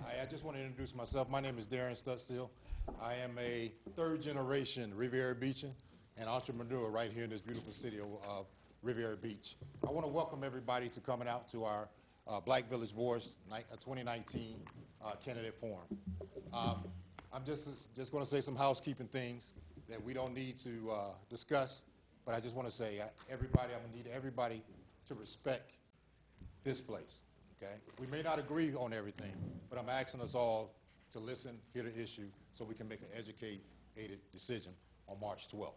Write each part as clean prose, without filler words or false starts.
Hi, I just want to introduce myself. My name is Darren Stutstill. I am a third-generation Riviera Beachan and entrepreneur right here in this beautiful city of Riviera Beach. I want to welcome everybody to coming out to our Black Village Voice 2019 candidate forum. I'm just going to say some housekeeping things that we don't need to discuss, but I just want to say, I'm going to need everybody to respect this place. Okay? We may not agree on everything, but I'm asking us all to listen, hear the issue, so we can make an educated decision on March 12th.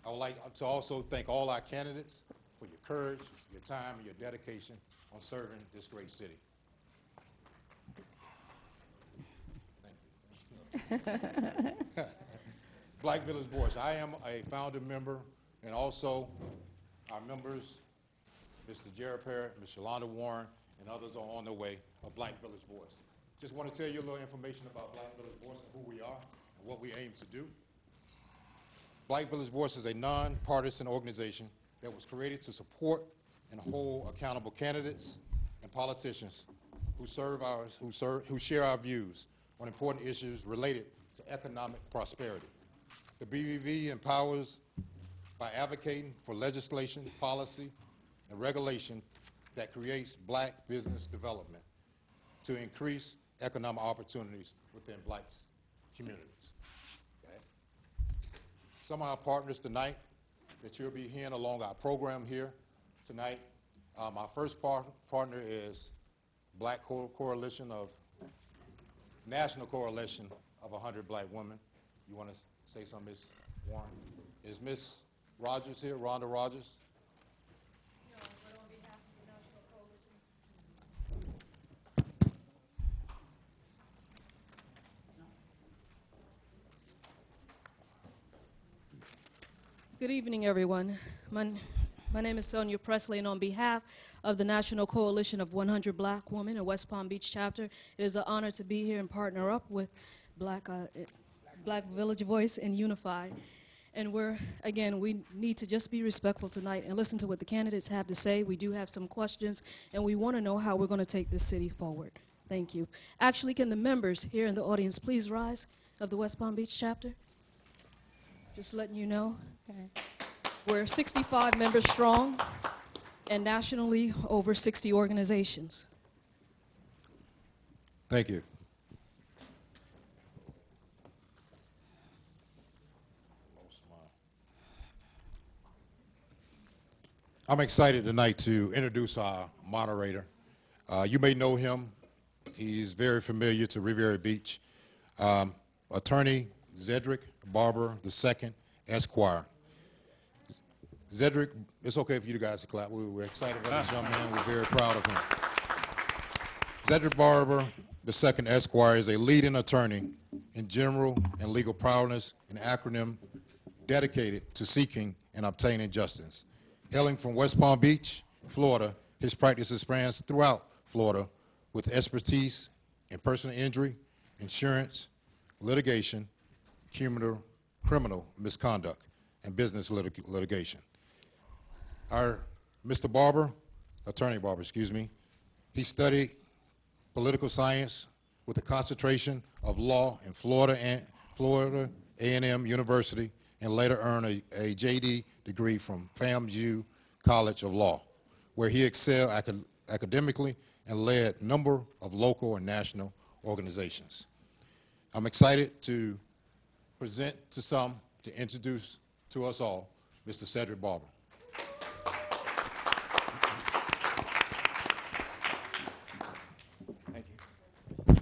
I would like to also thank all our candidates for your courage, your time, and your dedication on serving this great city. Thank you. Black Village Voice. I am a founder member, and also our members, Mr. Jared Parrott, Ms. Shalonda Warren, and others are on their way of Black Village Voice. Just want to tell you a little information about Black Village Voice and who we are and what we aim to do. Black Village Voice is a nonpartisan organization that was created to support and hold accountable candidates and politicians who share our views on important issues related to economic prosperity. The BVV empowers by advocating for legislation, policy, and regulation that creates black business development to increase economic opportunities within black communities. Okay? Some of our partners tonight that you'll be hearing along our program here tonight, our first partner is Black Coalition of, National Coalition of 100 Black Women. You want to say something, Ms. Warren? Is Ms. Rogers here, Rhonda Rogers? Good evening, everyone. My name is Sonia Presley, and on behalf of the National Coalition of 100 Black Women in West Palm Beach chapter, it is an honor to be here and partner up with Black Village Voice and Unify. And we need to just be respectful tonight and listen to what the candidates have to say. We do have some questions, and we want to know how we're going to take this city forward. Thank you. Actually, can the members here in the audience please rise of the West Palm Beach chapter? Just letting you know. Okay. We're 65 members strong, and nationally over 60 organizations. Thank you. I'm excited tonight to introduce our moderator. You may know him. He's very familiar to Riviera Beach. Attorney Zedrick Barber II, Esquire. Zedrick, it's okay for you guys to clap. We're excited about this young man. We're very proud of him. Zedrick Barber II, Esquire, is a leading attorney in general and legal prowess, an acronym dedicated to seeking and obtaining justice. Hailing from West Palm Beach, Florida, his practice spans throughout Florida with expertise in personal injury, insurance, litigation, criminal misconduct, and business litigation. Our Mr. Barber, Attorney Barber, excuse me, he studied political science with a concentration of law in Florida A&M University, and later earned a JD degree from FAMU College of Law, where he excelled academically and led a number of local and national organizations. I'm excited to present to introduce to us all, Mr. Cedric Barber. Thank you.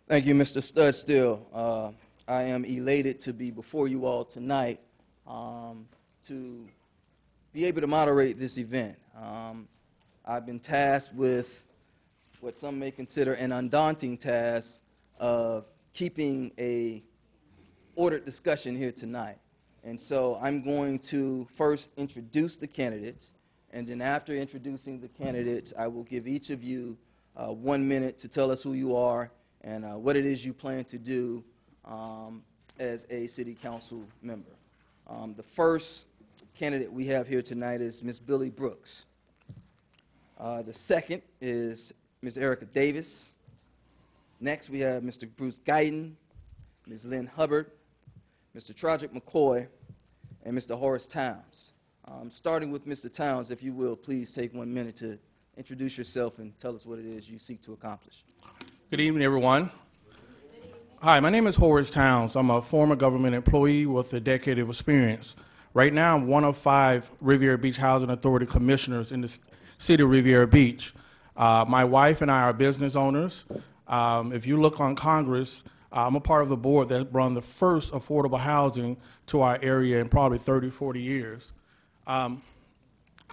Thank you, Mr. Studstill. I am elated to be before you all tonight to be able to moderate this event. I've been tasked with what some may consider an undaunting task of keeping a ordered discussion here tonight. And so I'm going to first introduce the candidates, and then after introducing the candidates, I will give each of you 1 minute to tell us who you are and what it is you plan to do as a city council member. The first candidate we have here tonight is Ms. Billy Brooks. The second is Ms. Erica Davis. Next, we have Mr. Bruce Guyton, Ms. Lynn Hubbard, Mr. Trodrick McCoy, and Mr. Horace Towns. Starting with Mr. Towns, if you will, please take 1 minute to introduce yourself and tell us what it is you seek to accomplish. Good evening, everyone. Hi, my name is Horace Towns. I'm a former government employee with a decade of experience. Right now, I'm one of 5 Riviera Beach Housing Authority commissioners in the city of Riviera Beach. My wife and I are business owners. If you look on Congress, I'm a part of the board that run the first affordable housing to our area in probably 30, 40 years.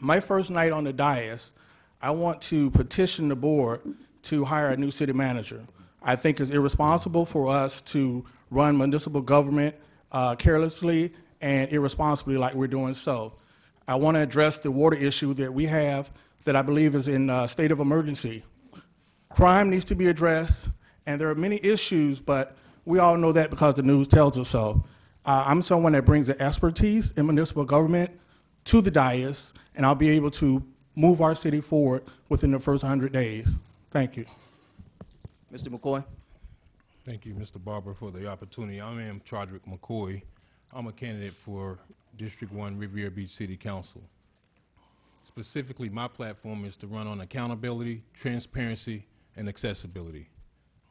My first night on the dais, I want to petition the board to hire a new city manager. I think it's irresponsible for us to run municipal government carelessly and irresponsibly like we're doing so. I want to address the water issue that we have that I believe is in a state of emergency. Crime needs to be addressed, and there are many issues, but we all know that because the news tells us so. I'm someone that brings the expertise in municipal government to the dais, and I'll be able to move our city forward within the first 100 days. Thank you. Mr. McCoy. Thank you, Mr. Barber, for the opportunity. I am Trodrick McCoy. I'm a candidate for District 1 Riviera Beach City Council. Specifically, my platform is to run on accountability, transparency, and accessibility.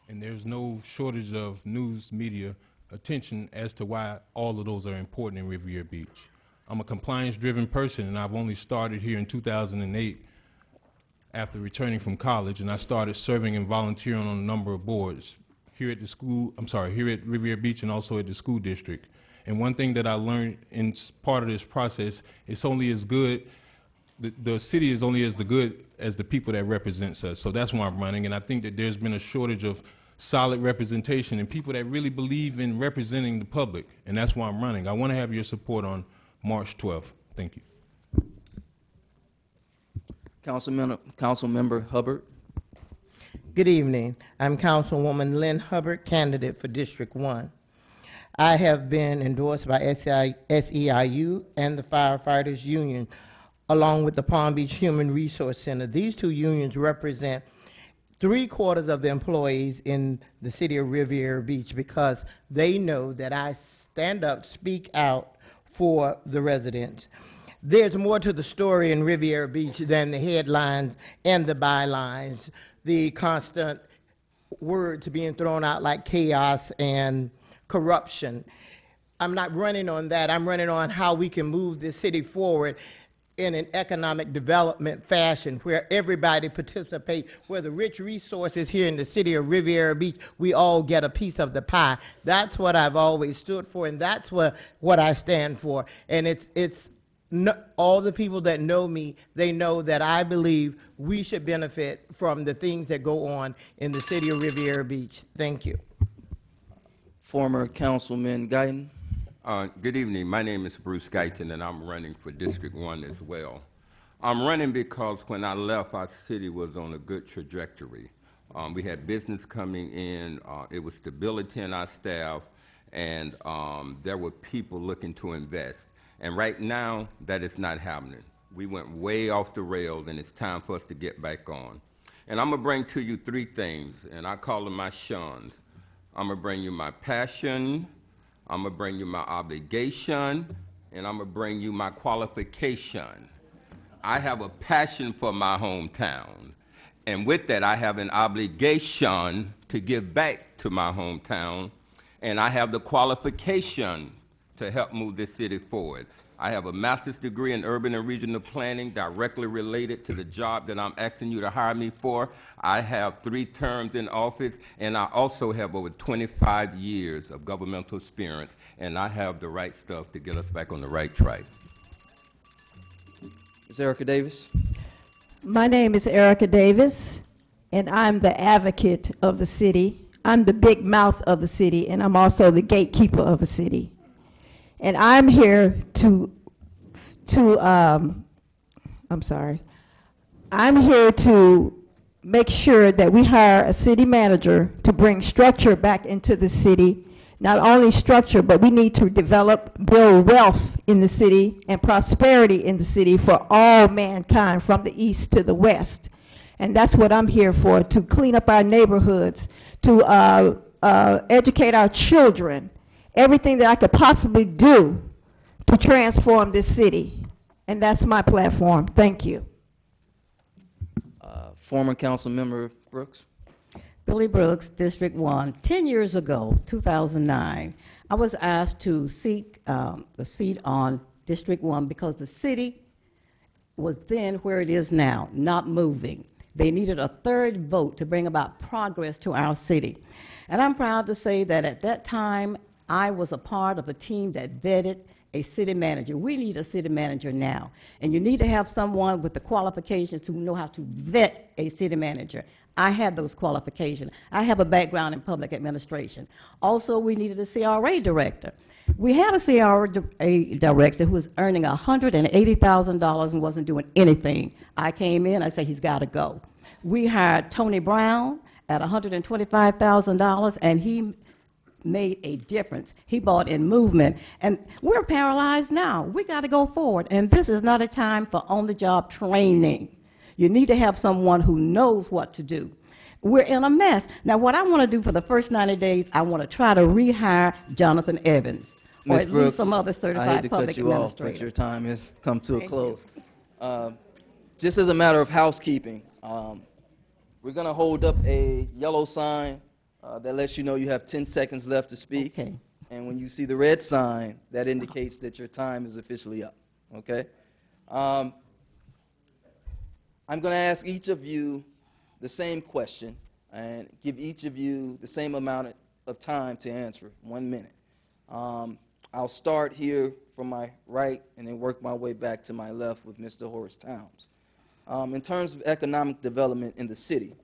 And there's no shortage of news media attention as to why all of those are important in Riviera Beach. I'm a compliance-driven person, and I've only started here in 2008 after returning from college, and I started serving and volunteering on a number of boards here at the school, here at Riviera Beach and also at the school district. And one thing that I learned in part of this process, it's only as good, the city is only as good as the people that represents us. So that's why I'm running, and I think that there's been a shortage of solid representation and people that really believe in representing the public, and that's why I'm running. I want to have your support on March 12th. Thank you. Councilmember Hubbard. Good evening. I'm Councilwoman Lynn Hubbard, candidate for District 1. I have been endorsed by SEIU and the Firefighters Union, along with the Palm Beach Human Resource Center. These two unions represent 3/4 of the employees in the city of Riviera Beach because they know that I stand up, speak out for the residents. There's more to the story in Riviera Beach than the headlines and the bylines, the constant words being thrown out like chaos and corruption. I'm not running on that. I'm running on how we can move this city forward in an economic development fashion where everybody participates, where the rich resources here in the city of Riviera Beach, we all get a piece of the pie. That's what I've always stood for, and that's what I stand for. And it's all the people that know me, they know that I believe we should benefit from the things that go on in the city of Riviera Beach. Thank you. Former Councilman Guyton. Good evening. My name is Bruce Guyton, and I'm running for District 1 as well. I'm running because when I left, our city was on a good trajectory. We had business coming in, it was stability in our staff, and there were people looking to invest. And right now, that is not happening. We went way off the rails, and it's time for us to get back on. And I'm gonna bring to you 3 things, and I call them my shuns. I'm gonna bring you my passion, I'm gonna bring you my obligation, and I'm gonna bring you my qualification. I have a passion for my hometown, and with that, I have an obligation to give back to my hometown, and I have the qualification to help move this city forward. I have a master's degree in urban and regional planning directly related to the job that I'm asking you to hire me for. I have 3 terms in office, and I also have over 25 years of governmental experience, and I have the right stuff to get us back on the right track. Ms. Erica Davis. My name is Erica Davis, and I'm the advocate of the city. I'm the big mouth of the city, and I'm also the gatekeeper of the city. And I'm here I'm here to make sure that we hire a city manager to bring structure back into the city. Not only structure, but we need to build wealth in the city and prosperity in the city for all mankind from the east to the west. And that's what I'm here for, to clean up our neighborhoods, to educate our children, everything that I could possibly do to transform this city. And that's my platform. Thank you. Former council member Brooks. Billy Brooks, District 1. 10 years ago, 2009, I was asked to seek a seat on District 1 because the city was then where it is now, not moving. They needed a third vote to bring about progress to our city. And I'm proud to say that at that time, I was a part of a team that vetted a city manager. We need a city manager now. And you need to have someone with the qualifications to know how to vet a city manager. I had those qualifications. I have a background in public administration. Also, we needed a CRA director. We had a CRA director who was earning $180,000 and wasn't doing anything. I came in, I said, he's got to go. We hired Tony Brown at $125,000, and he made a difference. He brought in movement, and we're paralyzed now. We got to go forward, and this is not a time for on-the-job training. You need to have someone who knows what to do. We're in a mess. Now, what I want to do for the first 90 days, I want to try to rehire Jonathan Evans, or Ms. at Brooks, least some other I certified hate to public cut you off, administrator. but your time has come to a Thank close. Just as a matter of housekeeping, we're going to hold up a yellow sign that lets you know you have 10 seconds left to speak. Okay. And when you see the red sign, that indicates that your time is officially up. Okay? I'm going to ask each of you the same question and give each of you the same amount of time to answer, 1 minute. I'll start here from my right and then work my way back to my left with Mr. Horace Towns. In terms of economic development in the city,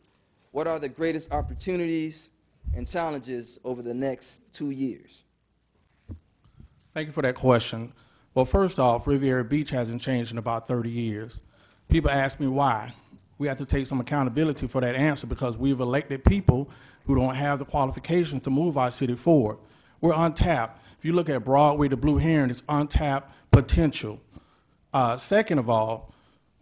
what are the greatest opportunities and challenges over the next 2 years? Thank you for that question. Well, first off, Riviera Beach hasn't changed in about 30 years. People ask me why. We have to take some accountability for that answer because we've elected people who don't have the qualifications to move our city forward. We're untapped. If you look at Broadway to Blue Heron, it's untapped potential. Second of all,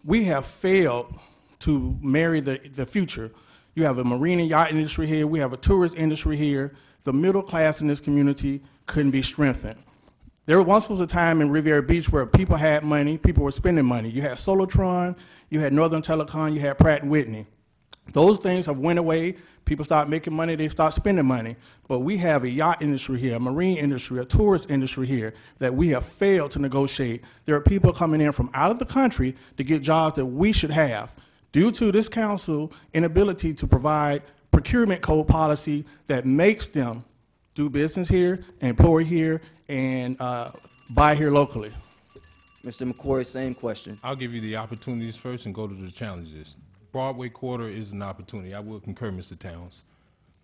we have failed to marry the future. You have a marine and yacht industry here. We have a tourist industry here. The middle class in this community couldn't be strengthened. There once was a time in Riviera Beach where people had money, people were spending money. You had Solotron, you had Northern Telecom, you had Pratt & Whitney. Those things have went away. People start making money, they start spending money. But we have a yacht industry here, a marine industry, a tourist industry here that we have failed to negotiate. There are people coming in from out of the country to get jobs that we should have due to this council inability to provide procurement code policy that makes them do business here, employ here, and buy here locally. Mr. McCoy, same question. I'll give you the opportunities first and go to the challenges. Broadway Quarter is an opportunity. I will concur, Mr. Towns.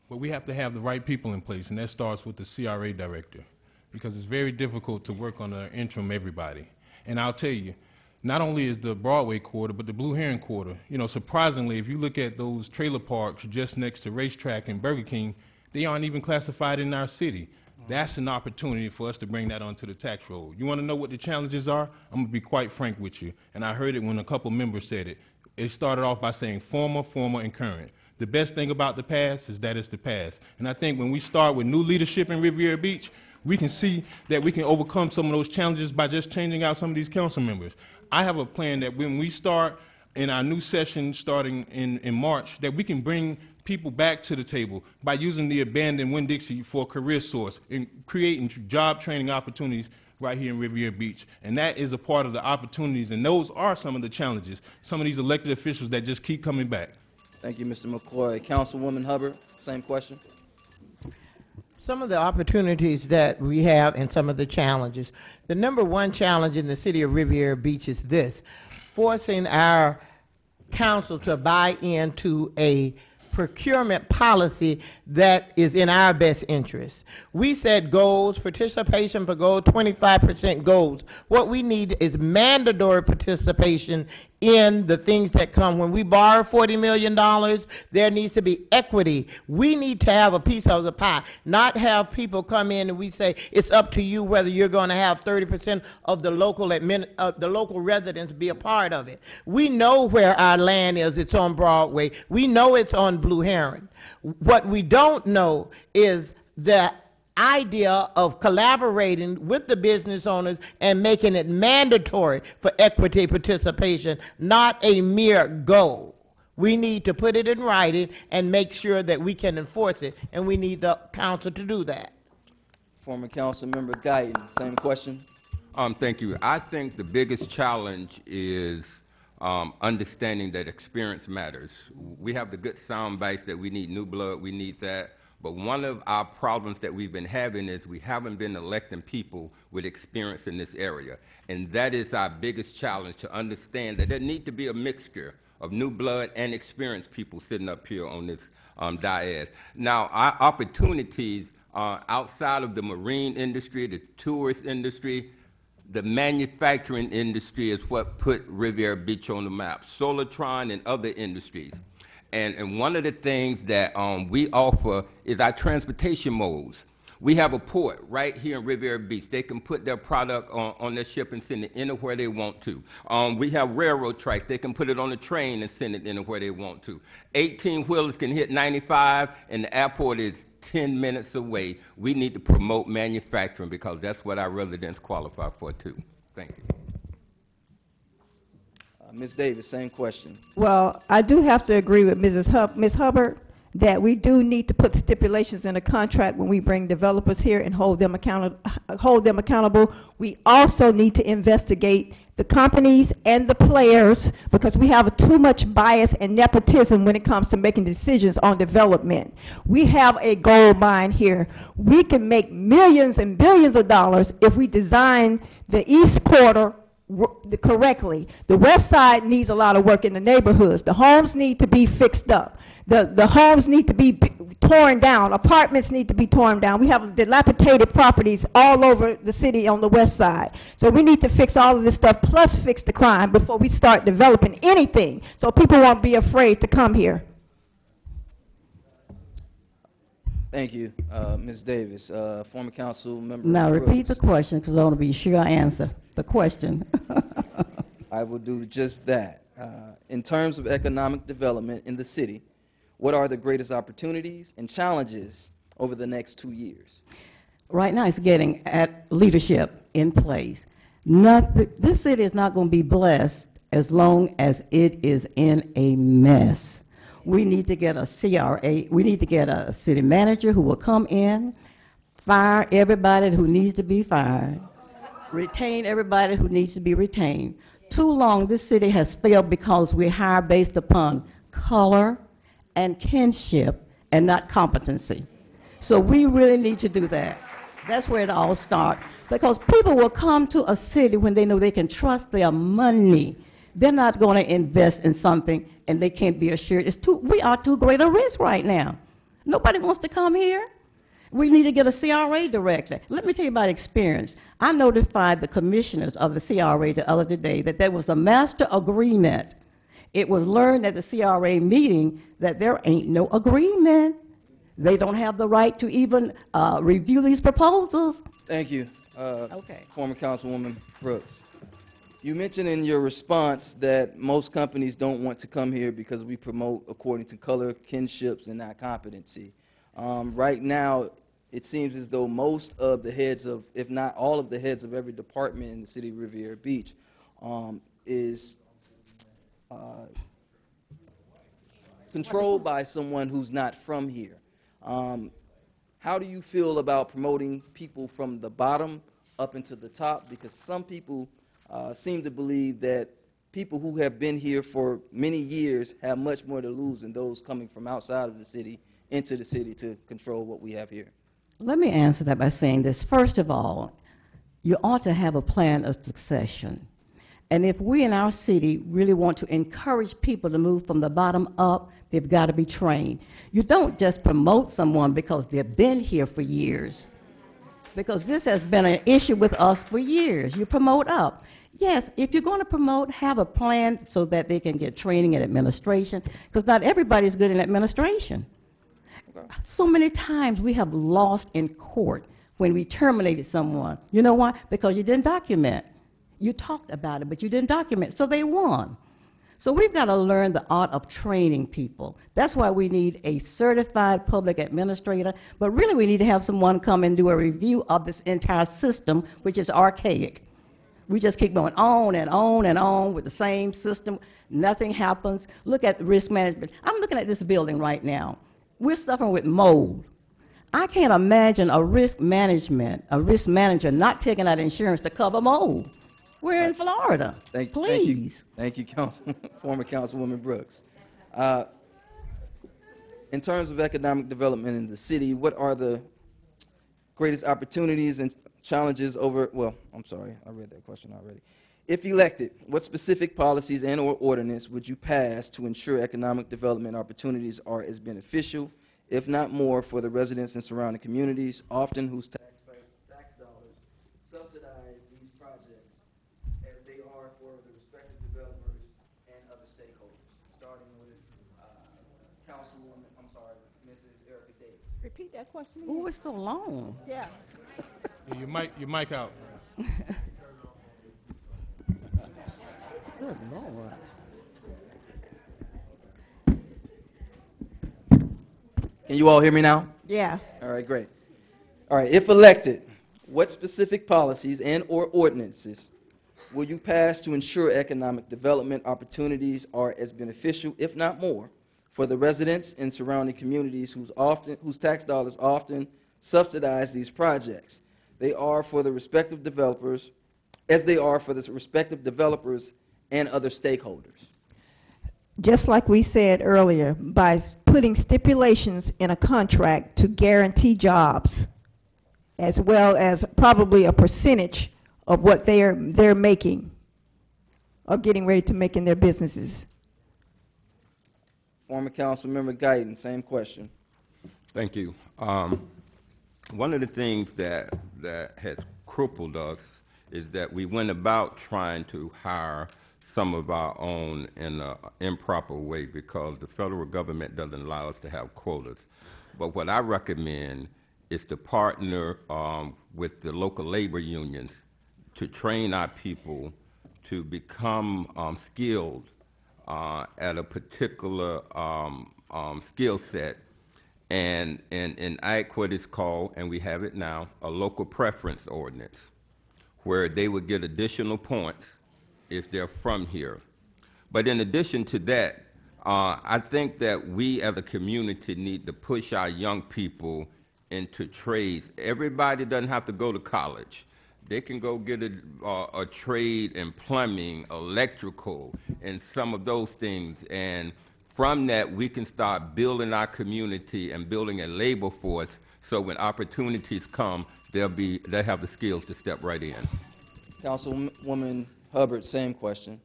But we have to have the right people in place, and that starts with the CRA director, because it's very difficult to work on an interim everybody. And I'll tell you, not only is the Broadway Quarter, but the Blue Heron Quarter, you know, surprisingly, if you look at those trailer parks just next to Racetrack and Burger King, they aren't even classified in our city. That's an opportunity for us to bring that onto the tax roll. You want to know what the challenges are? I'm going to be quite frank with you, and I heard it when a couple members said it. It started off by saying former, and current. The best thing about the past is that it's the past. And I think when we start with new leadership in Riviera Beach, we can see that we can overcome some of those challenges by just changing out some of these council members. I have a plan that when we start in our new session starting in March, that we can bring people back to the table by using the abandoned Winn-Dixie for a career source and creating job training opportunities right here in Riviera Beach. And that is a part of the opportunities, and those are some of the challenges, some of these elected officials that just keep coming back. Thank you, Mr. McCoy. Councilwoman Hubbard, same question. Some of the opportunities that we have and some of the challenges. The number one challenge in the city of Riviera Beach is this: forcing our council to buy into a procurement policy that is in our best interest. We set goals, participation for goals, 25% goals. What we need is mandatory participation in the things that come. When we borrow $40 million, there needs to be equity. We need to have a piece of the pie, not have people come in and we say, it's up to you whether you're going to have 30% of the local residents be a part of it. We know where our land is. It's on Broadway. We know it's on Blue Heron. What we don't know is the idea of collaborating with the business owners and making it mandatory for equity participation, not a mere goal. We need to put it in writing and make sure that we can enforce it, and we need the council to do that. Former Council Member Guyton, same question. Thank you. I think the biggest challenge is understanding that experience matters. We have the good sound bites that we need new blood, we need that. But one of our problems that we've been having is we haven't been electing people with experience in this area. And that is our biggest challenge, to understand that there need to be a mixture of new blood and experienced people sitting up here on this dais. Now, our opportunities are outside of the marine industry, the tourist industry. The manufacturing industry is what put Riviera Beach on the map, Solartron and other industries. And one of the things that we offer is our transportation modes. We have a port right here in Riviera Beach. They can put their product on their ship and send it anywhere they want to. We have railroad tracks. They can put it on a train and send it anywhere they want to. 18-wheelers can hit 95, and the airport is 10 minutes away. We need to promote manufacturing because that's what our residents qualify for too. Thank you. Ms. Davis, same question. Well, I do have to agree with Ms. Hubbard that we do need to put stipulations in a contract when we bring developers here and hold them accountable. We also need to investigate the companies and the players, because we have too much bias and nepotism when it comes to making decisions on development. We have a gold mine here. We can make millions and billions of dollars if we design the East Quarter correctly. The west side needs a lot of work in the neighborhoods. The homes need to be fixed up. The homes need to be torn down. Apartments need to be torn down. We have dilapidated properties all over the city on the west side. So we need to fix all of this stuff, plus fix the crime before we start developing anything, so people won't be afraid to come here. Thank you, Ms. Davis. Former Council Member Now repeat the Brooks. question, because I want to be sure I answer the question. I will do just that. In terms of economic development in the city, what are the greatest opportunities and challenges over the next 2 years? Right now, it's getting at leadership in place. This city is not going to be blessed as long as it is in a mess. We need to get a CRA, we need to get a city manager who will come in, fire everybody who needs to be fired, retain everybody who needs to be retained. Too long, this city has failed because we hire based upon color and kinship and not competency. So we really need to do that. That's where it all starts. Because people will come to a city when they know they can trust their money. They're not going to invest in something and they can't be assured. We are too great a risk right now. Nobody wants to come here. We need to get a CRA director. Let me tell you about experience. I notified the commissioners of the CRA the other day that there was a master agreement. It was learned at the CRA meeting that there ain't no agreement. They don't have the right to even review these proposals. Thank you. Okay. Former Councilwoman Brooks. You mentioned in your response that most companies don't want to come here because we promote according to color, kinships, and not competency. Right now, it seems as though most of the heads of, if not all of the heads of every department in the city of Riviera Beach is controlled by someone who's not from here. How do you feel about promoting people from the bottom up into the top? Because some people seem to believe that people who have been here for many years have much more to lose than those coming from outside of the city into the city to control what we have here. Let me answer that by saying this. First of all, you ought to have a plan of succession. And if we in our city really want to encourage people to move from the bottom up, they've got to be trained. You don't just promote someone because they've been here for years. Because this has been an issue with us for years. You promote up. Yes, if you're going to promote, have a plan so that they can get training in administration, because not everybody's good in administration. So many times we have lost in court when we terminated someone. You know why? Because you didn't document. You talked about it, but you didn't document, so they won. So we've got to learn the art of training people. That's why we need a certified public administrator, but really we need to have someone come and do a review of this entire system, which is archaic. We just keep going on and on and on with the same system. Nothing happens. Look at risk management. I'm looking at this building right now. We're suffering with mold. I can't imagine a risk manager not taking out insurance to cover mold. We're in Florida. Please. Thank you, former Councilwoman Brooks. In terms of economic development in the city, what are the greatest opportunities and challenges over, well, I'm sorry, I read that question already. If elected, what specific policies and/or ordinance would you pass to ensure economic development opportunities are as beneficial, if not more, for the residents and surrounding communities, often whose tax dollars subsidize these projects as they are for the respective developers and other stakeholders? Starting with Councilwoman, I'm sorry, Mrs. Erica Davis. Repeat that question Oh, it's so long. Yeah. Yeah, your mic out. Good Lord. Can you all hear me now? Yeah. All right, great. All right, if elected, what specific policies and/or ordinances will you pass to ensure economic development opportunities are as beneficial, if not more, for the residents and surrounding communities whose tax dollars often subsidize these projects? They are for the respective developers, as they are for the respective developers and other stakeholders. Just like we said earlier, by putting stipulations in a contract to guarantee jobs, as well as probably a percentage of what they're making or getting ready to make in their businesses. Former Councilmember Guyton, same question. Thank you. One of the things that has crippled us is that we went about trying to hire some of our own in an improper way because the federal government doesn't allow us to have quotas. But what I recommend is to partner with the local labor unions to train our people to become skilled at a particular skill set and enact what is called, and we have it now, a local preference ordinance, where they would get additional points if they're from here. But in addition to that, I think that we as a community need to push our young people into trades. Everybody doesn't have to go to college. They can go get a trade in plumbing, electrical, and some of those things. And from that, we can start building our community and building a labor force so when opportunities come, they'll have the skills to step right in. Councilwoman Hubbard, same question.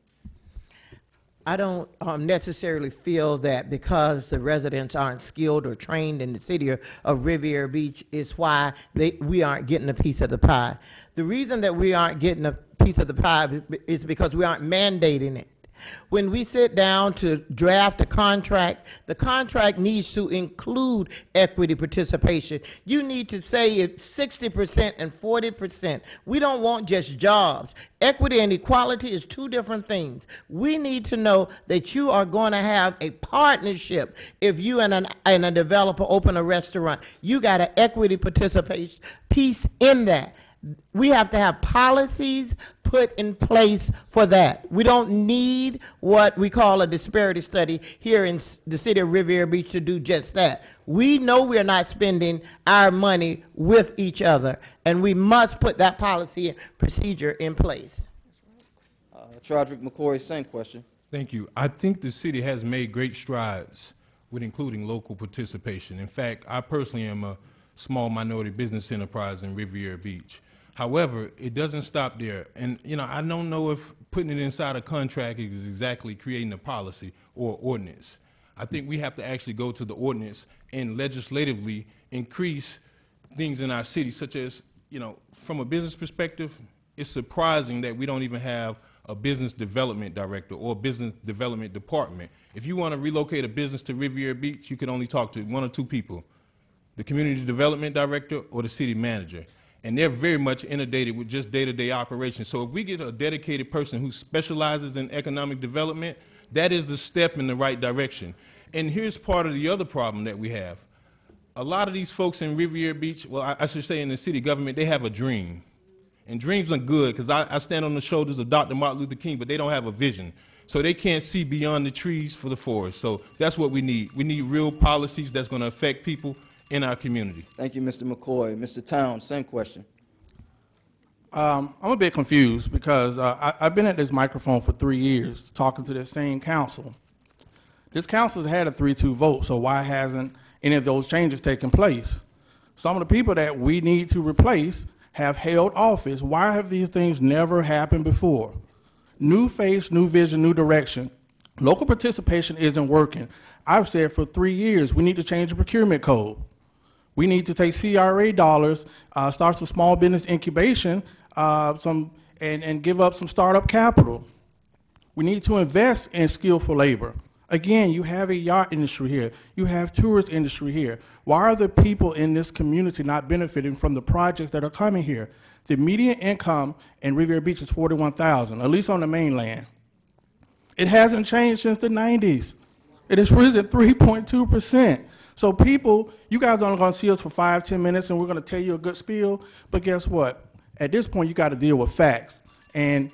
I don't necessarily feel that because the residents aren't skilled or trained in the city of Riviera Beach is why we aren't getting a piece of the pie. The reason that we aren't getting a piece of the pie is because we aren't mandating it. When we sit down to draft a contract, the contract needs to include equity participation. You need to say it's 60% and 40%. We don't want just jobs. Equity and equality is two different things. We need to know that you are going to have a partnership. If you and a developer open a restaurant, you got an equity participation piece in that. We have to have policies put in place for that. We don't need what we call a disparity study here in the city of Riviera Beach to do just that. We know we're not spending our money with each other, and we must put that policy and procedure in place. Chodrick McCoy, same question. Thank you. I think the city has made great strides with including local participation. In fact, I personally am a small minority business enterprise in Riviera Beach. However, it doesn't stop there. And, you know, I don't know if putting it inside a contract is exactly creating a policy or ordinance. I think we have to actually go to the ordinance and legislatively increase things in our city, such as, you know, from a business perspective, it's surprising that we don't even have a business development director or a business development department. If you want to relocate a business to Riviera Beach, you can only talk to one or two people, the community development director or the city manager. And they're very much inundated with just day-to-day operations. So if we get a dedicated person who specializes in economic development, that is the step in the right direction. And here's part of the other problem that we have. A lot of these folks in Riviera Beach, well, I should say in the city government, they have a dream. And dreams are good, because I stand on the shoulders of Dr. Martin Luther King, but they don't have a vision. So they can't see beyond the trees for the forest. So that's what we need. We need real policies that's going to affect people in our community. Thank you, Mr. McCoy. Mr. Towns, same question. I'm a bit confused because I've been at this microphone for 3 years talking to this same council. This council has had a 3-2 vote, so why hasn't any of those changes taken place? Some of the people that we need to replace have held office. Why have these things never happened before? New face, new vision, new direction. Local participation isn't working. I've said for 3 years we need to change the procurement code. We need to take CRA dollars, start some small business incubation, and give up some startup capital. We need to invest in skillful labor. Again, you have a yacht industry here. You have tourist industry here. Why are the people in this community not benefiting from the projects that are coming here? The median income in Riviera Beach is $41,000, at least on the mainland. It hasn't changed since the 90s. It has risen 3.2%. So people, you guys are only going to see us for 5-10 minutes, and we're going to tell you a good spiel. But guess what? At this point, you got to deal with facts, and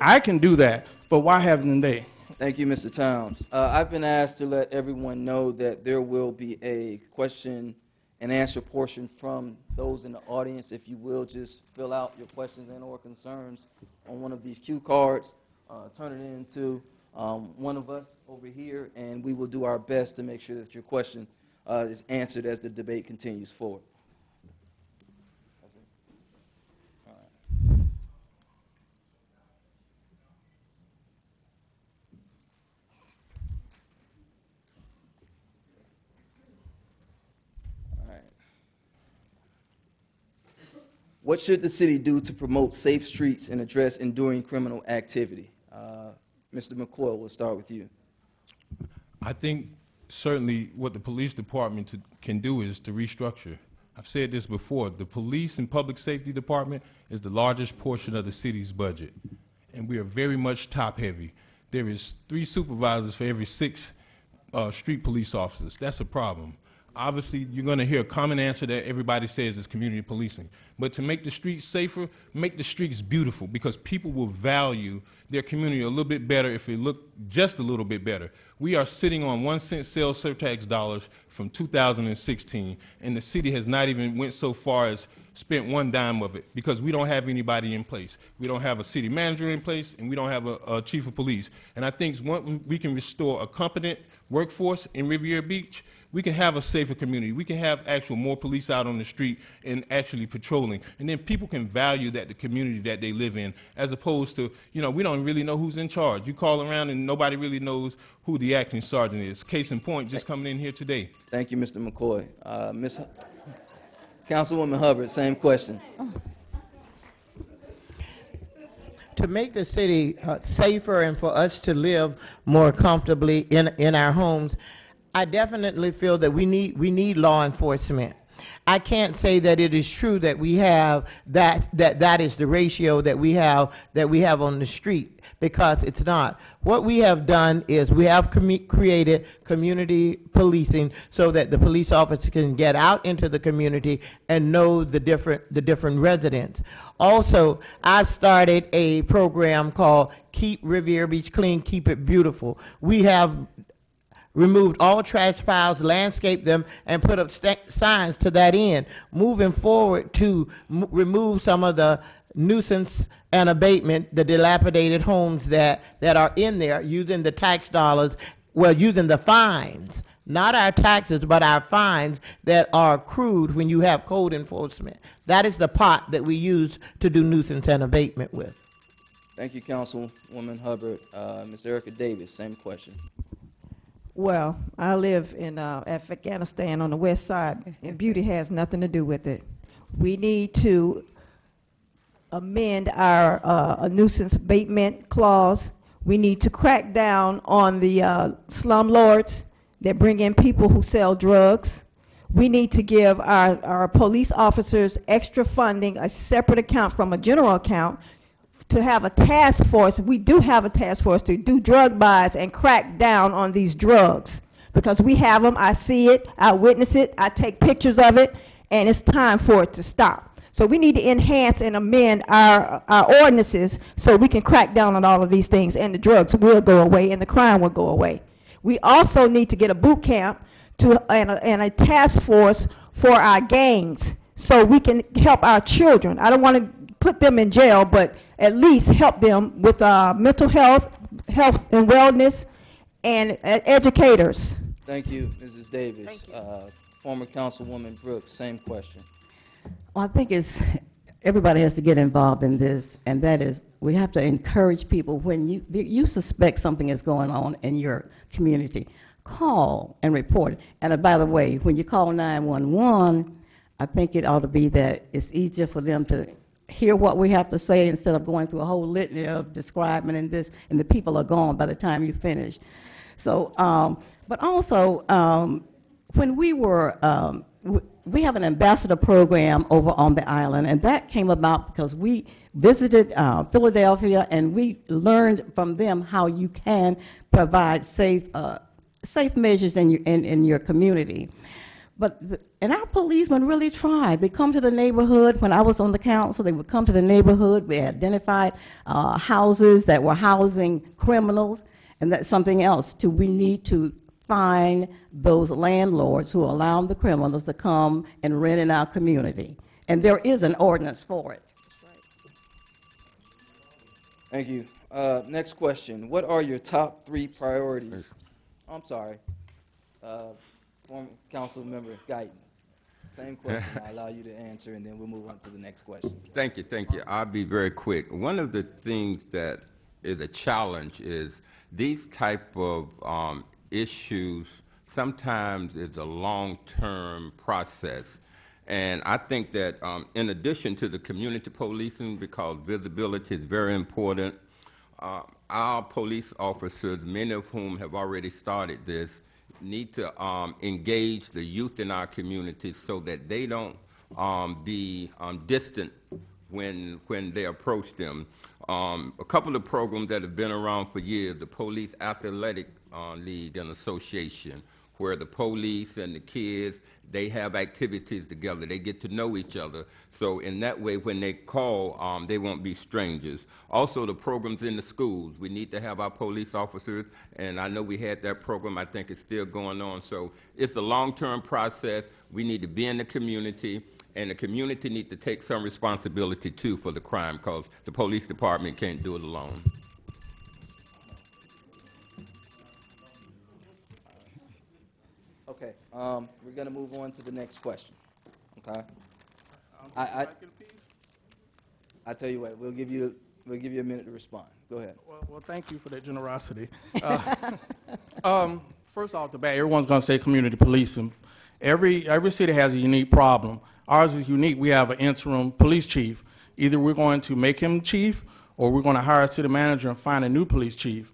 I can do that. But why haven't they? Thank you, Mr. Towns. I've been asked to let everyone know that there will be a question and answer portion from those in the audience. If you will, just fill out your questions and or concerns on one of these cue cards, turn it in to one of us over here, and we will do our best to make sure that your question is answered as the debate continues forward. What should the city do to promote safe streets and address enduring criminal activity? Mr. McCoy, we'll start with you. I think certainly what the police department can do is to restructure. I've said this before, the police and public safety department is the largest portion of the city's budget, and we are very much top heavy. There is 3 supervisors for every 6 street police officers. That's a problem. Obviously, you're going to hear a common answer that everybody says is community policing. But to make the streets safer, make the streets beautiful, because people will value their community a little bit better if it looked just a little bit better. We are sitting on 1-cent sales surtax dollars from 2016, and the city has not even went so far as spent 1 dime of it, because we don't have anybody in place. We don't have a city manager in place, and we don't have a chief of police. And I think once we can restore a competent workforce in Riviera Beach, we can have a safer community. We can have more police out on the street and actually patrolling. And then people can value the community that they live in, as opposed to, we don't really know who's in charge. You call around and nobody really knows who the acting sergeant is. Case in point, just coming in here today. Thank you, Mr. McCoy. Councilwoman Hubbard, same question. To make the city safer and for us to live more comfortably in our homes, I definitely feel that we need law enforcement. I can't say that it is true that we have that is the ratio that we have on the street, because it's not. What we have done is we have created community policing so that the police officer can get out into the community and know the different residents. Also, I've started a program called Keep Riviera Beach Clean, Keep It Beautiful. We have removed all trash piles, landscaped them, and put up signs to that end. Moving forward to remove some of the nuisance and abatement, the dilapidated homes that are in there, using the tax dollars, using the fines, not our taxes, but our fines that are accrued when you have code enforcement. That is the pot that we use to do nuisance and abatement with. Thank you, Councilwoman Hubbard. Ms. Erica Davis, same question. Well, I live in Afghanistan on the west side, and beauty has nothing to do with it. We need to amend our nuisance abatement clause. We need to crack down on the slumlords that bring in people who sell drugs. We need to give our police officers extra funding, a separate account from a general account, to have a task force. We do have a task force to do drug buys and crack down on these drugs, because we have them. I see it, I witness it, I take pictures of it, and it's time for it to stop. So we need to enhance and amend our ordinances so we can crack down on all of these things, and the drugs will go away and the crime will go away. We also need to get a boot camp and a task force for our gangs so we can help our children. I don't want to put them in jail, but at least help them with mental health and wellness, and educators. Thank you, Mrs. Davis. Thank you. Former Councilwoman Brooks, same question. Well, I think everybody has to get involved in this, and that is, we have to encourage people when you suspect something is going on in your community, call and report it. And by the way, when you call 911, I think it ought to be that it's easier for them to hear what we have to say instead of going through a whole litany of describing and this, and the people are gone by the time you finish. So, but also, when we have an ambassador program over on the island, and that came about because we visited Philadelphia, and we learned from them how you can provide safe measures in your community. And our policemen really tried. They come to the neighborhood. When I was on the council, they would come to the neighborhood. We identified houses that were housing criminals, and that's something else too. We need to find those landlords who allow the criminals to come and rent in our community. And there is an ordinance for it. Thank you. Next question. What are your top 3 priorities? I'm sorry. Former Council Member Guyton. Same question. I'll allow you to answer, and then we'll move on to the next question. Thank you, thank you. I'll be very quick. One of the things that is a challenge is these type of issues sometimes is a long-term process. And I think that in addition to the community policing, because visibility is very important, our police officers, many of whom have already started this, need to engage the youth in our communities so that they don't be distant when they approach them. A couple of programs that have been around for years, the Police Athletic League and Association, where the police and the kids, they have activities together. They get to know each other. So in that way, when they call, they won't be strangers. Also, the programs in the schools. We need to have our police officers, and I know we had that program. I think it's still going on. So it's a long-term process. We need to be in the community, and the community need to take some responsibility, too, for the crime, because the police department can't do it alone. Okay, we're gonna move on to the next question, okay? I tell you what, we'll give you a minute to respond. Go ahead. Well, thank you for that generosity. First off the bat, everyone's going to say community policing. Every city has a unique problem. Ours is unique. We have an interim police chief. Either we're going to make him chief, or we're going to hire a city manager and find a new police chief.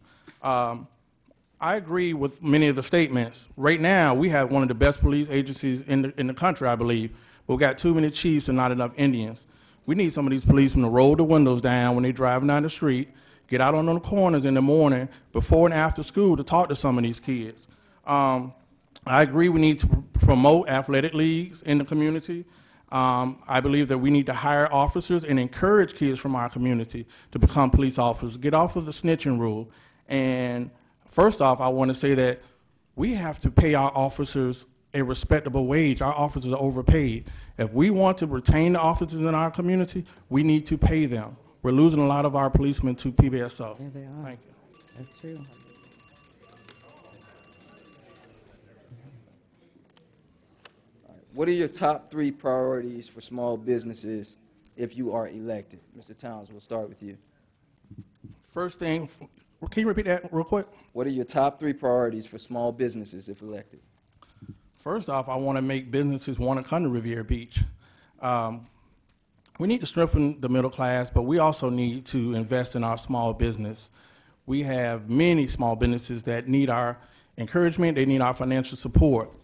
I agree with many of the statements. Right now, we have one of the best police agencies in the country, I believe, but we got too many chiefs and not enough Indians. We need some of these policemen to roll the windows down when they're driving down the street, get out on the corners in the morning, before and after school, to talk to some of these kids. I agree we need to promote athletic leagues in the community. I believe that we need to hire officers and encourage kids from our community to become police officers, get off of the snitching rule. And first off, I want to say that we have to pay our officers a respectable wage. Our officers are overpaid. If we want to retain the officers in our community, we need to pay them. We're losing a lot of our policemen to PBSO. There they are. Thank you. That's true. What are your top 3 priorities for small businesses if you are elected? Mr. Towns, we'll start with you. First thing, can you repeat that real quick? What are your top 3 priorities for small businesses if elected? First off, I want to make businesses want to come to Riviera Beach. We need to strengthen the middle class, but we also need to invest in our small business. We have many small businesses that need our encouragement, they need our financial support.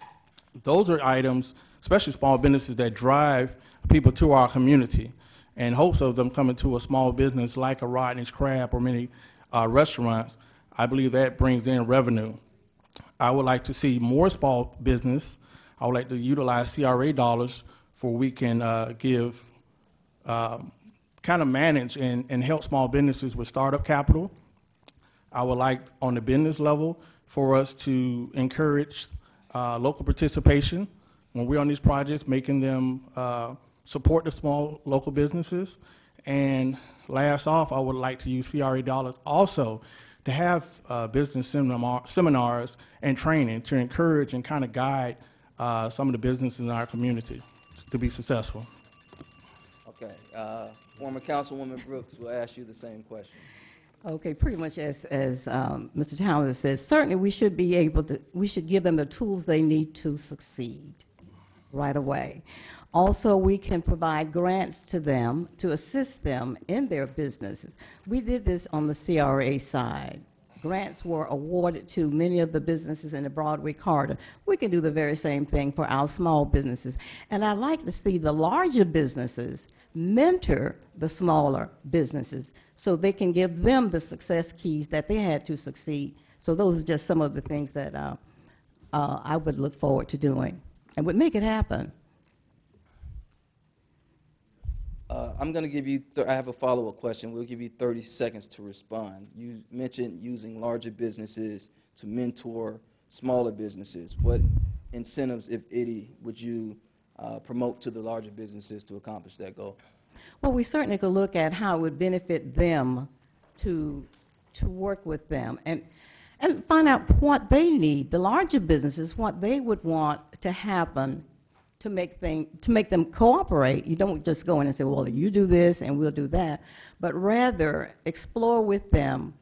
Those are items, especially small businesses, that drive people to our community. And hopes of them coming to a small business like a Rodney's Crab or many restaurants, I believe that brings in revenue. I would like to see more small business. I would like to utilize CRA dollars for we can kind of manage and help small businesses with startup capital. I would like, on the business level, for us to encourage local participation when we're on these projects, making them support the small local businesses. And last off, I would like to use CRA dollars also to have business seminars and training to encourage and kind of guide some of the businesses in our community to be successful. Okay, former Councilwoman Brooks will ask you the same question. Okay, pretty much as Mr. Townsend says, certainly we should be able to, we should give them the tools they need to succeed right away. Also, we can provide grants to them to assist them in their businesses. We did this on the CRA side. Grants were awarded to many of the businesses in the Broadway corridor. We can do the very same thing for our small businesses. And I'd like to see the larger businesses mentor the smaller businesses so they can give them the success keys that they had to succeed. So those are just some of the things that I would look forward to doing and would make it happen. I'm going to give you, I have a follow-up question. We'll give you 30 seconds to respond. You mentioned using larger businesses to mentor smaller businesses. What incentives, if any, would you promote to the larger businesses to accomplish that goal? Well, we certainly could look at how it would benefit them to work with them and find out what they need, the larger businesses, what they would want to happen to make them cooperate. You don't just go in and say, well, you do this and we'll do that, but rather explore with them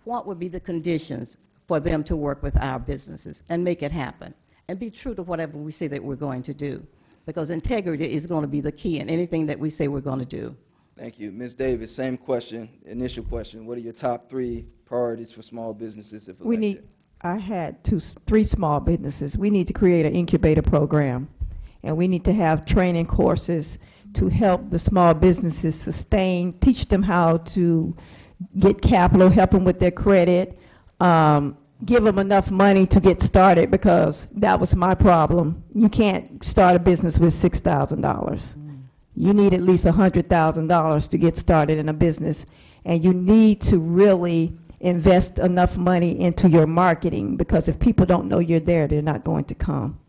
what would be the conditions for them to work with our businesses and make it happen and be true to whatever we say that we're going to do, because integrity is going to be the key in anything that we say we're going to do. Thank you. Ms. Davis, same question, initial question. What are your top 3 priorities for small businesses if elected? I had 3 small businesses. We need to create an incubator program, and we need to have training courses to help the small businesses sustain, teach them how to get capital, help them with their credit, give them enough money to get started, because that was my problem. You can't start a business with $6,000. You need at least $100,000 to get started in a business, and you need to really invest enough money into your marketing, because if people don't know you're there, they're not going to come.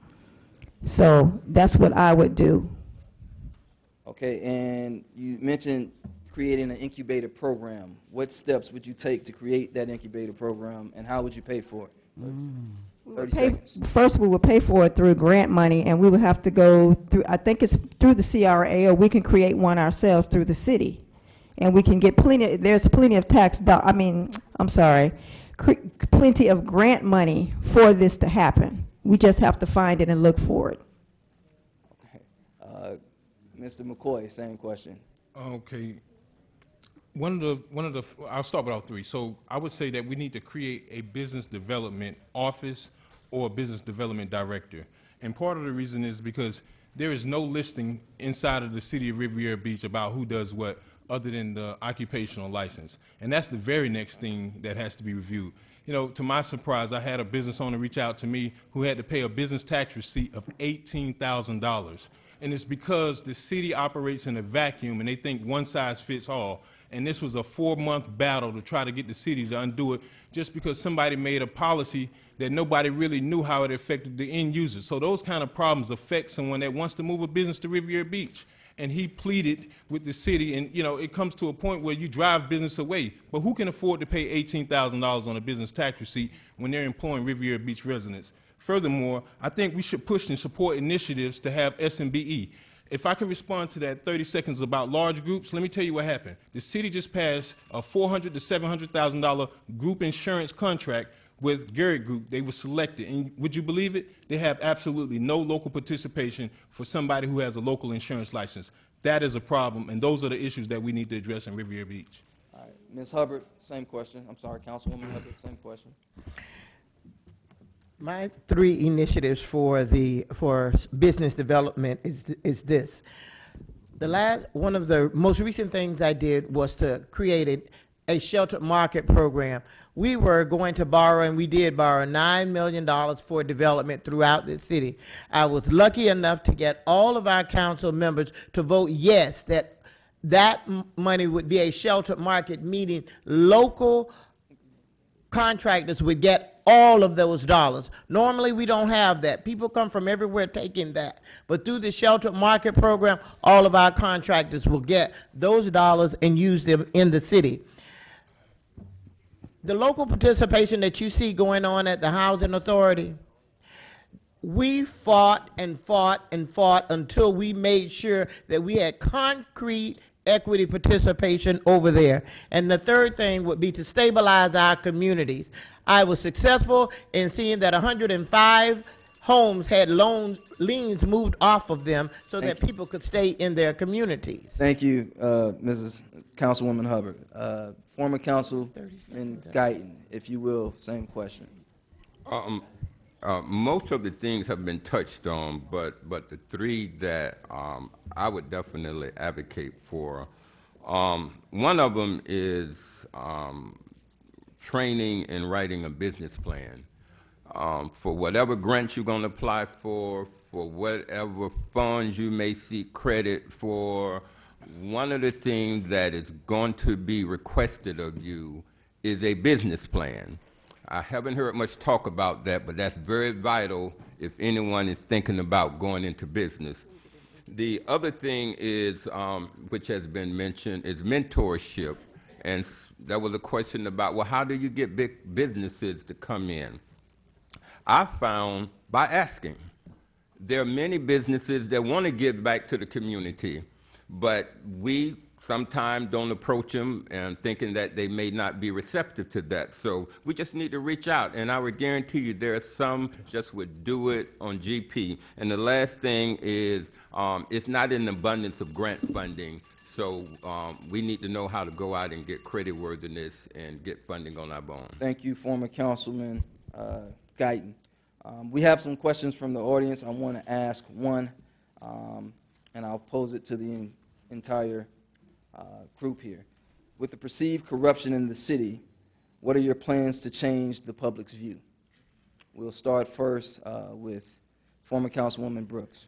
So that's what I would do. Okay, and you mentioned creating an incubator program. What steps would you take to create that incubator program, and how would you pay for it? 30 seconds. First, we will pay for it through grant money, and we will have to go through, I think it's through the CRA, or we can create one ourselves through the city. And we can get there's plenty of plenty of grant money for this to happen. We just have to find it and look for it. Okay. Mr. McCoy, same question. Okay. I'll start with all 3. So I would say that we need to create a business development office or a business development director. And part of the reason is because there is no listing inside of the city of Riviera Beach about who does what other than the occupational license. And that's the very next thing that has to be reviewed. You know, to my surprise, I had a business owner reach out to me who had to pay a business tax receipt of $18,000. And it's because the city operates in a vacuum and they think one size fits all. And this was a 4-month battle to try to get the city to undo it, just because somebody made a policy that nobody really knew how it affected the end user. So those kind of problems affect someone that wants to move a business to Riviera Beach. And he pleaded with the city, and you know, it comes to a point where you drive business away. But who can afford to pay $18,000 on a business tax receipt when they're employing Riviera Beach residents? Furthermore, I think we should push and support initiatives to have SMBE. If I can respond to that 30 seconds about large groups, let me tell you what happened. The city just passed a $400,000 to $700,000 group insurance contract with Garrett Group. They were selected, and would you believe it? They have absolutely no local participation for somebody who has a local insurance license. That is a problem, and those are the issues that we need to address in Riviera Beach. All right, Ms. Hubbard, same question. I'm sorry, Councilwoman Hubbard, same question. My three initiatives for business development is this. One of the most recent things I did was to create a sheltered market program. We were going to borrow, and we did borrow $9 million for development throughout the city. I was lucky enough to get all of our council members to vote yes, that money would be a sheltered market, meaning local contractors would get all of those dollars. Normally, we don't have that. People come from everywhere taking that. But through the sheltered market program, all of our contractors will get those dollars and use them in the city. The local participation that you see going on at the Housing Authority, we fought and fought and fought until we made sure that we had concrete equity participation over there. And the third thing would be to stabilize our communities. I was successful in seeing that 105 homes had liens moved off of them so that people could stay in their communities. Thank you, Mrs. Councilwoman Hubbard. Former Councilman Guyton, if you will, same question. Most of the things have been touched on, but the three that I would definitely advocate for, one of them is training and writing a business plan. For whatever grants you're going to apply for whatever funds you may seek credit for, one of the things that is going to be requested of you is a business plan. I haven't heard much talk about that, but that's very vital if anyone is thinking about going into business. The other thing is, which has been mentioned, is mentorship. And there was a question about, well, how do you get big businesses to come in? I found by asking. There are many businesses that want to give back to the community, but we sometimes don't approach them and thinking that they may not be receptive to that. So we just need to reach out, and I would guarantee you there are some just would do it on GP. And the last thing is, it's not an abundance of grant funding, so we need to know how to go out and get creditworthiness and get funding on our own. Thank you, former Councilman Guyton. We have some questions from the audience. I want to ask one, and I'll pose it to the entire group here. With the perceived corruption in the city, what are your plans to change the public's view? We'll start first with former Councilwoman Brooks.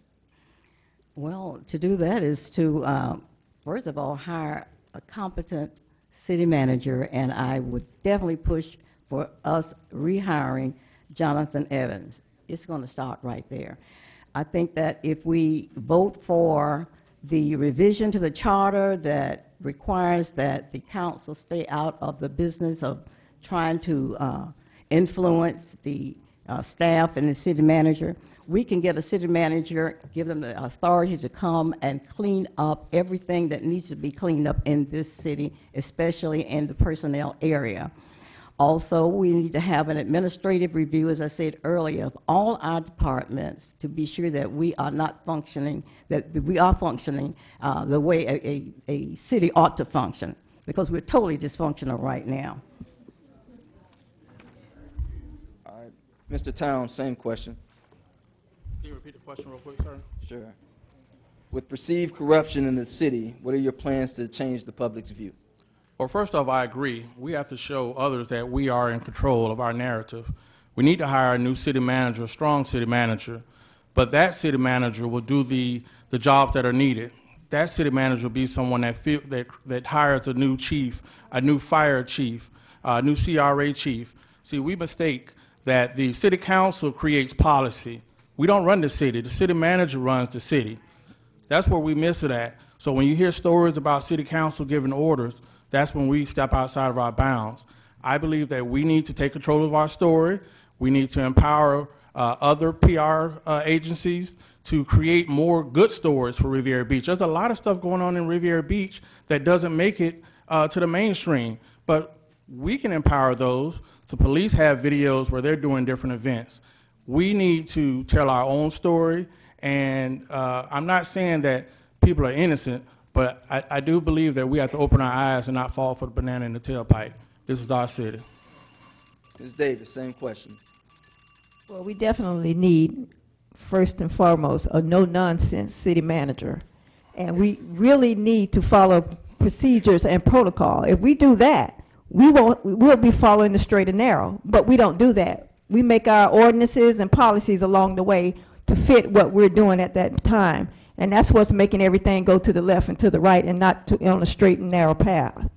Well, to do that is to, first of all, hire a competent city manager, and I would definitely push for us rehiring Jonathan Evans. It's going to start right there. I think that if we vote for the revision to the charter that requires that the council stay out of the business of trying to influence the staff and the city manager, we can get a city manager, give them the authority to come and clean up everything that needs to be cleaned up in this city, especially in the personnel area. Also, we need to have an administrative review, as I said earlier, of all our departments to be sure that we are not functioning, that we are functioning the way a city ought to function, because we're totally dysfunctional right now. All right, Mr. Towns, same question. Can you repeat the question real quick, sir? Sure. With perceived corruption in the city, what are your plans to change the public's view? Well, first off, I agree. We have to show others that we are in control of our narrative. We need to hire a new city manager, a strong city manager, but that city manager will do the jobs that are needed. That city manager will be someone that hires a new chief, a new fire chief, a new CRA chief. See, we mistake that the city council creates policy. We don't run the city manager runs the city. That's where we miss it at. So when you hear stories about city council giving orders, that's when we step outside of our bounds. I believe that we need to take control of our story. We need to empower other PR agencies to create more good stories for Riviera Beach. There's a lot of stuff going on in Riviera Beach that doesn't make it to the mainstream, but we can empower those. The police have videos where they're doing different events. We need to tell our own story, and I'm not saying that people are innocent, but I do believe that we have to open our eyes and not fall for the banana in the tailpipe. This is our city. Ms. Davis, same question. Well, we definitely need, first and foremost, a no-nonsense city manager. And we really need to follow procedures and protocol. If we do that, we'll be following the straight and narrow. But we don't do that. We make our ordinances and policies along the way to fit what we're doing at that time. And that's what's making everything go to the left and to the right and not on a straight and narrow path.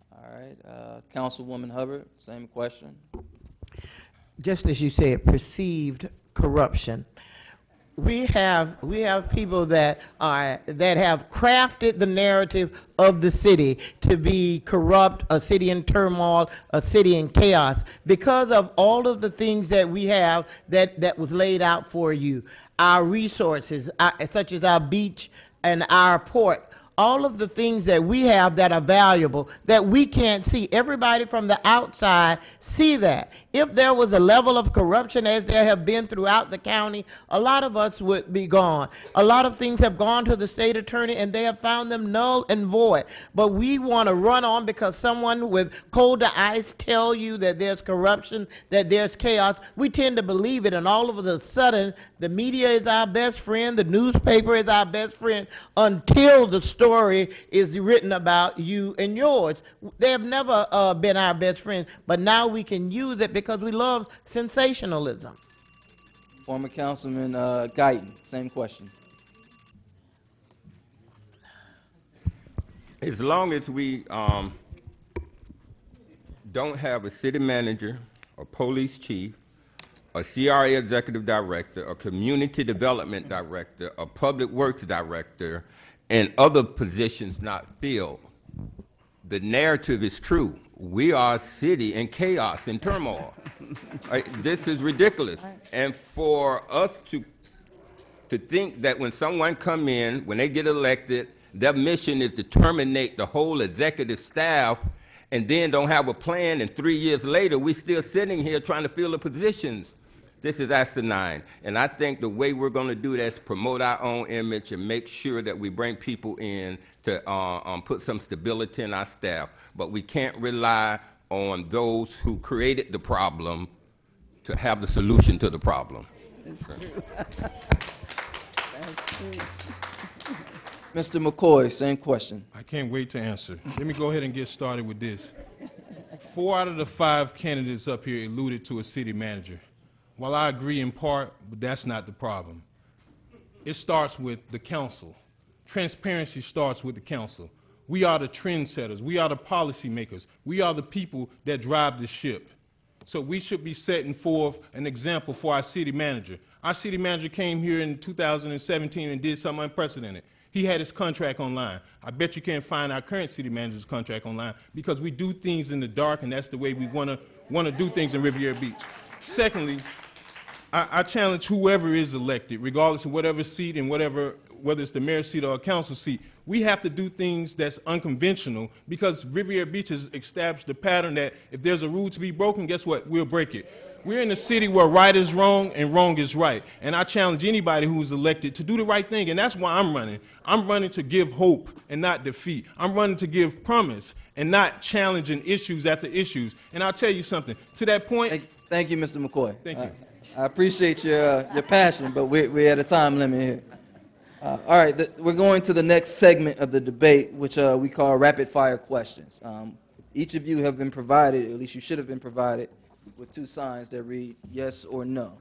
All right, Councilwoman Hubbard, same question. Just as you said, perceived corruption. We have people that have crafted the narrative of the city to be corrupt, a city in turmoil, a city in chaos, because of all of the things that we have that was laid out for you. Our resources, such as our beach and our port, all of the things that we have that are valuable that we can't see. Everybody from the outside see that. If there was a level of corruption as there have been throughout the county, a lot of us would be gone. A lot of things have gone to the state attorney and they have found them null and void. But we want to run on because someone with colder eyes tell you that there's corruption, that there's chaos. We tend to believe it, and all of a sudden the media is our best friend, the newspaper is our best friend, until the story is written about you and yours. They have never been our best friends, but now we can use it because we love sensationalism. Former Councilman Guyton, same question. As long as we don't have a city manager, a police chief, a CRA executive director, a community development director, a public works director, and other positions not filled, the narrative is true. We are a city in chaos and turmoil. This is ridiculous. And for us to think that when someone come in, when they get elected, their mission is to terminate the whole executive staff and then don't have a plan, and 3 years later, we're still sitting here trying to fill the positions. This is asinine. And I think the way we're going to do that is promote our own image and make sure that we bring people in to put some stability in our staff. But we can't rely on those who created the problem to have the solution to the problem. Mr. McCoy, same question. I can't wait to answer. Let me go ahead and get started with this. 4 out of the 5 candidates up here alluded to a city manager. While I agree in part, but that's not the problem. It starts with the council. Transparency starts with the council. We are the trendsetters. We are the policymakers. We are the people that drive the ship. So we should be setting forth an example for our city manager. Our city manager came here in 2017 and did something unprecedented. He had his contract online. I bet you can't find our current city manager's contract online because we do things in the dark, and that's the way we want to do things in Riviera Beach. Secondly, I challenge whoever is elected, regardless of whatever seat and whether it's the mayor's seat or a council seat, we have to do things that's unconventional because Riviera Beach has established the pattern that if there's a rule to be broken, guess what? We'll break it. We're in a city where right is wrong and wrong is right. And I challenge anybody who's elected to do the right thing, and that's why I'm running. I'm running to give hope and not defeat. I'm running to give promise and not challenging issues after issues. And I'll tell you something. To that point... Thank you, Mr. McCoy. Thank you. I appreciate your passion, but we're at a time limit here. All right, we're going to the next segment of the debate, which we call rapid fire questions. Each of you have been provided, or at least you should have been provided, with 2 signs that read yes or no.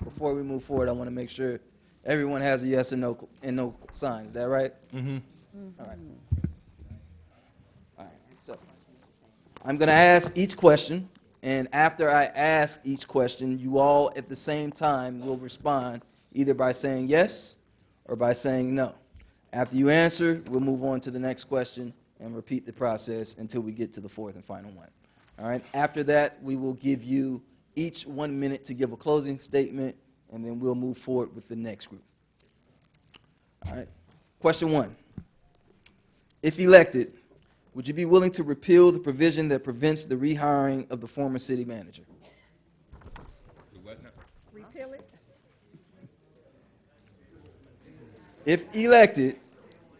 Before we move forward, I want to make sure everyone has a yes or no sign. Is that right? Mm-hmm. All right. All right. So I'm going to ask each question. And after I ask each question, you all at the same time will respond either by saying yes or by saying no. After you answer, we'll move on to the next question and repeat the process until we get to the 4th and final one. All right? After that, we will give you each 1 minute to give a closing statement, and then we'll move forward with the next group. All right? Question 1. If elected, would you be willing to repeal the provision that prevents the rehiring of the former city manager? Repeal it? If elected,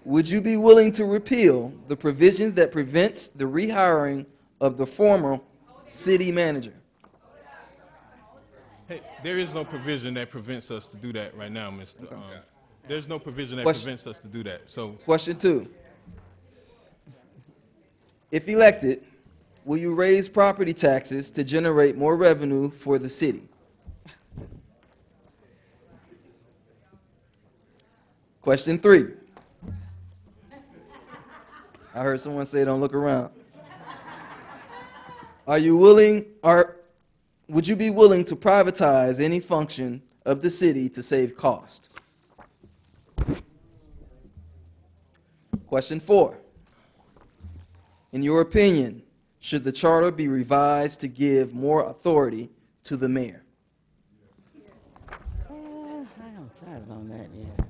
would you be willing to repeal the provision that prevents the rehiring of the former city manager? Hey, there is no provision that prevents us to do that right now, Mr. There's no provision that Question- prevents us to do that. So, Question 2. If elected, will you raise property taxes to generate more revenue for the city? Question 3. I heard someone say don't look around. Are you willing, or would you be willing to privatize any function of the city to save cost? Question 4. In your opinion, should the charter be revised to give more authority to the mayor? I haven't decided on that yet.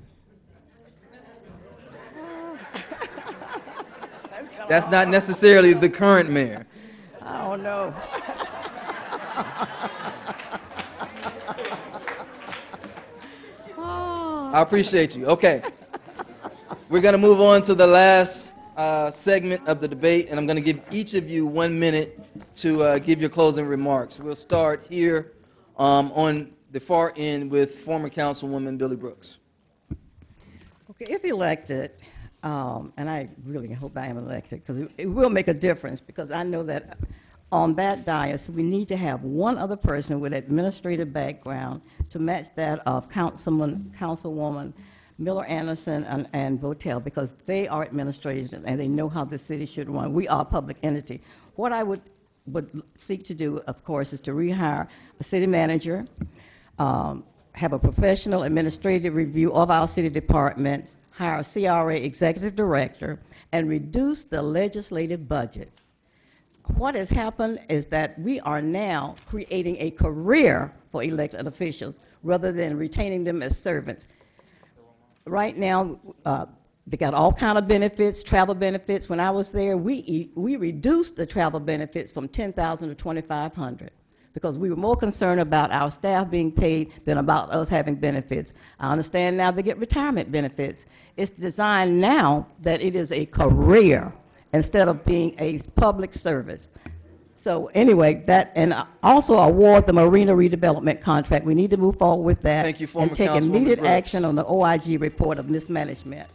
That's not necessarily the current mayor. I don't know. I appreciate you. Okay. We're going to move on to the last segment of the debate, and I'm going to give each of you 1 minute to give your closing remarks. We'll start here on the far end with former Councilwoman Billy Brooks. Okay, if elected, and I really hope I am elected, because it will make a difference, because I know that on that dais, we need to have one other person with administrative background to match that of Councilwoman Miller Anderson and Votel, because they are administrators and they know how the city should run. We are a public entity. What I would seek to do, of course, is to rehire a city manager, have a professional administrative review of our city departments, hire a CRA executive director, and reduce the legislative budget. What has happened is that we are now creating a career for elected officials rather than retaining them as servants. Right now, they got all kind of benefits, travel benefits. When I was there, we reduced the travel benefits from $10,000 to $2,500 because we were more concerned about our staff being paid than about us having benefits. I understand now they get retirement benefits. It's designed now that it is a career instead of being a public service. So anyway, that, and also award the marina redevelopment contract. We need to move forward with that. Thank you, former and take Councilwoman immediate Brooks. action on the OIG report of mismanagement.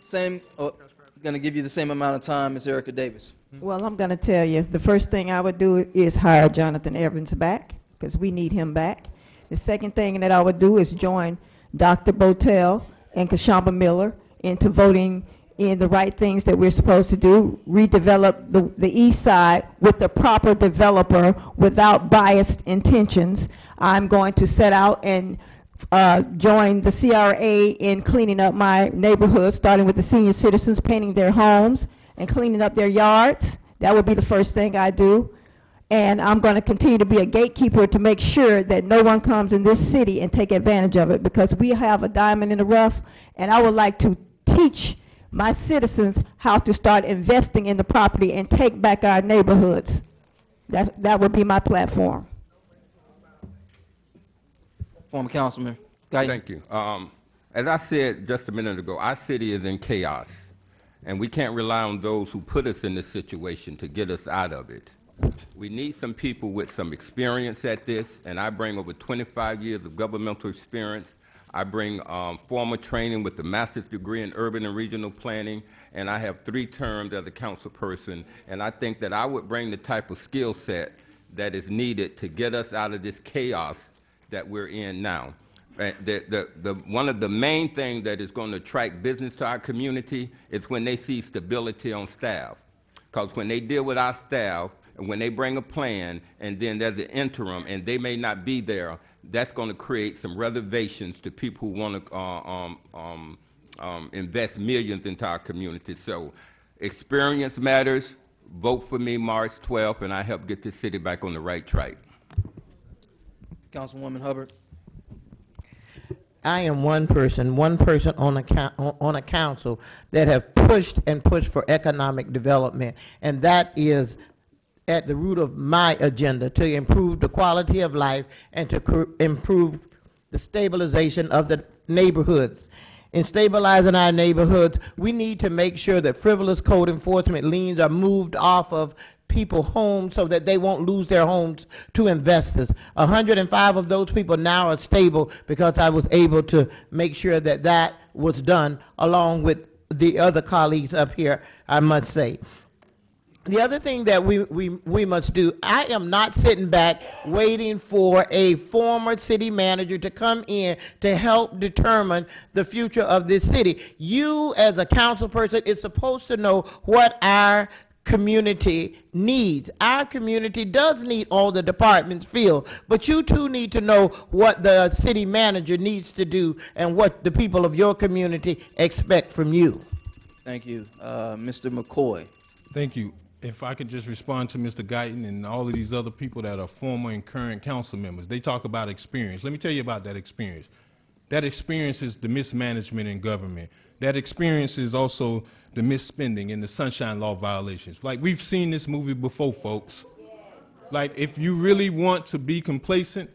Same, going to give you the same amount of time, Ms. Erica Davis. Well, I'm going to tell you, the first thing I would do is hire Jonathan Evans back, because we need him back. The second thing that I would do is join Dr. Botel and Kashamba Miller into voting in the right things that we're supposed to do, redevelop the east side with the proper developer without biased intentions. I'm going to set out and join the CRA in cleaning up my neighborhood, starting with the senior citizens painting their homes and cleaning up their yards. That would be the first thing I do. And I'm going to continue to be a gatekeeper to make sure that no one comes in this city and take advantage of it, because we have a diamond in the rough, and I would like to teach my citizens how to start investing in the property and take back our neighborhoods. That would be my platform. Former Councilman Guyton. Thank you. As I said just a minute ago, our city is in chaos, and we can't rely on those who put us in this situation to get us out of it. We need some people with some experience at this, and I bring over 25 years of governmental experience. I bring formal training with a master's degree in urban and regional planning, and I have 3 terms as a council person, and I think that I would bring the type of skill set that is needed to get us out of this chaos that we're in now. One of the main things that is going to attract business to our community is when they see stability on staff. Because when they deal with our staff, and when they bring a plan, and then there's an interim, and they may not be there, that's going to create some reservations to people who want to invest millions into our community. So experience matters. Vote for me March 12th, and I help get this city back on the right track. Councilwoman Hubbard. I am one person on a council that have pushed for economic development, and that is at the root of my agenda, to improve the quality of life and to improve the stabilization of the neighborhoods. in stabilizing our neighborhoods. We need to make sure that frivolous code enforcement liens are moved off of people's homes so that they won't lose their homes to investors. 105 of those people now are stable because I was able to make sure that that was done along with the other colleagues up here, I must say. The other thing that we must do, I am not sitting back waiting for a former city manager to come in to help determine the future of this city. You, as a council person, is supposed to know what our community needs. Our community does need all the departments filled, but you too need to know what the city manager needs to do and what the people of your community expect from you. Thank you. Mr. McCoy. Thank you. If I could just respond to Mr. Guyton and all of these other people that are former and current council members. They talk about experience. Let me tell you about that experience. That experience is the mismanagement in government. That experience is also the misspending and the sunshine law violations. Like, we've seen this movie before, folks. Like, if you really want to be complacent,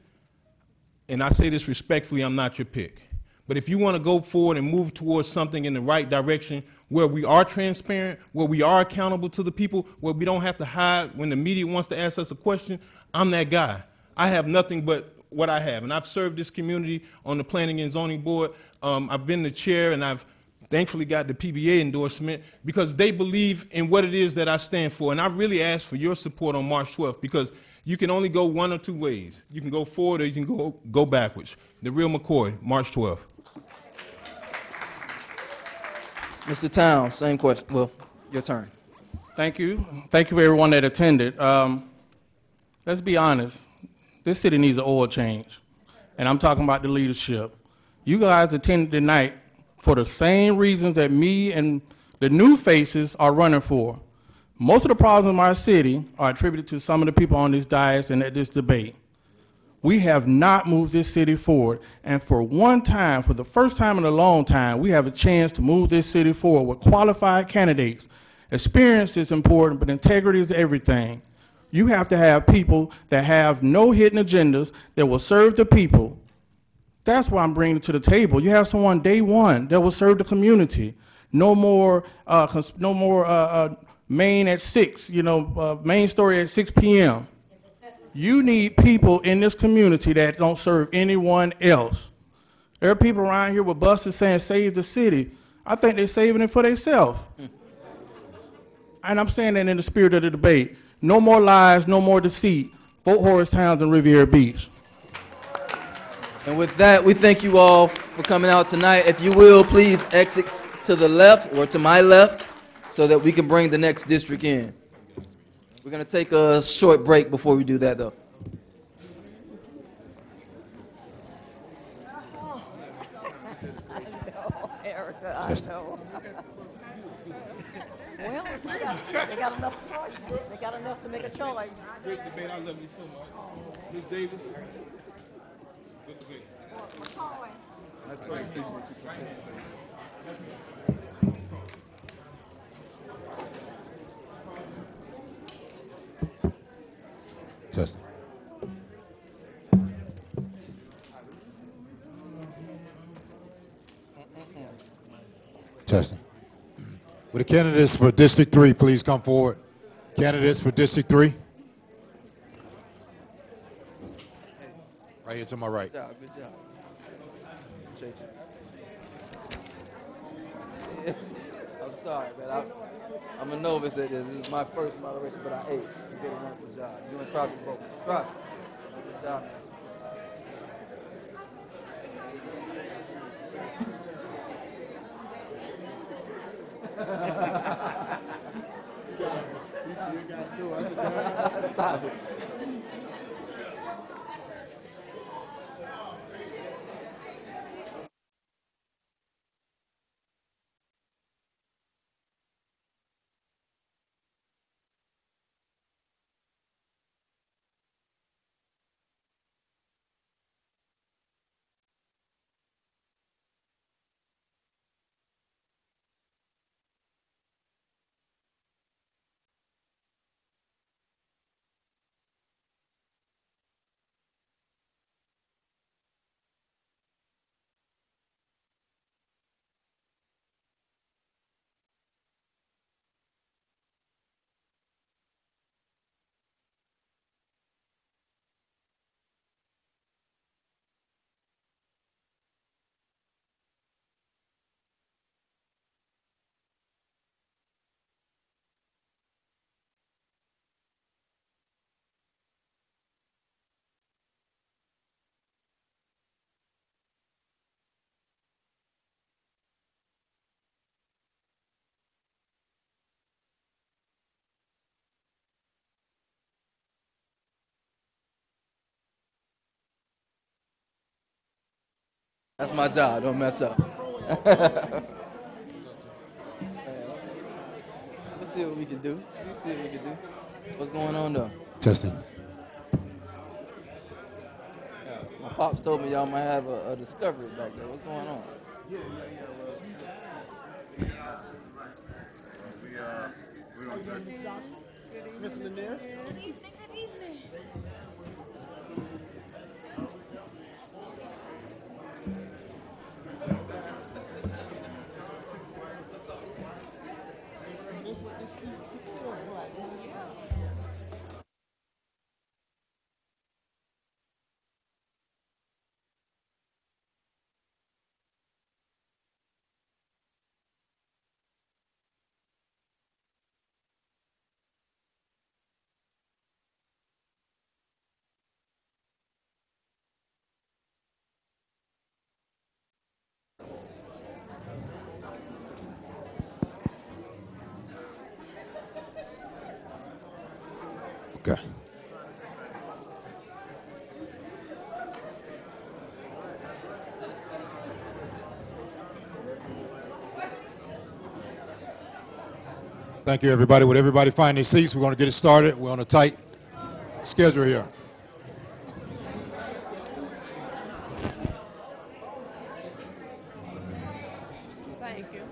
and I say this respectfully, I'm not your pick. But if you want to go forward and move towards something in the right direction, where we are transparent, where we are accountable to the people, where we don't have to hide when the media wants to ask us a question, I'm that guy. I have nothing but what I have. And I've served this community on the Planning and Zoning Board. I've been the chair, and I've thankfully got the PBA endorsement because they believe in what it is that I stand for. And I really ask for your support on March 12th because you can only go one or two ways. You can go forward or you can go backwards. The real McCoy, March 12th. Mr. Towns, same question. Well, your turn. Thank you. Thank you for everyone that attended. Let's be honest. This city needs an oil change, and I'm talking about the leadership. You guys attended tonight for the same reasons that me and the new faces are running for. Most of the problems in our city are attributed to some of the people on this dais and at this debate. We have not moved this city forward, and for one time, for the first time in a long time, we have a chance to move this city forward with qualified candidates. Experience is important, but integrity is everything. You have to have people that have no hidden agendas, that will serve the people. That's why I'm bringing it to the table. You have someone day one that will serve the community. No more Main at 6, main story at 6 p.m. You need people in this community that don't serve anyone else. There are people around here with buses saying, save the city. I think they're saving it for themselves. And I'm saying that in the spirit of the debate. No more lies, no more deceit. Vote Horace Towns and Riviera Beach. And with that, we thank you all for coming out tonight. If you will, please exit to the left or to my left so that we can bring the next district in. We're going to take a short break before we do that, though. Erica, I know. Well, they got enough choices. They got enough to make a choice. Great debate. I love you so much. Ms. Davis. Good debate. I totally appreciate you participating. Testing. Testing. Will the candidates for District 3 please come forward? Candidates for District 3? Right here to my right. Good job, good job. Appreciate you. I'm sorry, man. I'm a novice at this. This is my first moderation, but I ate. You did a wonderful job. You and Tropic both. Tropic. Good job, man. Stop it. That's my job. Don't mess up. Let's see what we can do. Let's see what we can do. What's going on though? Testing. My pops told me y'all might have a discovery back there. What's going on? Okay. Thank you, everybody. Would everybody find their seats? We're going to get it started. We're on a tight schedule here. Thank you.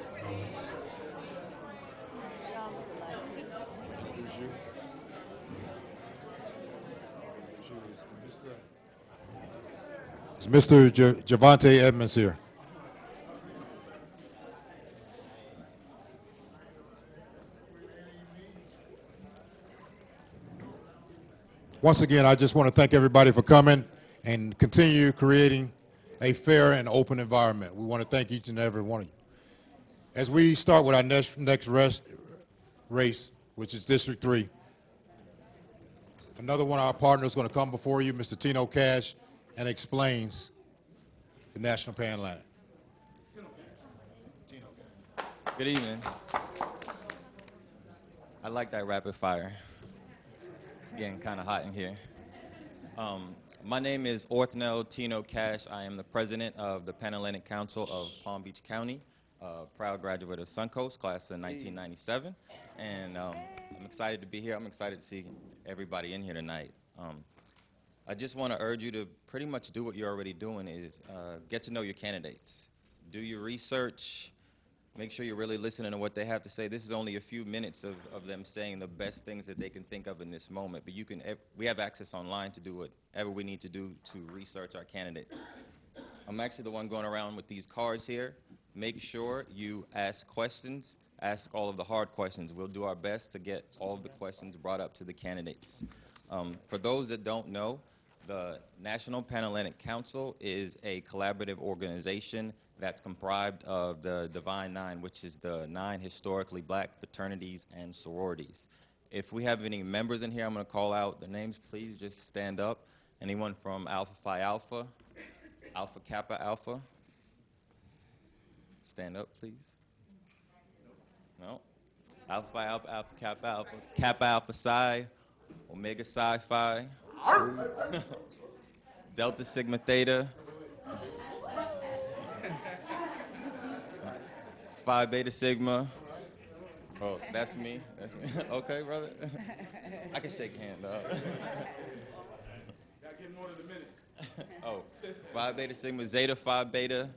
Is Mr. Javante Edmonds here? Once again, I just want to thank everybody for coming and continue creating a fair and open environment. We want to thank each and every one of you. As we start with our next race, which is District 3, another one of our partners is going to come before you, Mr. Tino Cash, and explains the National Pan-Atlantic. Good evening. I like that rapid fire. It's getting kind of hot in here. My name is Orthnell Tino Cash. I am the president of the Pan-Atlantic Council of Palm Beach County, proud graduate of Suncoast, class of 1997. And I'm excited to be here. I'm excited to see everybody in here tonight. I just want to urge you to pretty much do what you're already doing, is get to know your candidates. Do your research. Make sure you're really listening to what they have to say. This is only a few minutes of them saying the best things that they can think of in this moment. But we have access online to do whatever we need to do to research our candidates. I'm actually the one going around with these cards here. Make sure you ask questions. Ask all of the hard questions. We'll do our best to get all of the questions brought up to the candidates. For those that don't know, the National Pan-Atlantic Council is a collaborative organization that's comprised of the Divine Nine, which is the 9 historically black fraternities and sororities. If we have any members in here, I'm going to call out the names. Please just stand up. Anyone from Alpha Phi Alpha, Alpha Kappa Alpha? Stand up, please. No? Alpha Phi Alpha, Alpha Kappa Alpha, Kappa Alpha Psi, Omega Psi Phi, Delta Sigma Theta, Phi Beta Sigma. Oh, that's me. That's me. Okay, brother. I can shake hands, dog. Gotta get more than a minute. Oh, Phi Beta Sigma, Zeta Phi Beta.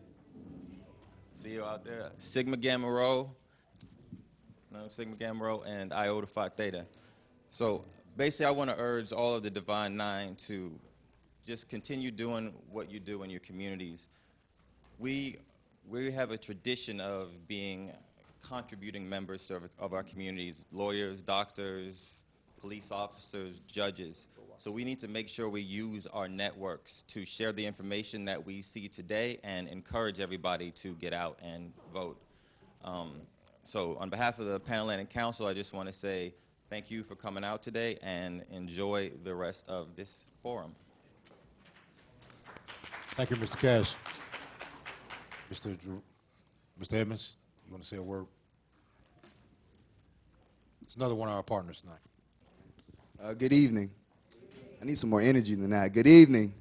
See you out there. Sigma Gamma Rho. No, Sigma Gamma Rho and Iota Phi Theta. So basically, I want to urge all of the Divine Nine to just continue doing what you do in your communities. We have a tradition of being contributing members of our communities, lawyers, doctors, police officers, judges. So we need to make sure we use our networks to share the information that we see today and encourage everybody to get out and vote. So on behalf of the Pan-Atlantic Council, I just want to say thank you for coming out today and enjoy the rest of this forum. Thank you, Mr. Cash. Mr. Edmonds, you want to say a word? It's another one of our partners tonight. Good evening. I need some more energy than that. Good evening.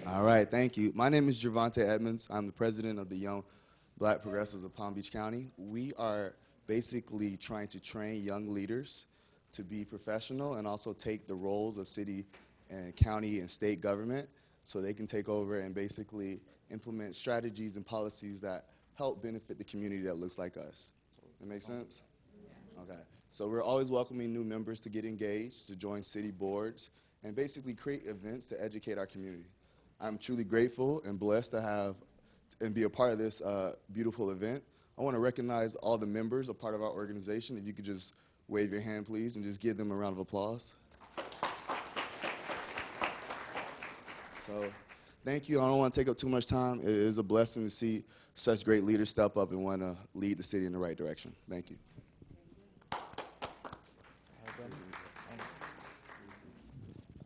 All right, thank you. My name is Javante Edmonds. I'm the president of the Young Black Progressives of Palm Beach County. We are basically trying to train young leaders to be professional and also take the roles of city and county and state government so they can take over and basically implement strategies and policies that help benefit the community that looks like us. That make sense? Okay. So we're always welcoming new members to get engaged, to join city boards, and basically create events to educate our community. I'm truly grateful and blessed to have and be a part of this beautiful event. I want to recognize all the members, a part of our organization. If you could just wave your hand, please, and just give them a round of applause. So thank you. I don't want to take up too much time. It is a blessing to see such great leaders step up and want to lead the city in the right direction. Thank you.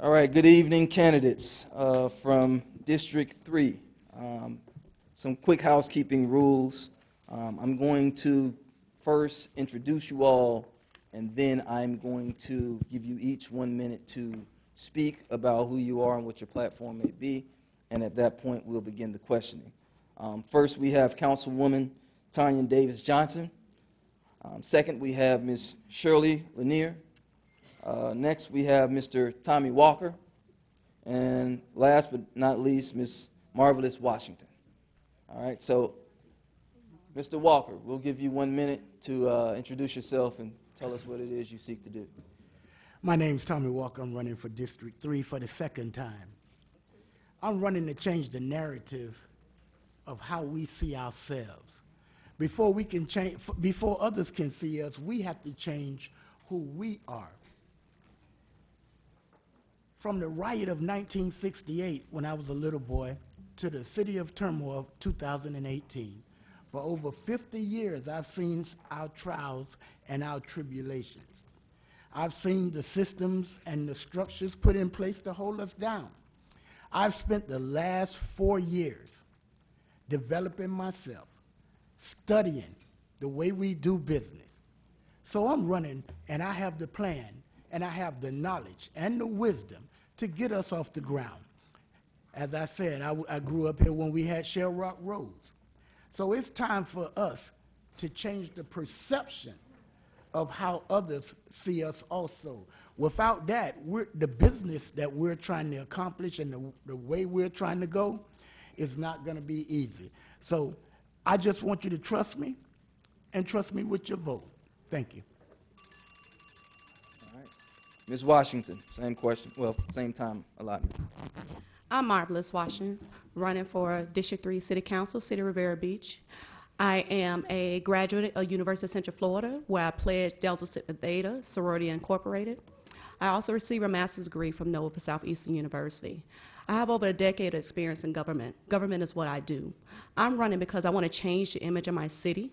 All right, good evening, candidates from District 3. Some quick housekeeping rules. I'm going to first introduce you all, and then I'm going to give you each 1 minute to speak about who you are and what your platform may be, and at that point, we'll begin the questioning. First, we have Councilwoman Tanya Davis Johnson. Second, we have Ms. Shirley Lanier. Next, we have Mr. Tommy Walker. And last but not least, Ms. Marvelous Washington. All right, so Mr. Walker, we'll give you 1 minute to introduce yourself and tell us what it is you seek to do. My name's Tommy Walker. I'm running for District 3 for the second time. I'm running to change the narrative of how we see ourselves. Before we can change, before others can see us, we have to change who we are. From the riot of 1968, when I was a little boy, to the city of turmoil of 2018, for over 50 years, I've seen our trials and our tribulations. I've seen the systems and the structures put in place to hold us down. I've spent the last 4 years developing myself, studying the way we do business. So I'm running, and I have the plan, and I have the knowledge and the wisdom to get us off the ground. As I said, I grew up here when we had Shell Rock roads. So it's time for us to change the perception of how others see us also. Without that, the business that we're trying to accomplish and the way we're trying to go is not going to be easy. So I just want you to trust me and trust me with your vote. Thank you. All right. Ms. Washington, same question, well, same time allotment. I'm Marvelous Washington, running for District 3 City Council, City of Riviera Beach. I am a graduate of University of Central Florida, where I pledged Delta Sigma Theta, Sorority Incorporated. I also received a master's degree from Nova Southeastern University. I have over a decade of experience in government. Government is what I do. I'm running because I want to change the image of my city.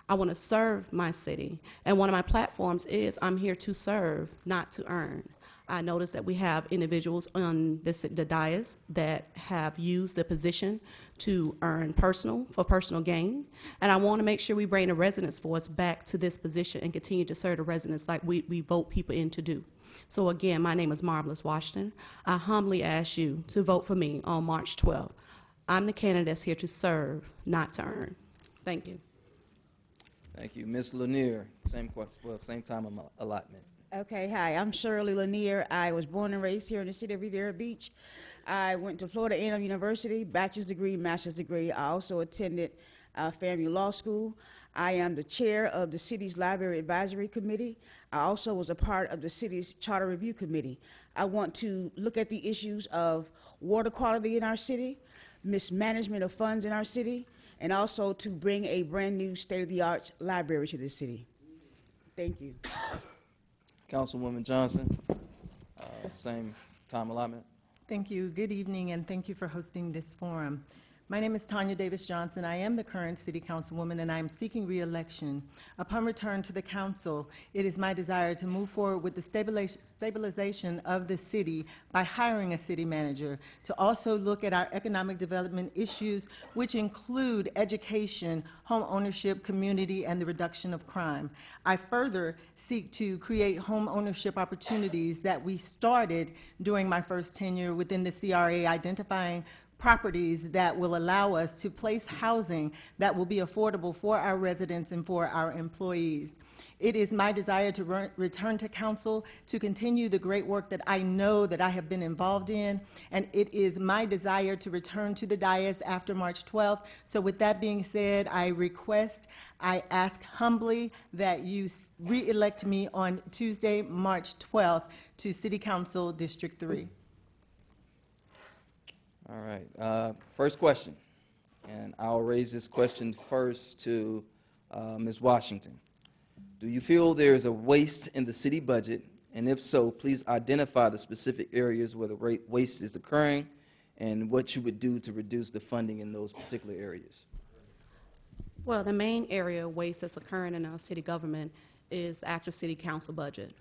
I want to serve my city. And one of my platforms is I'm here to serve, not to earn. I notice that we have individuals on the dais that have used the position to earn for personal gain. And I want to make sure we bring the residents' voice back to this position and continue to serve the residents like we vote people in to do. So again, my name is Marvelous Washington. I humbly ask you to vote for me on March 12th. I'm the candidate that's here to serve, not to earn. Thank you. Thank you. Ms. Lanier, same question, well, same time allotment. Okay, hi, I'm Shirley Lanier. I was born and raised here in the city of Riviera Beach. I went to Florida A&M University, bachelor's degree, master's degree. I also attended FAMU Law School. I am the chair of the city's Library Advisory Committee. I also was a part of the city's Charter Review Committee. I want to look at the issues of water quality in our city, mismanagement of funds in our city, and also to bring a brand new state-of-the-art library to the city. Thank you. Councilwoman Johnson, same time allotment. Thank you. Good evening, and thank you for hosting this forum. My name is Tanya Davis Johnson. I am the current City Councilwoman, and I am seeking re-election. Upon return to the council, it is my desire to move forward with the stabilization of the city by hiring a city manager, to also look at our economic development issues, which include education, home ownership, community, and the reduction of crime. I further seek to create home ownership opportunities that we started during my first tenure within the CRA, identifying properties that will allow us to place housing that will be affordable for our residents and for our employees. It is my desire to return to council to continue the great work that I know that I have been involved in, and it is my desire to return to the dais after March 12th. So with that being said, I ask humbly that you re-elect me on Tuesday, March 12th to City Council District 3. All right, first question, and I'll raise this question first to Ms. Washington. Do you feel there is a waste in the city budget? And if so, please identify the specific areas where the waste is occurring and what you would do to reduce the funding in those particular areas. Well, the main area of waste that's occurring in our city government is the actual city council budget.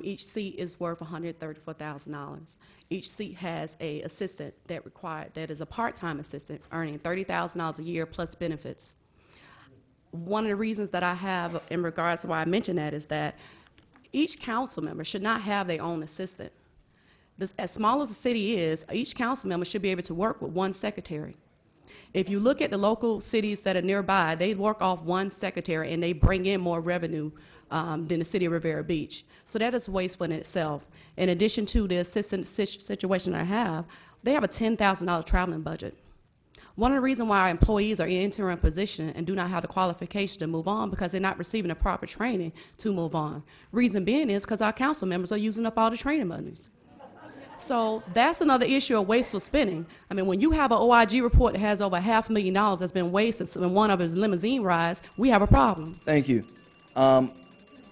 Each seat is worth $134,000. Each seat has an assistant that is a part-time assistant earning $30,000 a year plus benefits. One of the reasons that I have in regards to why I mention that is that each council member should not have their own assistant. As small as the city is, each council member should be able to work with one secretary. If you look at the local cities that are nearby, they work off one secretary and they bring in more revenue than the city of Riviera Beach. So that is wasteful in itself. In addition to the assistant situation I have, they have a $10,000 traveling budget. One of the reasons why our employees are in interim position and do not have the qualification to move on because they're not receiving the proper training to move on. Reason being is because our council members are using up all the training monies. So that's another issue of wasteful spending. I mean, when you have an OIG report that has over $500,000 that's been wasted in one of his limousine rides, we have a problem. Thank you.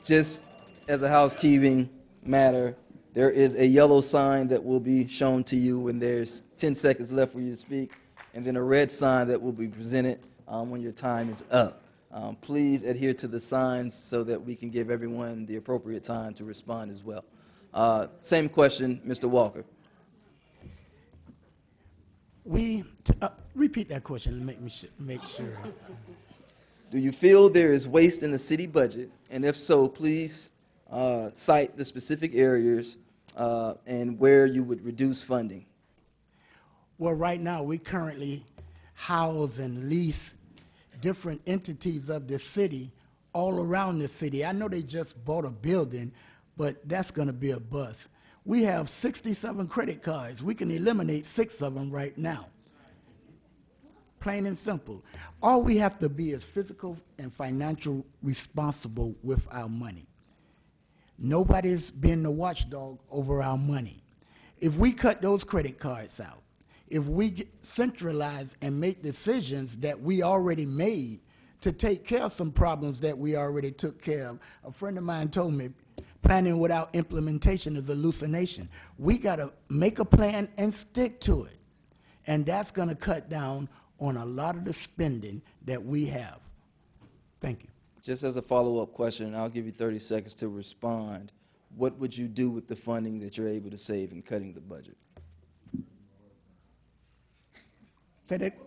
Just as a housekeeping matter, there is a yellow sign that will be shown to you when there's 10 seconds left for you to speak, and then a red sign that will be presented when your time is up. Please adhere to the signs so that we can give everyone the appropriate time to respond as well. Same question, Mr. Walker. Repeat that question and make sure. Do you feel there is waste in the city budget? And if so, please cite the specific areas and where you would reduce funding. Well, right now, we currently house and lease different entities of the city all around the city. I know they just bought a building, but that's going to be a bust. We have 67 credit cards. We can eliminate 6 of them right now. Plain and simple. All we have to be is physical and financial responsible with our money. Nobody's been the watchdog over our money. If we cut those credit cards out, if we centralize and make decisions that we already made to take care of some problems that we already took care of. A friend of mine told me, planning without implementation is hallucination. We got to make a plan and stick to it. And that's going to cut down on a lot of the spending that we have. Thank you. Just as a follow-up question, I'll give you 30 seconds to respond. What would you do with the funding that you're able to save in cutting the budget? Say that.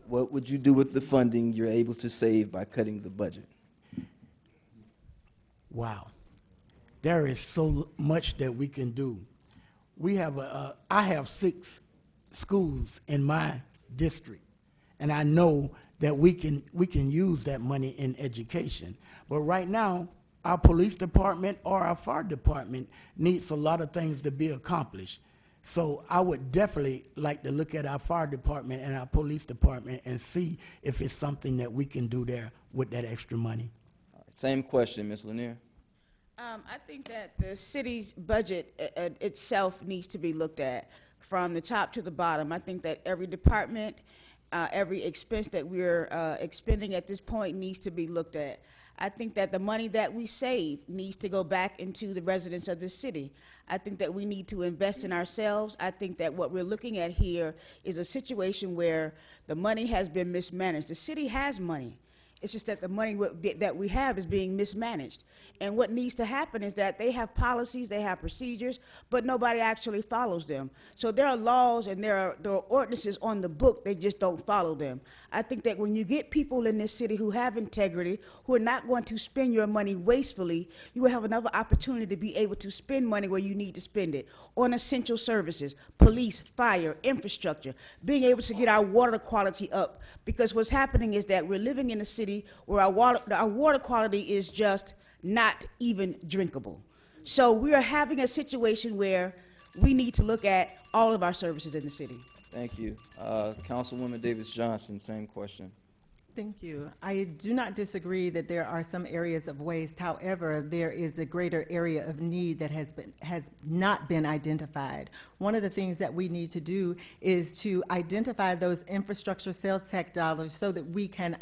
What would you do with the funding you're able to save by cutting the budget? Wow. There is so much that we can do. We have I have 6 schools in my district, and I know that we can use that money in education. But right now, our police department or our fire department needs a lot of things to be accomplished. So I would definitely like to look at our fire department and our police department and see if it's something that we can do there with that extra money. All right, same question, Ms. Lanier. I think that the city's budget itself needs to be looked at from the top to the bottom. I think that every department, every expense that we're expending at this point needs to be looked at. I think that the money that we save needs to go back into the residents of the city. I think that we need to invest in ourselves. I think that what we're looking at here is a situation where the money has been mismanaged. The city has money. It's just that the money that we have is being mismanaged. And what needs to happen is that they have policies, they have procedures, but nobody actually follows them. So there are laws and there are ordinances on the book, they just don't follow them. I think that when you get people in this city who have integrity, who are not going to spend your money wastefully, you will have another opportunity to be able to spend money where you need to spend it, on essential services, police, fire, infrastructure, being able to get our water quality up. Because what's happening is that we're living in a city where our water quality is just not even drinkable. So we are having a situation where we need to look at all of our services in the city. Thank you. Councilwoman Davis Johnson, same question. Thank you. I do not disagree that there are some areas of waste. However, there is a greater area of need that has not been identified. One of the things that we need to do is to identify those infrastructure sales tax dollars so that we can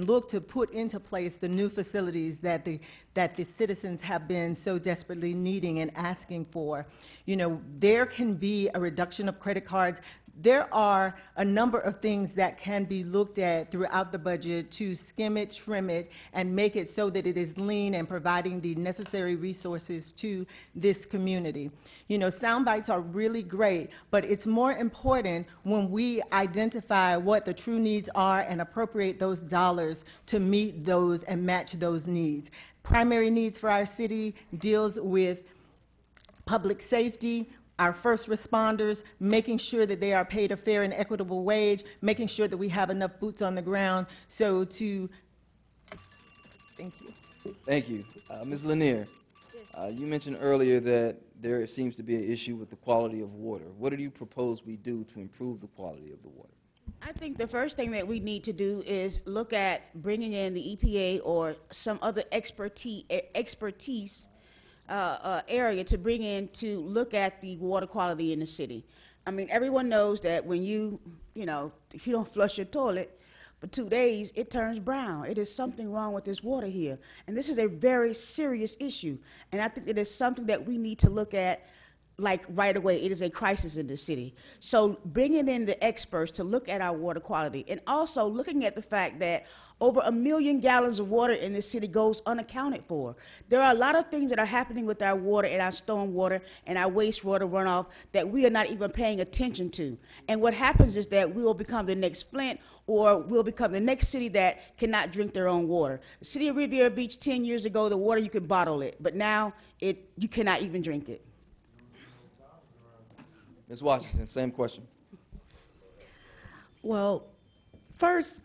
look to put into place the new facilities that the citizens have been so desperately needing and asking for. You know, there can be a reduction of credit cards. There are a number of things that can be looked at throughout the budget to skim it, trim it, and make it so that it is lean and providing the necessary resources to this community. You know, sound bites are really great, but it's more important when we identify what the true needs are and appropriate those dollars to meet those and match those needs. Primary needs for our city deals with public safety, our first responders, making sure that they are paid a fair and equitable wage, making sure that we have enough boots on the ground. So to, thank you. Thank you. Ms. Lanier, you mentioned earlier that there seems to be an issue with the quality of water. What do you propose we do to improve the quality of the water? I think the first thing that we need to do is look at bringing in the EPA or some other expertise area to bring in to look at the water quality in the city. I mean, everyone knows that when you know, if you don't flush your toilet for 2 days, it turns brown. It is something wrong with this water here. And this is a very serious issue. And I think it is something that we need to look at like right away. It is a crisis in the city. So bringing in the experts to look at our water quality, and also looking at the fact that over 1 million gallons of water in this city goes unaccounted for. There are a lot of things that are happening with our water and our storm water and our wastewater runoff that we are not even paying attention to. And what happens is that we will become the next Flint, or we'll become the next city that cannot drink their own water. The city of Riviera Beach 10 years ago, the water, you could bottle it, but now you cannot even drink it. Ms. Washington, same question. Well, first,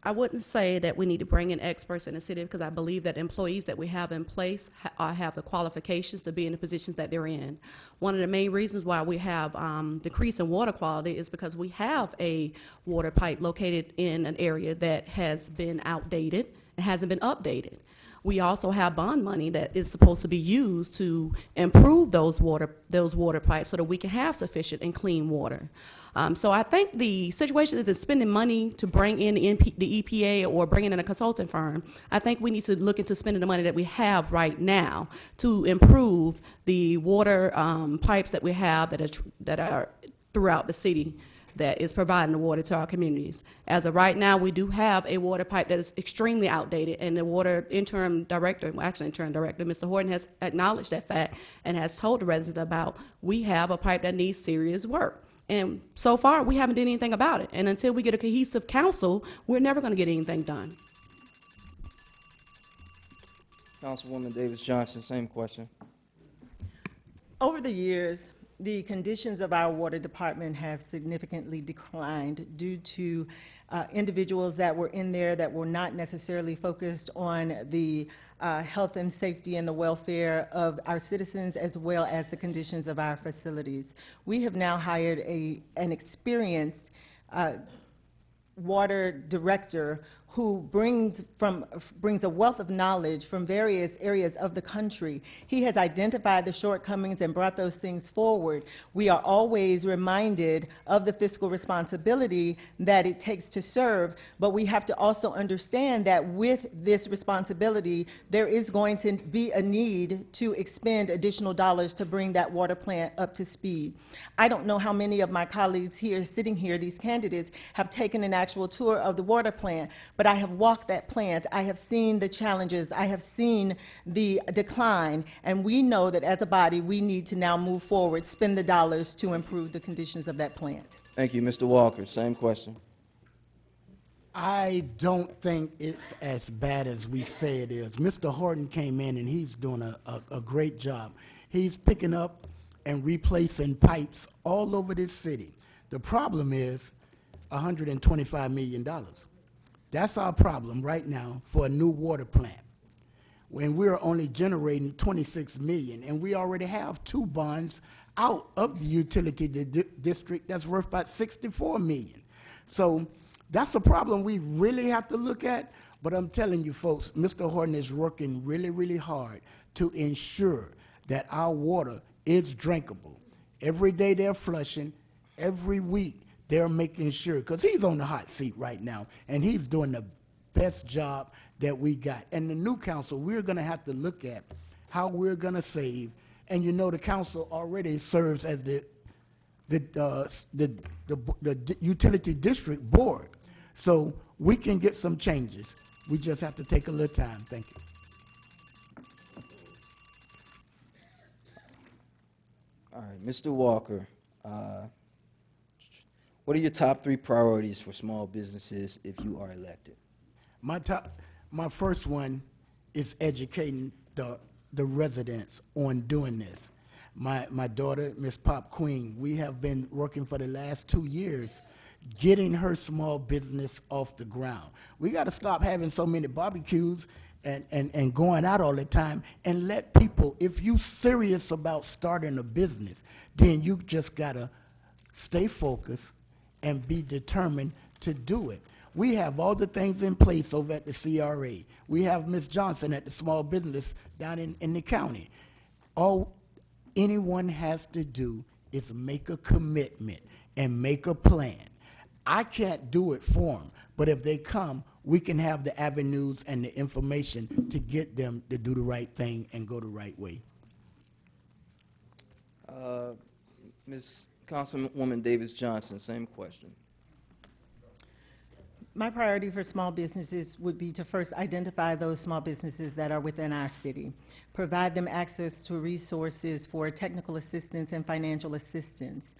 I wouldn't say that we need to bring in experts in the city, because I believe that employees that we have in place have the qualifications to be in the positions that they're in. One of the main reasons why we have decrease in water quality is because we have a water pipe located in an area that has been outdated and hasn't been updated. We also have bond money that is supposed to be used to improve those water pipes so that we can have sufficient and clean water. So I think the situation is spending money to bring in the EPA or bringing in a consulting firm. I think we need to look into spending the money that we have right now to improve the water pipes that we have that are throughout the city that is providing the water to our communities. As of right now, we do have a water pipe that is extremely outdated, and the interim director, Mr. Horton, has acknowledged that fact and has told the resident about, we have a pipe that needs serious work. And so far, we haven't done anything about it. And until we get a cohesive council, we're never going to get anything done. Councilwoman Davis Johnson, same question. Over the years, the conditions of our water department have significantly declined due to individuals that were in there that were not necessarily focused on the health and safety and the welfare of our citizens, as well as the conditions of our facilities. We have now hired an experienced water director who brings a wealth of knowledge from various areas of the country. He has identified the shortcomings and brought those things forward. We are always reminded of the fiscal responsibility that it takes to serve, but we have to also understand that with this responsibility, there is going to be a need to expend additional dollars to bring that water plant up to speed. I don't know how many of my colleagues here, sitting here, these candidates, have taken an actual tour of the water plant, but I have walked that plant. I have seen the challenges. I have seen the decline. And we know that as a body, we need to now move forward, spend the dollars to improve the conditions of that plant. Thank you, Mr. Walker. Same question. I don't think it's as bad as we say it is. Mr. Horton came in and he's doing a great job. He's picking up and replacing pipes all over this city. The problem is $125 million. That's our problem right now for a new water plant. When we're only generating 26 million, and we already have 2 bonds out of the utility district that's worth about 64 million. So that's a problem we really have to look at, but I'm telling you folks, Mr. Horton is working really, really hard to ensure that our water is drinkable. Every day they're flushing, every week they're making sure, because he's on the hot seat right now, and he's doing the best job that we got. And the new council, we're gonna have to look at how we're gonna save, and you know the council already serves as the utility district board. So we can get some changes. We just have to take a little time. Thank you. All right, Mr. Walker, what are your top 3 priorities for small businesses if you are elected? My first one is educating the residents on doing this. My daughter, Miss Pop Queen, we have been working for the last 2 years getting her small business off the ground. We got to stop having so many barbecues and going out all the time, and let people, if you serious about starting a business, then you just got to stay focused and be determined to do it. We have all the things in place over at the CRA. We have Ms. Johnson at the small business down in the county. All anyone has to do is make a commitment and make a plan. I can't do it for them, but if they come, we can have the avenues and the information to get them to do the right thing and go the right way. Ms. Councilwoman Davis Johnson, same question. My priority for small businesses would be to first identify those small businesses that are within our city, provide them access to resources for technical assistance and financial assistance.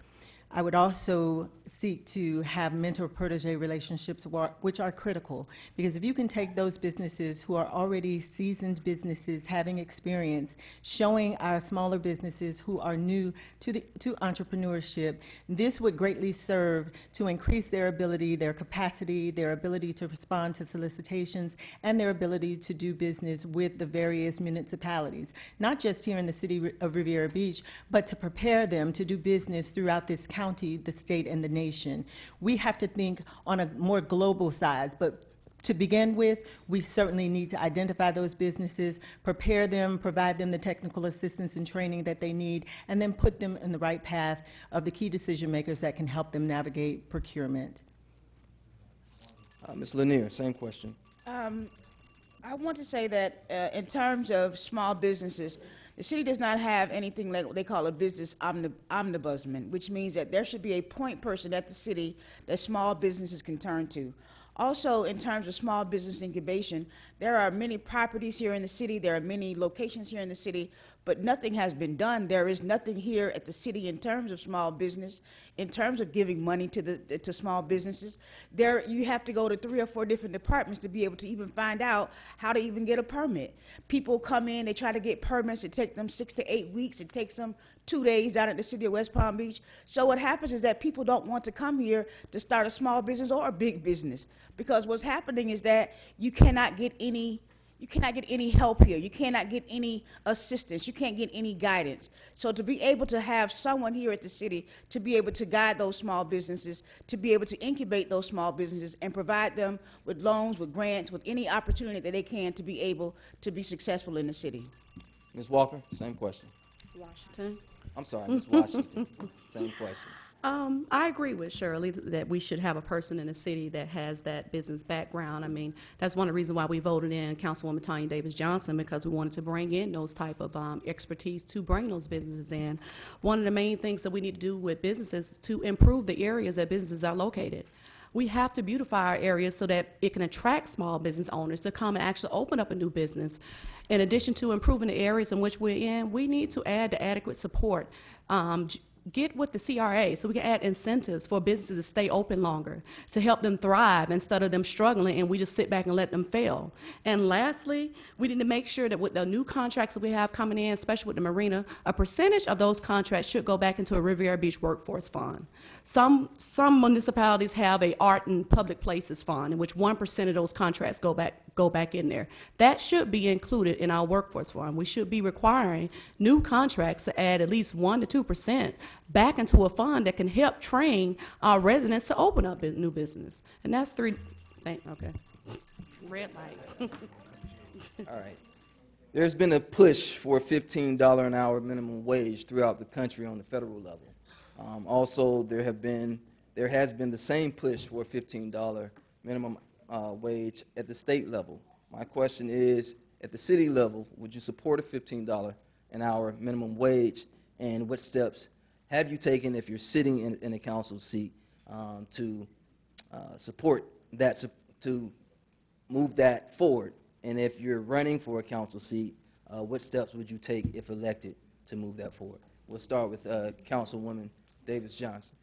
I would also seek to have mentor-protege relationships which are critical, because if you can take those businesses who are already seasoned businesses, having experience, showing our smaller businesses who are new to entrepreneurship, this would greatly serve to increase their ability, their capacity, their ability to respond to solicitations, and their ability to do business with the various municipalities, not just here in the city of Riviera Beach, but to prepare them to do business throughout this county, the state, and the nation. We have to think on a more global size, but to begin with, we certainly need to identify those businesses, prepare them, provide them the technical assistance and training that they need, and then put them in the right path of the key decision makers that can help them navigate procurement. Ms. Lanier, same question. I want to say that in terms of small businesses, the city does not have anything like what they call a business ombudsman, which means that there should be a point person at the city that small businesses can turn to. Also, in terms of small business incubation, there are many properties here in the city, there are many locations here in the city, but nothing has been done. There is nothing here at the city in terms of small business, in terms of giving money to small businesses. There, you have to go to 3 or 4 different departments to be able to even find out how to even get a permit. People come in, they try to get permits, it takes them 6 to 8 weeks, it takes them 2 days down at the city of West Palm Beach. So what happens is that people don't want to come here to start a small business or a big business, because what's happening is that you cannot get any help here. You cannot get any assistance. You can't get any guidance. So to be able to have someone here at the city to be able to guide those small businesses, to be able to incubate those small businesses and provide them with loans, with grants, with any opportunity that they can to be able to be successful in the city. Ms. Walker, same question. Washington. I'm sorry, Ms. Washington, same question. I agree with Shirley that we should have a person in the city that has that business background. I mean, that's one of the reasons why we voted in Councilwoman Tanya Davis Johnson, because we wanted to bring in those type of expertise to bring those businesses in. One of the main things that we need to do with businesses is to improve the areas that businesses are located. We have to beautify our areas so that it can attract small business owners to come and actually open up a new business. In addition to improving the areas in which we're in, we need to add the adequate support. Get with the CRA so we can add incentives for businesses to stay open longer, to help them thrive instead of them struggling and we just sit back and let them fail. And lastly, we need to make sure that with the new contracts that we have coming in, especially with the marina, a percentage of those contracts should go back into a Riviera Beach Workforce Fund. Some municipalities have a art and public places fund in which 1% of those contracts go back in there. That should be included in our workforce fund. We should be requiring new contracts to add at least 1 to 2% back into a fund that can help train our residents to open up new business. And that's okay. Red light. All right. There's been a push for a $15 an hour minimum wage throughout the country on the federal level. Also, there has been the same push for a $15 minimum wage at the state level. My question is, at the city level, would you support a $15 an hour minimum wage, and what steps have you taken if you're sitting in a council seat to support that, to move that forward? And if you're running for a council seat, what steps would you take if elected to move that forward? We'll start with Councilwoman Davis Johnson.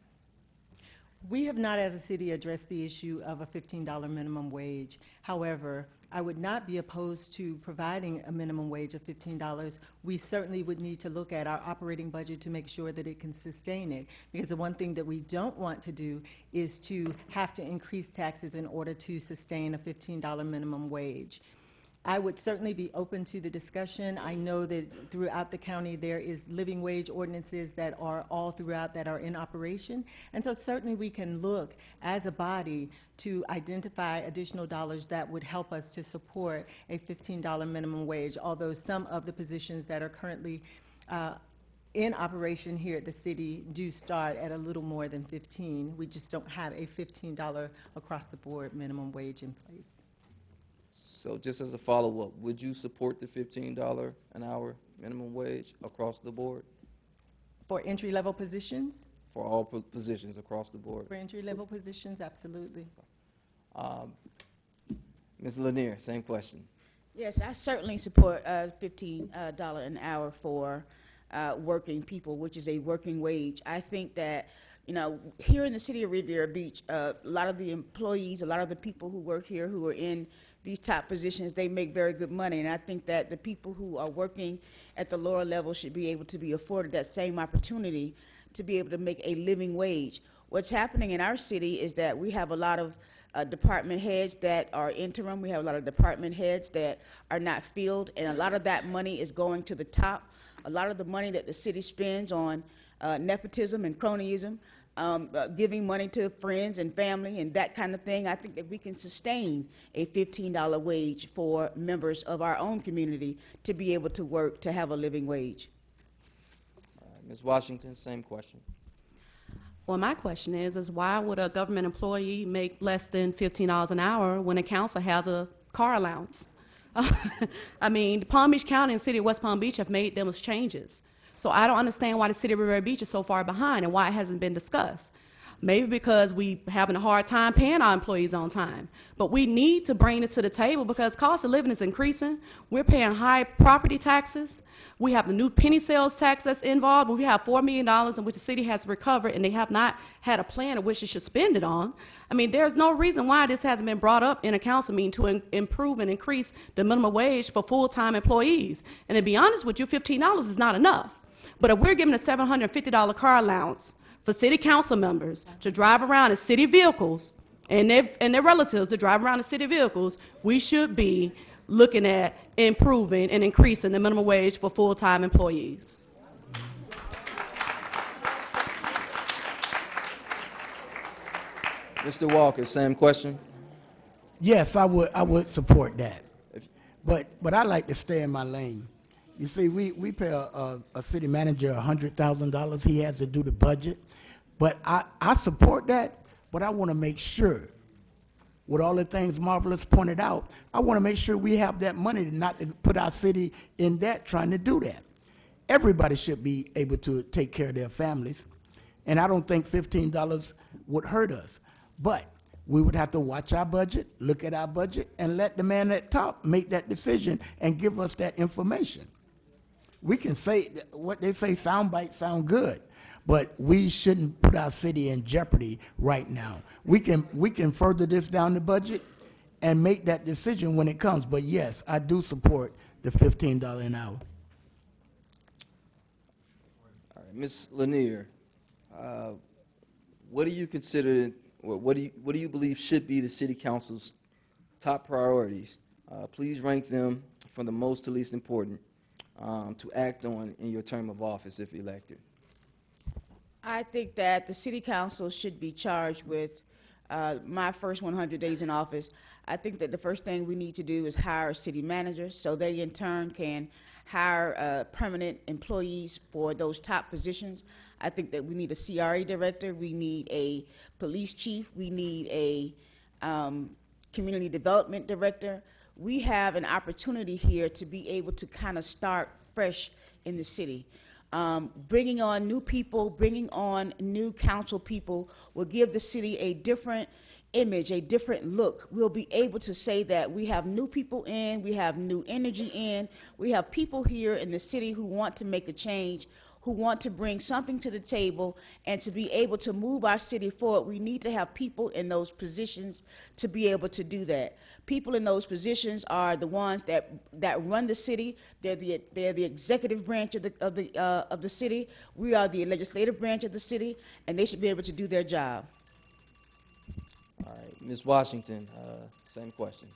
We have not, as a city, addressed the issue of a $15 minimum wage. However, I would not be opposed to providing a minimum wage of $15. We certainly would need to look at our operating budget to make sure that it can sustain it, because the one thing that we don't want to do is to have to increase taxes in order to sustain a $15 minimum wage. I would certainly be open to the discussion. I know that throughout the county there is living wage ordinances that are all throughout that are in operation. And so certainly we can look as a body to identify additional dollars that would help us to support a $15 minimum wage, although some of the positions that are currently in operation here at the city do start at a little more than 15. We just don't have a $15 across the board minimum wage in place. So just as a follow-up, would you support the $15 an hour minimum wage across the board? For entry-level positions? For all positions across the board? For entry-level positions, absolutely. Ms. Lanier, same question. Yes, I certainly support $15 an hour for working people, which is a working wage. I think that, you know, here in the city of Riviera Beach, a lot of the employees, a lot of the people who work here who are in these top positions, they make very good money. And I think that the people who are working at the lower level should be able to be afforded that same opportunity to be able to make a living wage. What's happening in our city is that we have a lot of department heads that are interim. We have a lot of department heads that are not filled, and a lot of that money is going to the top. A lot of the money that the city spends on nepotism and cronyism, giving money to friends and family and that kind of thing, I think that we can sustain a $15 wage for members of our own community to be able to work, to have a living wage. Ms. Washington, same question. Well, my question is why would a government employee make less than $15 an hour when a council has a car allowance? I mean, Palm Beach County and the city of West Palm Beach have made those changes. So I don't understand why the city of Riviera Beach is so far behind and why it hasn't been discussed. Maybe because we having a hard time paying our employees on time. But we need to bring this to the table because cost of living is increasing. We're paying high property taxes. We have the new penny sales tax that's involved. We have $4 million in which the city has recovered, and they have not had a plan of which they should spend it on. I mean, there's no reason why this hasn't been brought up in a council meeting to improve and increase the minimum wage for full-time employees. And to be honest with you, $15 is not enough. But if we're giving a $750 car allowance for city council members to drive around in city vehicles and their relatives to drive around in city vehicles, we should be looking at improving and increasing the minimum wage for full-time employees. Mr. Walker, same question. Yes, I would support that. But I like to stay in my lane. You see, we pay a city manager $100,000. He has to do the budget. But I support that, but I want to make sure, with all the things Marvelous pointed out, I want to make sure we have that money not to put our city in debt trying to do that. Everybody should be able to take care of their families, and I don't think $15 would hurt us. But we would have to watch our budget, look at our budget, and let the man at top make that decision and give us that information. We can say, what they say, sound bites sound good, but we shouldn't put our city in jeopardy right now. We can further this down the budget and make that decision when it comes. But yes, I do support the $15 an hour. All right, Ms. Lanier, what do you consider, or what do you believe should be the city council's top priorities? Please rank them from the most to least important to act on in your term of office if elected. I think that the city council should be charged with my first 100 days in office. I think that the first thing we need to do is hire a city manager so they in turn can hire permanent employees for those top positions. I think that we need a CRA director, we need a police chief, we need a community development director. We have an opportunity here to be able to kind of start fresh in the city. Bringing on new people, bringing on new council people will give the city a different image, a different look. We'll be able to say that we have new people in, we have new energy in, we have people here in the city who want to make a change, who want to bring something to the table, and to be able to move our city forward, we need to have people in those positions to be able to do that. People in those positions are the ones that run the city. They're the executive branch of the city. We are the legislative branch of the city, and they should be able to do their job. All right, Ms. Washington, same question.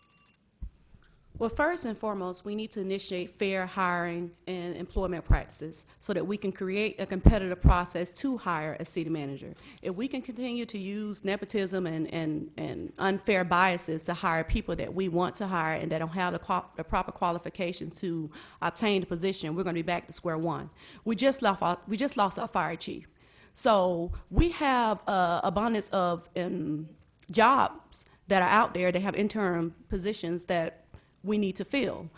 Well, first and foremost, we need to initiate fair hiring and employment practices so that we can create a competitive process to hire a city manager. If we can continue to use nepotism and unfair biases to hire people that we want to hire and that don't have the proper qualifications to obtain the position, we're going to be back to square one. We just lost our fire chief. So we have abundance of jobs that are out there that have interim positions that we need to fill.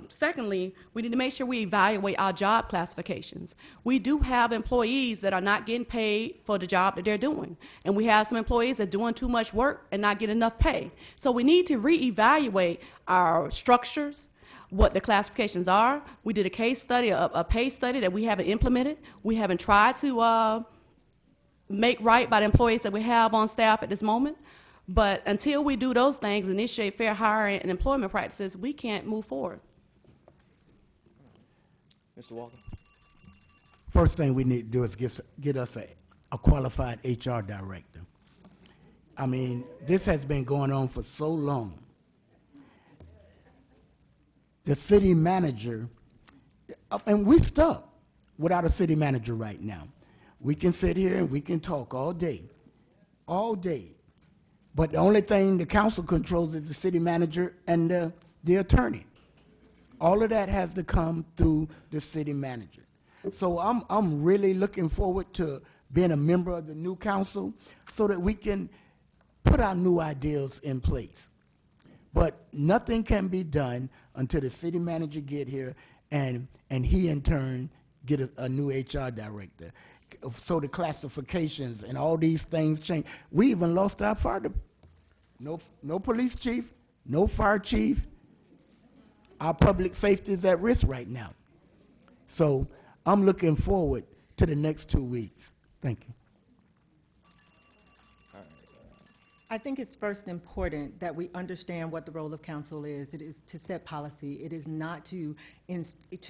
Secondly, we need to make sure we evaluate our job classifications. We do have employees that are not getting paid for the job that they're doing. And we have some employees that are doing too much work and not getting enough pay. So we need to reevaluate our structures, what the classifications are. We did a case study, a pay study that we haven't implemented. We haven't tried to make right by the employees that we have on staff at this moment. But until we do those things, initiate fair hiring and employment practices, we can't move forward. Mr. Walker. First thing we need to do is get us a qualified HR director. I mean, this has been going on for so long. The city manager, and we're stuck without a city manager right now. We can sit here and we can talk all day. But the only thing the council controls is the city manager and the attorney. All of that has to come through the city manager. So I'm really looking forward to being a member of the new council so that we can put our new ideas in place. But nothing can be done until the city manager get here and he in turn get a new HR director. So the classifications and all these things change. We even lost our fire. No police chief, no fire chief. Our public safety is at risk right now. So I'm looking forward to the next 2 weeks. Thank you. I think it's first important that we understand what the role of council is. It is to set policy. It is not to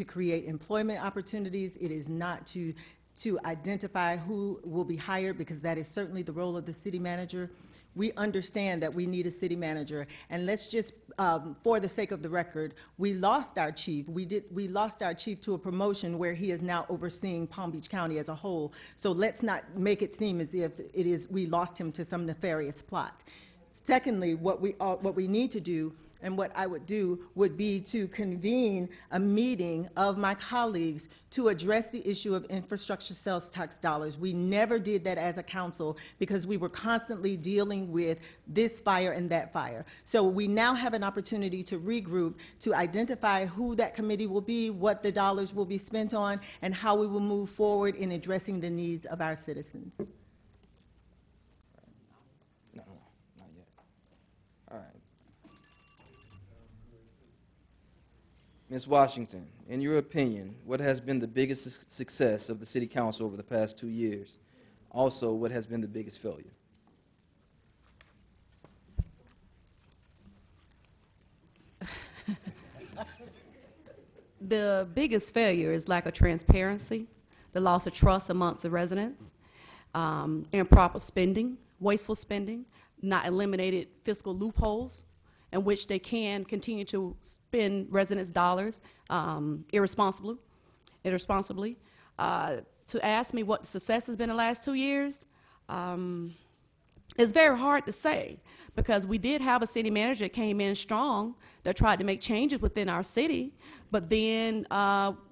create employment opportunities. It is not to identify who will be hired, because that is certainly the role of the city manager. We understand that we need a city manager, and let's just, for the sake of the record, we lost our chief. We lost our chief to a promotion where he is now overseeing Palm Beach County as a whole. So let's not make it seem as if we lost him to some nefarious plot. Secondly, what we need to do, and what I would do, would be to convene a meeting of my colleagues to address the issue of infrastructure sales tax dollars. We never did that as a council because we were constantly dealing with this fire and that fire. So we now have an opportunity to regroup, to identify who that committee will be, what the dollars will be spent on, and how we will move forward in addressing the needs of our citizens. No, not Ms. Washington, in your opinion, what has been the biggest success of the City Council over the past 2 years? Also, what has been the biggest failure? The biggest failure is lack of transparency, the loss of trust amongst the residents, improper spending, wasteful spending, not eliminated fiscal loopholes in which they can continue to spend residents' dollars irresponsibly. To ask me what the success has been the last 2 years, it's very hard to say, because we did have a city manager that came in strong that tried to make changes within our city, but then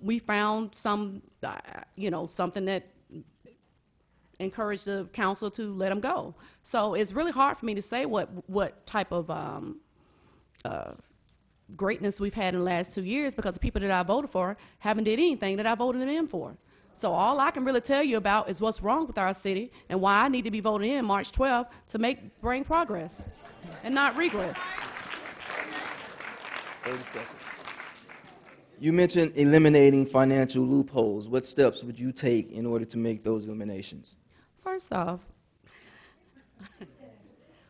we found something that encouraged the council to let him go. So it's really hard for me to say what type of greatness we've had in the last 2 years, because the people that I voted for haven't did anything that I voted them in for. So all I can really tell you about is what's wrong with our city and why I need to be voted in March 12th to bring progress and not regress. 30 seconds. You mentioned eliminating financial loopholes. What steps would you take in order to make those eliminations? First off,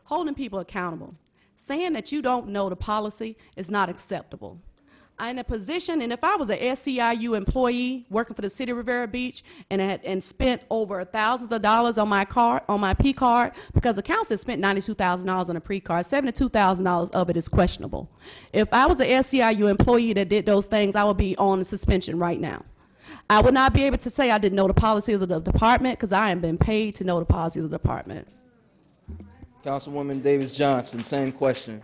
holding people accountable. Saying that you don't know the policy is not acceptable. I'm in a position, and if I was an SEIU employee working for the city of Riviera Beach and spent over thousands of dollars on my P card, because the council spent $92,000 on a pre-card, $72,000 of it is questionable. If I was an SEIU employee that did those things, I would be on suspension right now. I would not be able to say I didn't know the policy of the department, because I am being paid to know the policy of the department. Councilwoman Davis Johnson, same question.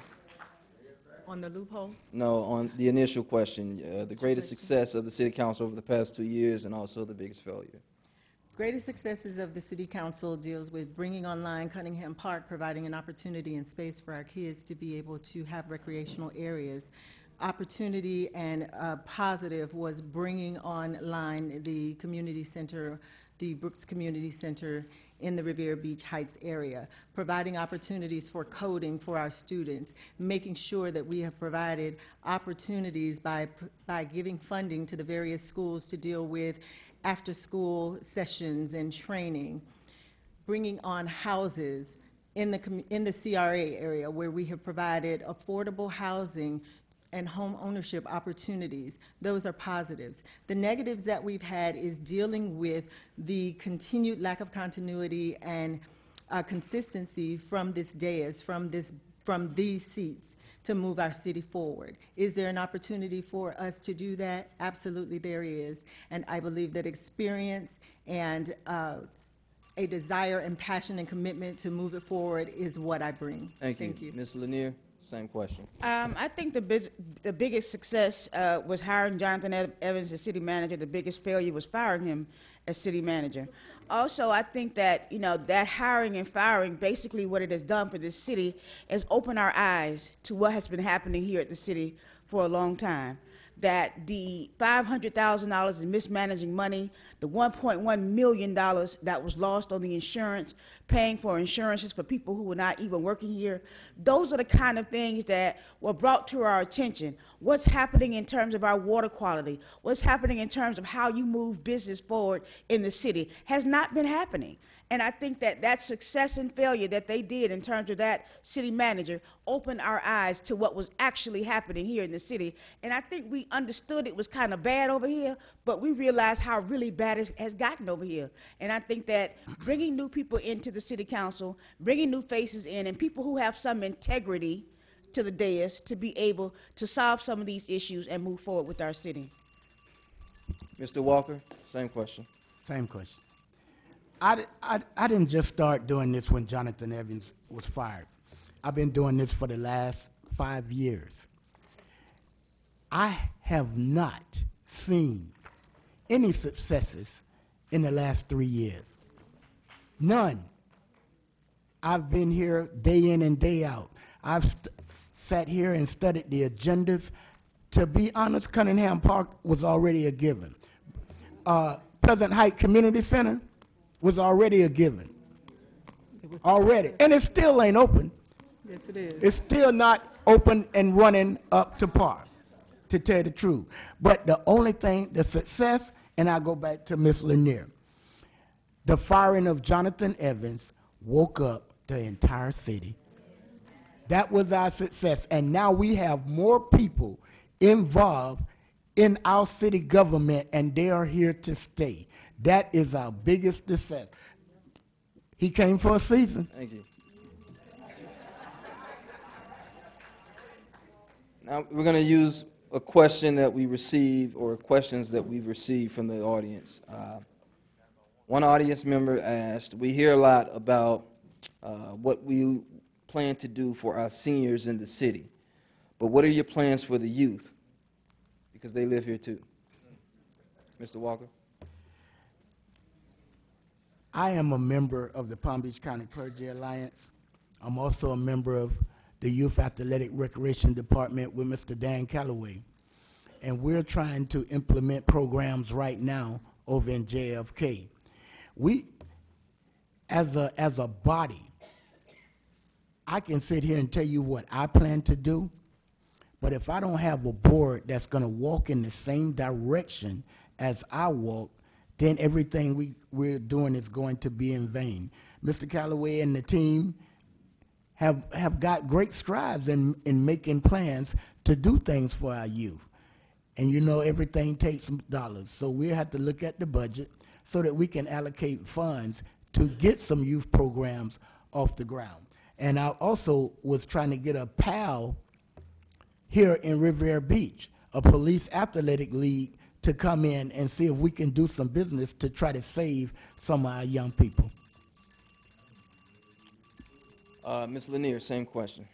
On the loopholes? No, on the initial question, the greatest success of the City Council over the past 2 years and also the biggest failure. Greatest successes of the City Council deals with bringing online Cunningham Park, providing an opportunity and space for our kids to be able to have recreational areas. Opportunity and positive was bringing online the community center, the Brooks Community Center in the Riviera Beach Heights area, providing opportunities for coding for our students, making sure that we have provided opportunities by giving funding to the various schools to deal with after-school sessions and training, bringing on houses in the CRA area where we have provided affordable housing and home ownership opportunities. Those are positives. The negatives that we've had is dealing with the continued lack of continuity and consistency from this dais, from these seats, to move our city forward. Is there an opportunity for us to do that? Absolutely there is. And I believe that experience and a desire and passion and commitment to move it forward is what I bring. Thank you. Ms. Lanier, same question. I think the biggest success was hiring Jonathan Evans as city manager. The biggest failure was firing him as city manager. Also, I think that, that hiring and firing, basically what it has done for this city is open our eyes to what has been happening here at the city for a long time. That the $500,000 in mismanaging money, the $1.1 million that was lost on the insurance, paying for insurances for people who were not even working here, those are the kind of things that were brought to our attention. What's happening in terms of our water quality, what's happening in terms of how you move business forward in the city has not been happening. And I think that that success and failure that they did in terms of that city manager opened our eyes to what was actually happening here in the city. And I think we understood it was kind of bad over here, but we realized how really bad it has gotten over here. And I think that bringing new people into the city council, bringing new faces in, and people who have some integrity to the dais to be able to solve some of these issues and move forward with our city. Mr. Walker, same question. Same question. I didn't just start doing this when Jonathan Evans was fired. I've been doing this for the last 5 years. I have not seen any successes in the last 3 years. None. I've been here day in and day out. I've sat here and studied the agendas. To be honest, Cunningham Park was already a given. Pleasant Heights Community Center was already a given. Already. And it still ain't open. Yes, it is. It's still not open and running up to par. to tell you the truth. But the only thing, the success, and I go back to Ms. Lanier, the firing of Jonathan Evans woke up the entire city. That was our success. And now we have more people involved in our city government, and they are here to stay. That is our biggest success. He came for a season. Thank you. Now, we're going to use a question that we receive, or questions that we've received from the audience. One audience member asked, we hear a lot about what we plan to do for our seniors in the city, but what are your plans for the youth? Because they live here too. Mr. Walker? I am a member of the Palm Beach County Clergy Alliance. I'm also a member of the Youth Athletic Recreation Department with Mr. Dan Calloway. And we're trying to implement programs right now over in JFK. We, as a body, I can sit here and tell you what I plan to do, but if I don't have a board that's going to walk in the same direction as I walk, then everything we're doing is going to be in vain. Mr. Calloway and the team have got great strides in making plans to do things for our youth. And you know, everything takes dollars, so we have to look at the budget so that we can allocate funds to get some youth programs off the ground. And I also was trying to get a PAL here in Riviera Beach, a police athletic league, to come in and see if we can do some business to try to save some of our young people. Ms. Lanier, same question.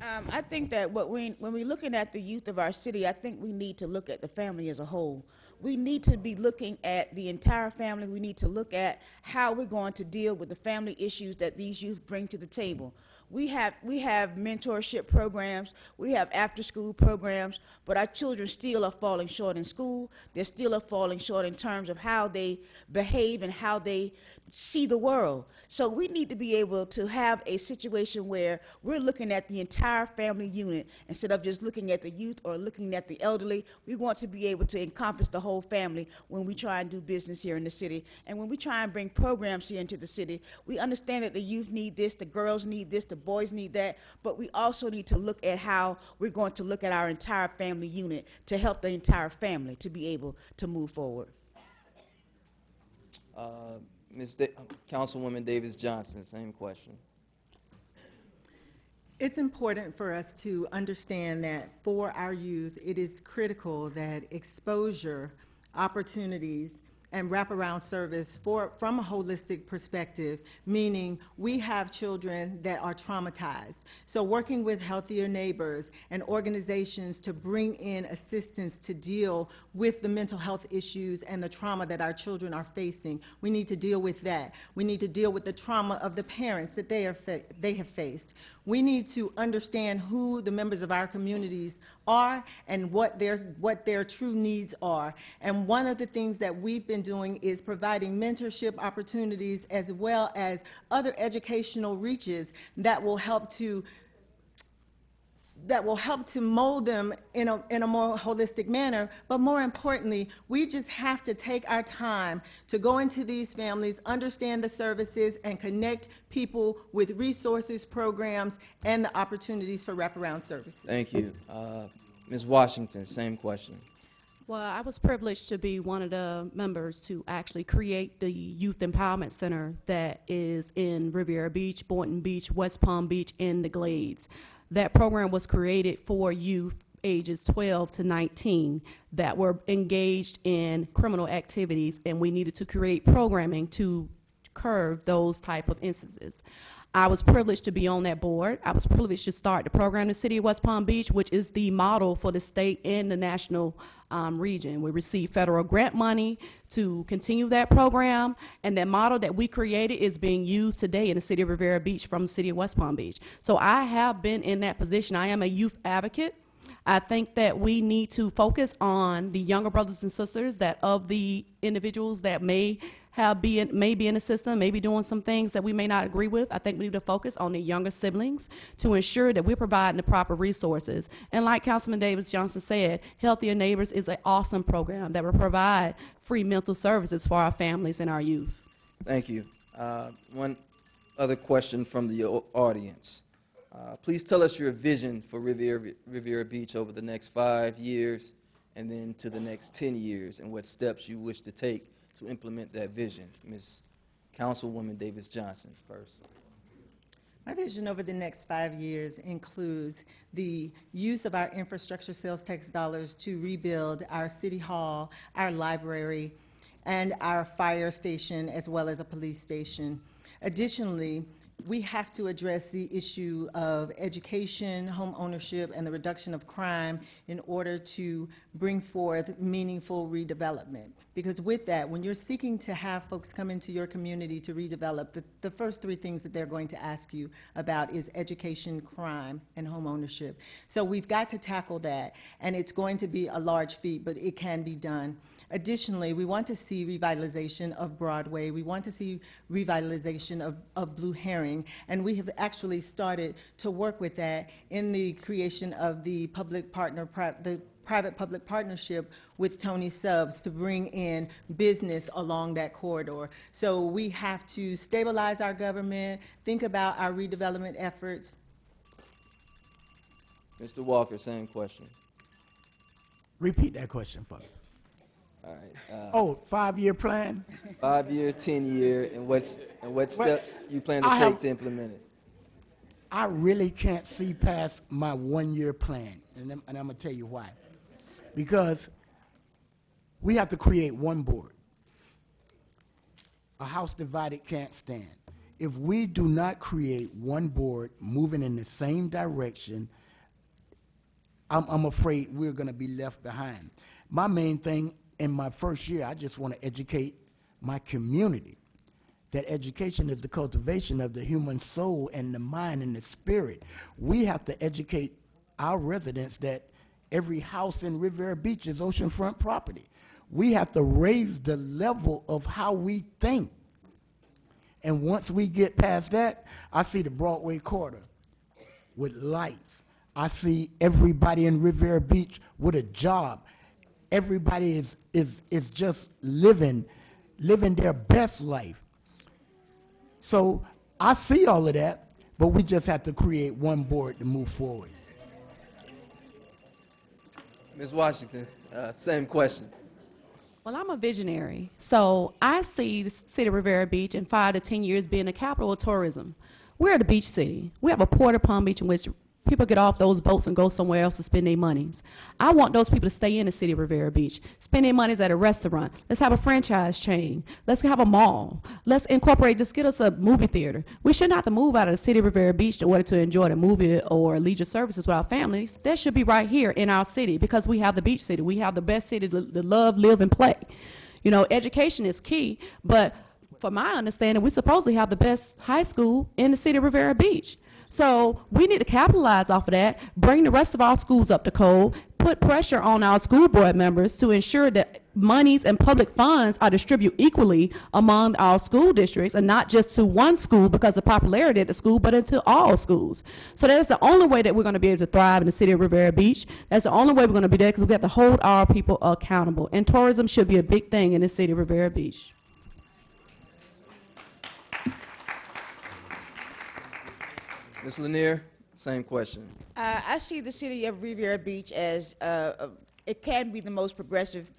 I think that when we're looking at the youth of our city, I think we need to look at the family as a whole. We need to be looking at the entire family. We need to look at how we're going to deal with the family issues that these youth bring to the table. We have mentorship programs, we have after-school programs, but our children still are falling short in school. They still are falling short in terms of how they behave and how they see the world. So we need to be able to have a situation where we're looking at the entire family unit instead of just looking at the youth or looking at the elderly. We want to be able to encompass the whole family when we try and do business here in the city. And when we try and bring programs here into the city, we understand that the youth need this, the girls need this, the boys need that, but we also need to look at how we're going to look at our entire family unit to help the entire family to be able to move forward. Councilwoman Davis Johnson, same question. It's important for us to understand that for our youth, it is critical that exposure, opportunities, and wraparound service from a holistic perspective, meaning we have children that are traumatized. So working with Healthier Neighbors and organizations to bring in assistance to deal with the mental health issues and the trauma that our children are facing, we need to deal with that. We need to deal with the trauma of the parents that they have faced. We need to understand who the members of our communities are and what their true needs are. And one of the things that we've been doing is providing mentorship opportunities as well as other educational reaches that will help to mold them in a more holistic manner. But more importantly, we just have to take our time to go into these families, understand the services, and connect people with resources, programs, and the opportunities for wraparound services. Thank you. Ms. Washington, same question. Well, I was privileged to be one of the members to actually create the Youth Empowerment Center that is in Riviera Beach, Boynton Beach, West Palm Beach, and the Glades. That program was created for youth ages 12 to 19 that were engaged in criminal activities, and we needed to create programming to curb those type of instances. I was privileged to be on that board. I was privileged to start the program in the city of West Palm Beach, which is the model for the state and the national region. We received federal grant money to continue that program, and that model that we created is being used today in the city of Riviera Beach from the city of West Palm Beach. So I have been in that position. I am a youth advocate. I think that we need to focus on the younger brothers and sisters that of the individuals that may may be in the system, maybe doing some things that we may not agree with. I think we need to focus on the younger siblings to ensure that we're providing the proper resources. And like Councilman Davis Johnson said, Healthier Neighbors is an awesome program that will provide free mental services for our families and our youth. Thank you. One other question from the audience. Please tell us your vision for Riviera Beach over the next 5 years and then to the next 10 years, and what steps you wish to take to implement that vision. Ms. Councilwoman Davis Johnson first. My vision over the next 5 years includes the use of our infrastructure sales tax dollars to rebuild our city hall, our library, and our fire station, as well as a police station. Additionally, we have to address the issue of education, home ownership, and the reduction of crime in order to bring forth meaningful redevelopment. Because with that, when you're seeking to have folks come into your community to redevelop, the first 3 things that they're going to ask you about is education, crime, and home ownership. So we've got to tackle that, and it's going to be a large feat, but it can be done. Additionally, we want to see revitalization of Broadway. We want to see revitalization of Blue Herring, and we have actually started to work with that in the creation of the private-public partnership with Tony Subs to bring in business along that corridor. So we have to stabilize our government, think about our redevelopment efforts. Mr. Walker, same question. Repeat that question for me. All right. 5-year plan? 5-year, 10-year, and what steps you plan to take to implement it? I really can't see past my 1-year plan, and I'm going to tell you why. Because we have to create one board. A house divided can't stand. If we do not create one board moving in the same direction, I'm afraid we're going to be left behind. My main thing in my first year, I just want to educate my community that education is the cultivation of the human soul and the mind and the spirit. We have to educate our residents that every house in Riviera Beach is oceanfront property. We have to raise the level of how we think. And once we get past that, I see the Broadway corridor with lights. I see everybody in Riviera Beach with a job. Everybody is just living their best life. So I see all of that, but we just have to create one board to move forward. Ms. Washington, same question. Well, I'm a visionary, so I see the city of Riviera Beach in 5 to 10 years being the capital of tourism. We're the beach city. We have a port of Palm Beach in which people get off those boats and go somewhere else to spend their monies. I want those people to stay in the city of Riviera Beach, spend their monies at a restaurant. Let's have a franchise chain. Let's have a mall. Let's incorporate, just get us a movie theater. We shouldn't have to move out of the city of Riviera Beach in order to enjoy the movie or leisure services with our families. That should be right here in our city because we have the beach city. We have the best city to love, live, and play. You know, education is key, but from my understanding, we supposedly have the best high school in the city of Riviera Beach. So we need to capitalize off of that, bring the rest of our schools up to code, put pressure on our school board members to ensure that monies and public funds are distributed equally among our school districts and not just to one school because of popularity at the school, but into all schools. So that's the only way that we're going to be able to thrive in the city of Riviera Beach. That's the only way we're going to be there because we have to hold our people accountable. And tourism should be a big thing in the city of Riviera Beach. Ms. Lanier, same question. I see the city of Riviera Beach as it can be the most progressive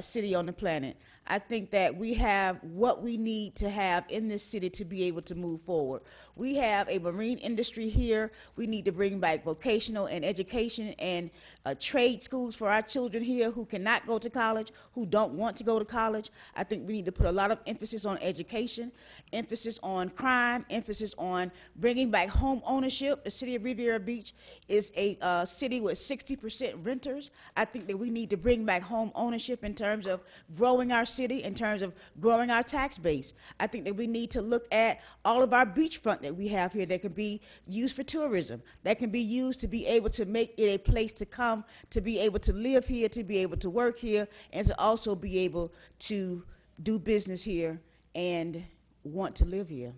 city on the planet. I think that we have what we need to have in this city to be able to move forward. We have a marine industry here. We need to bring back vocational and education and trade schools for our children here who cannot go to college, who don't want to go to college. I think we need to put a lot of emphasis on education, emphasis on crime, emphasis on bringing back home ownership. The city of Riviera Beach is a city with 60% renters. I think that we need to bring back home ownership in terms of growing our city, in terms of growing our tax base. I think that we need to look at all of our beachfront that we have here that can be used for tourism, that can be used to be able to make it a place to come, to be able to live here, to be able to work here, and to also be able to do business here and want to live here.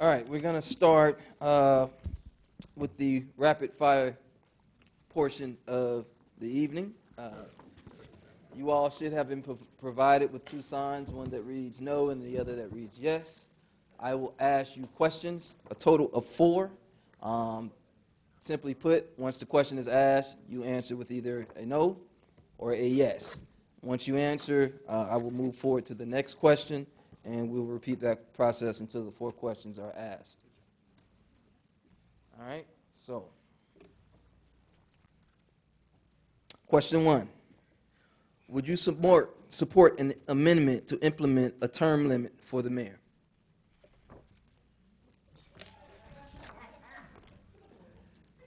All right, we're going to start with the rapid fire portion of the evening. You all should have been provided with 2 signs, one that reads no and the other that reads yes. I will ask you questions, a total of 4. Simply put, once the question is asked, you answer with either a no or a yes. Once you answer, I will move forward to the next question, and we'll repeat that process until the 4 questions are asked. All right, so question 1. Would you support an amendment to implement a term limit for the mayor?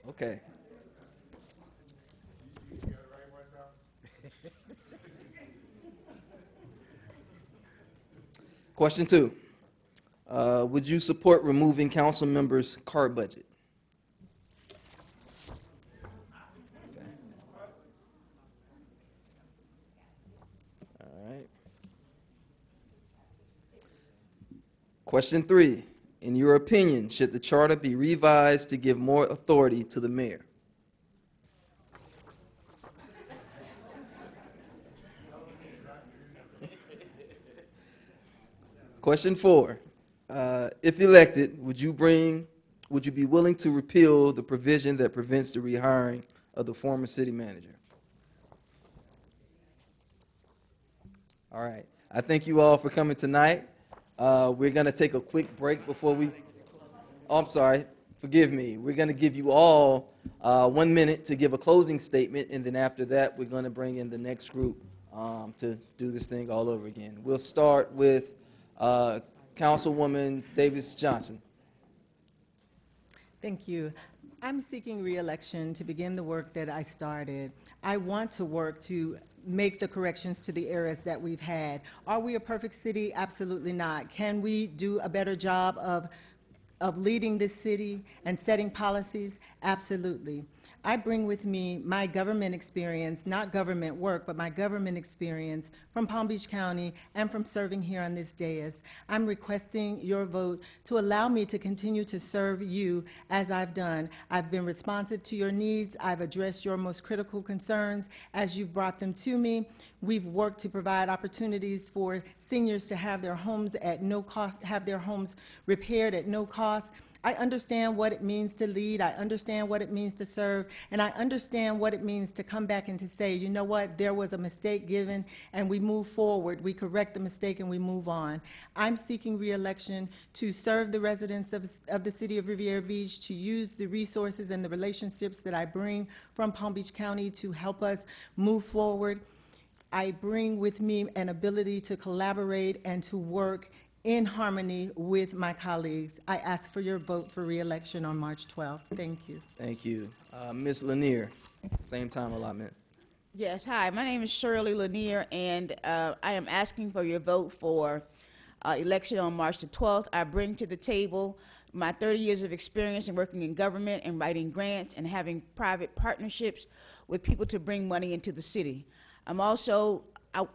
Okay. Question 2. Would you support removing council members' car budget? Okay. All right. Question 3. In your opinion, should the charter be revised to give more authority to the mayor? Question 4. If elected, would you be willing to repeal the provision that prevents the rehiring of the former city manager? All right. I thank you all for coming tonight. We're going to take a quick break before we... Oh, I'm sorry. Forgive me. We're going to give you all 1 minute to give a closing statement, and then after that, we're going to bring in the next group to do this thing all over again. We'll start with Councilwoman Davis Johnson. Thank you. I'm seeking re-election to begin the work that I started. I want to work to make the corrections to the errors that we've had. Are we a perfect city? Absolutely not. Can we do a better job of leading this city and setting policies? Absolutely. I bring with me my government experience, not government work, but my government experience from Palm Beach County and from serving here on this dais. I'm requesting your vote to allow me to continue to serve you as I've done. I've been responsive to your needs. I've addressed your most critical concerns as you've brought them to me. We've worked to provide opportunities for seniors to have their homes at no cost, have their homes repaired at no cost. I understand what it means to lead, I understand what it means to serve, and I understand what it means to come back and to say, you know what, there was a mistake given, and we move forward, we correct the mistake, and we move on. I'm seeking re-election to serve the residents of the city of Riviera Beach, to use the resources and the relationships that I bring from Palm Beach County to help us move forward. I bring with me an ability to collaborate and to work in harmony with my colleagues. I ask for your vote for re-election on March 12th. Thank you. Thank you. Ms. Lanier, same time allotment. Yes, hi, my name is Shirley Lanier, and I am asking for your vote for election on March the 12th. I bring to the table my 30 years of experience in working in government and writing grants and having private partnerships with people to bring money into the city. I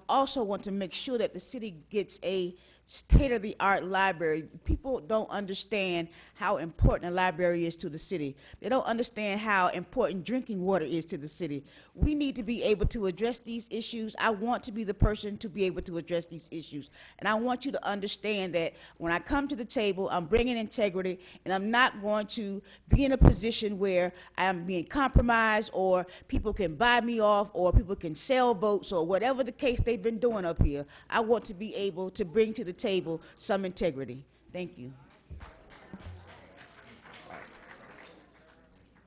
also want to make sure that the city gets a state-of-the-art library. People don't understand how important a library is to the city. They don't understand how important drinking water is to the city. We need to be able to address these issues. I want to be the person to be able to address these issues. And I want you to understand that when I come to the table, I'm bringing integrity, and I'm not going to be in a position where I'm being compromised, or people can buy me off, or people can sell votes, or whatever the case they've been doing up here. I want to be able to bring to the table some integrity. Thank you.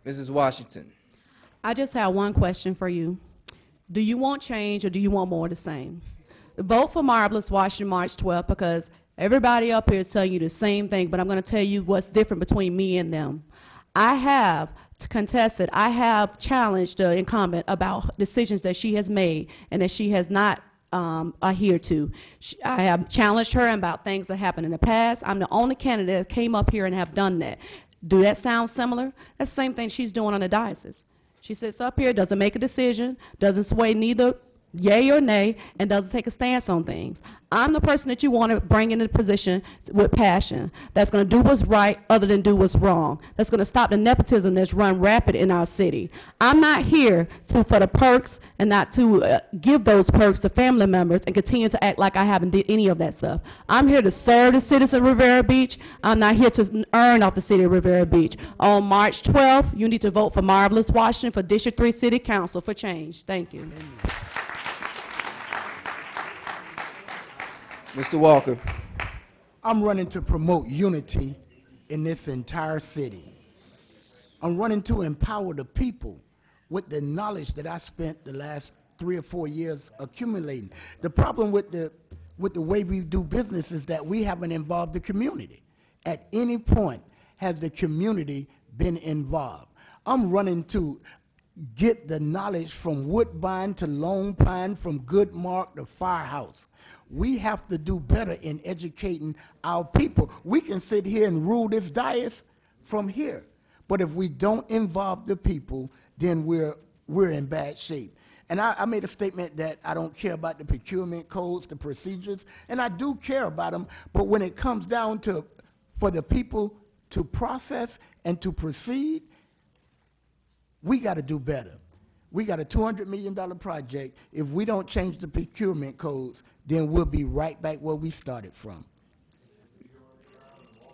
Mrs. Washington. I just have one question for you. Do you want change, or do you want more of the same? Vote for Marvelous Washington March 12th, because everybody up here is telling you the same thing, but I'm going to tell you what's different between me and them. I have contested, I have challenged the incumbent about decisions that she has made and that she has not adhere to. I have challenged her about things that happened in the past. I'm the only candidate that came up here and have done that. Do that sound similar? That's the same thing she's doing on the diocese. She sits up here, doesn't make a decision, doesn't sway neither yay or nay, and doesn't take a stance on things. I'm the person that you want to bring into the position with passion, that's going to do what's right other than do what's wrong, that's going to stop the nepotism that's run rapid in our city. I'm not here for the perks and not to give those perks to family members and continue to act like I haven't did any of that stuff. I'm here to serve the citizens of Riviera Beach. I'm not here to earn off the city of Riviera Beach. On March 12th, you need to vote for Marvelous Washington for District 3 City Council for change. Thank you. Mr. Walker. I'm running to promote unity in this entire city. I'm running to empower the people with the knowledge that I spent the last 3 or 4 years accumulating. The problem with the way we do business is that we haven't involved the community. At any point has the community been involved. I'm running to get the knowledge from Woodbine to Lone Pine, from Goodmark to Firehouse. We have to do better in educating our people. We can sit here and rule this dais from here, but if we don't involve the people, then we're in bad shape. And I made a statement that I don't care about the procurement codes, the procedures, and I do care about them, but when it comes down to for the people to process and to proceed, we got to do better. We got a $200 million project. If we don't change the procurement codes, then we'll be right back where we started from.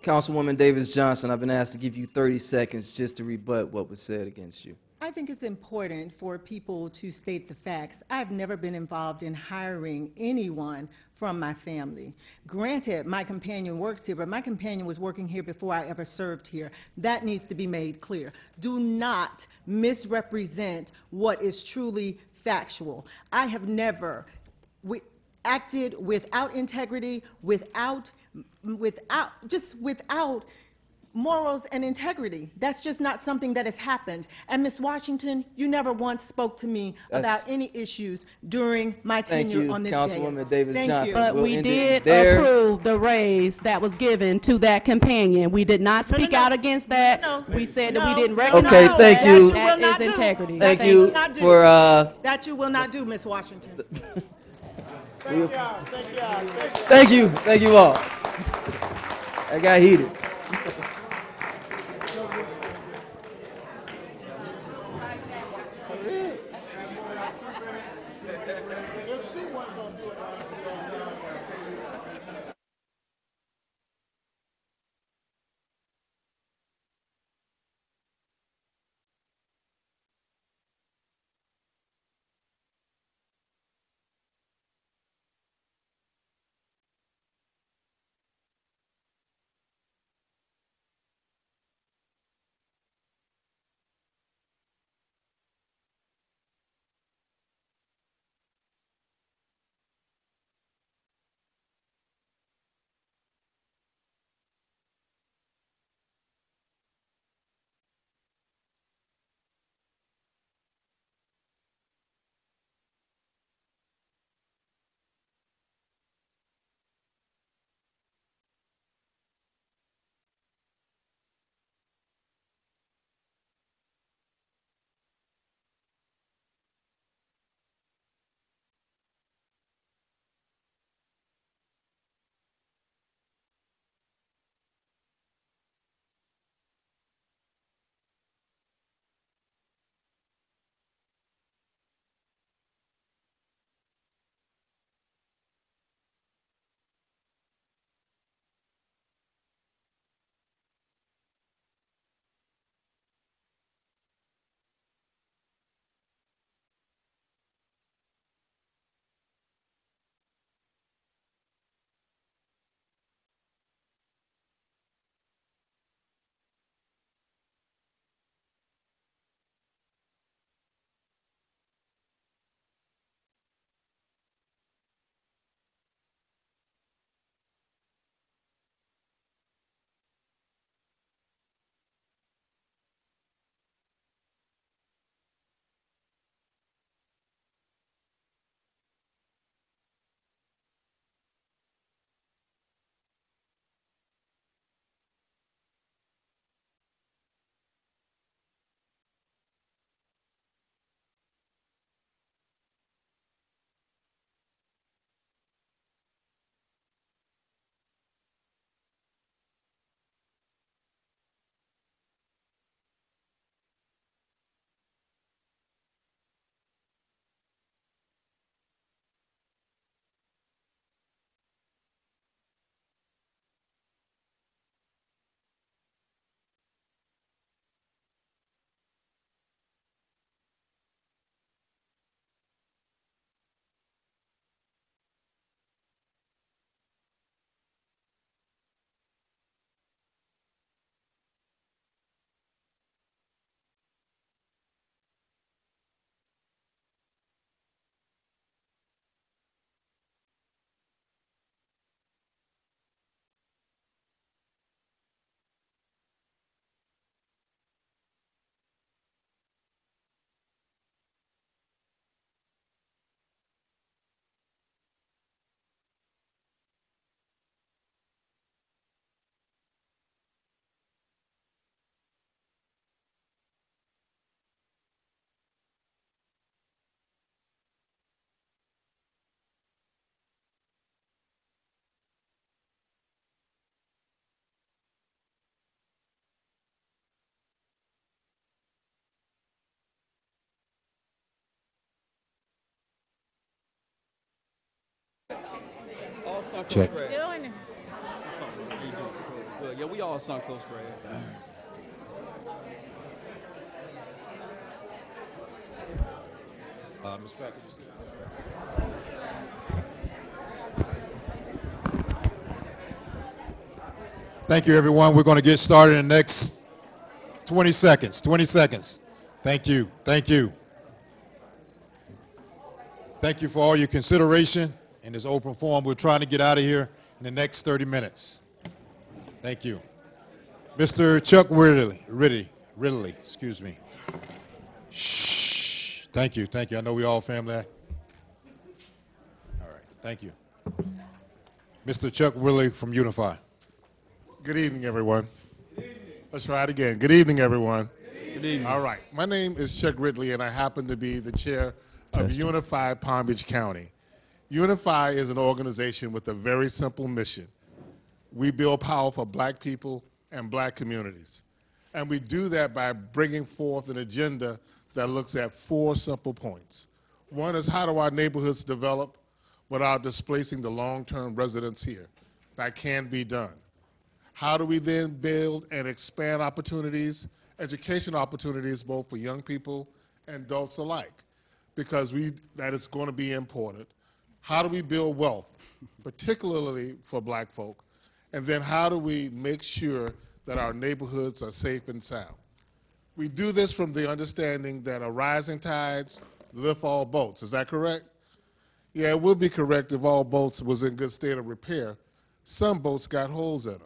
Councilwoman Davis Johnson, I've been asked to give you 30 seconds just to rebut what was said against you. I think it's important for people to state the facts. I've never been involved in hiring anyone from my family. Granted, my companion works here, but my companion was working here before I ever served here. That needs to be made clear. Do not misrepresent what is truly factual. I have never acted without integrity, without morals and integrity. That's just not something that has happened. And Ms. Washington, you never once spoke to me about any issues during my tenure on this Thank you, Councilwoman Davis Johnson. But We'll we end did it there. approve the raise that was given to that companion. We did not speak out against that. No. We said No. that we didn't No, recognize Okay, that. thank you. That That is you will not integrity. do. Thank That you will not do. for That you will not do, Ms. Washington. thank you all. That got heated. all Suncoast Check. grad. Doing it. Good. Yeah, we all Suncoast grad. Ms. Packard, you sit down. Thank you, everyone. We're going to get started in the next 20 seconds. 20 seconds. Thank you. Thank you. Thank you for all your consideration in this open forum. We're trying to get out of here in the next 30 minutes. Thank you. Mr. Chuck Ridley, excuse me. Shh. Thank you. Thank you. I know we all family. All right. Thank you. Mr. Chuck Ridley from Unify. Good evening, everyone. Good evening. Let's try it again. Good evening, everyone. Good evening. All right. My name is Chuck Ridley, and I happen to be the chair of Unify Palm Beach County. Unify is an organization with a very simple mission. We build power for black people and black communities. And we do that by bringing forth an agenda that looks at 4 simple points. One is, how do our neighborhoods develop without displacing the long-term residents here? That can be done. How do we then build and expand opportunities, education opportunities, both for young people and adults alike? Because that is going to be important. How do we build wealth, particularly for black folk? And then how do we make sure that our neighborhoods are safe and sound? We do this from the understanding that a rising tides lift all boats. Is that correct? Yeah, it would be correct if all boats was in good state of repair. Some boats got holes in them.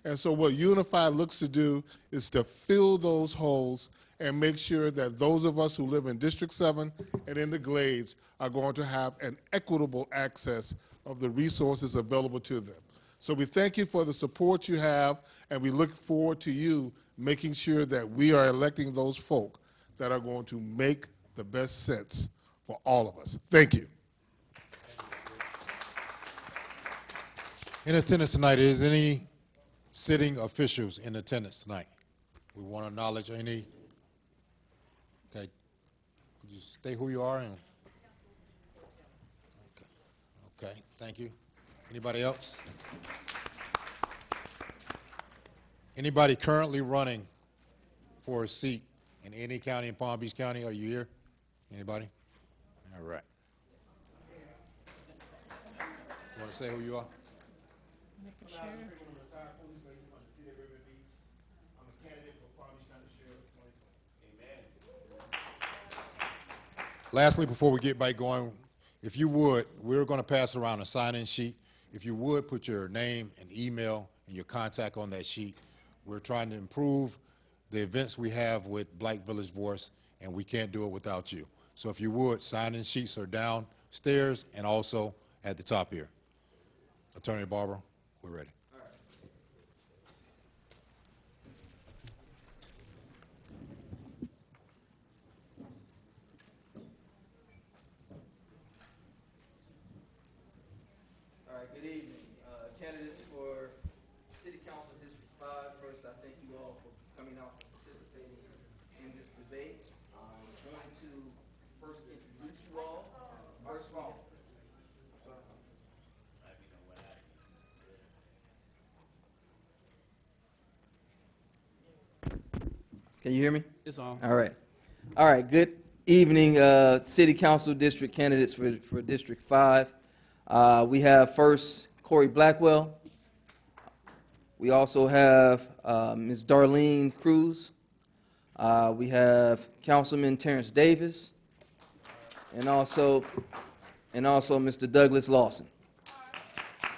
And so what Unify looks to do is to fill those holes and make sure that those of us who live in District 7 and in the Glades are going to have an equitable access of the resources available to them. So we thank you for the support you have, and we look forward to you making sure that we are electing those folk that are going to make the best sense for all of us. Thank you. In attendance tonight, is any sitting officials in attendance tonight? We want to acknowledge any. Okay. Could you stay who you are? And okay. Thank you. Anybody else? Anybody currently running for a seat in any county in Palm Beach County? Are you here? Anybody? All right. You want to say who you are? Sure. Lastly, before we get back going, if you would, we're going to pass around a sign-in sheet. If you would, put your name and email and your contact on that sheet. We're trying to improve the events we have with Black Village Voice, and we can't do it without you. So if you would, sign-in sheets are downstairs and also at the top here. Attorney Barber, we're ready. All right, good evening. Candidates for City Council District 5, first, I thank you all for coming out and participating in this debate. I'm going to first introduce you all. First of all, can you hear me? It's on. All right. All right, good evening, City Council District candidates for District 5. We have first Corey Blackwell. We also have Ms. Darlene Cruz. We have Councilman Terrence Davis, and also Mr. Douglas Lawson. All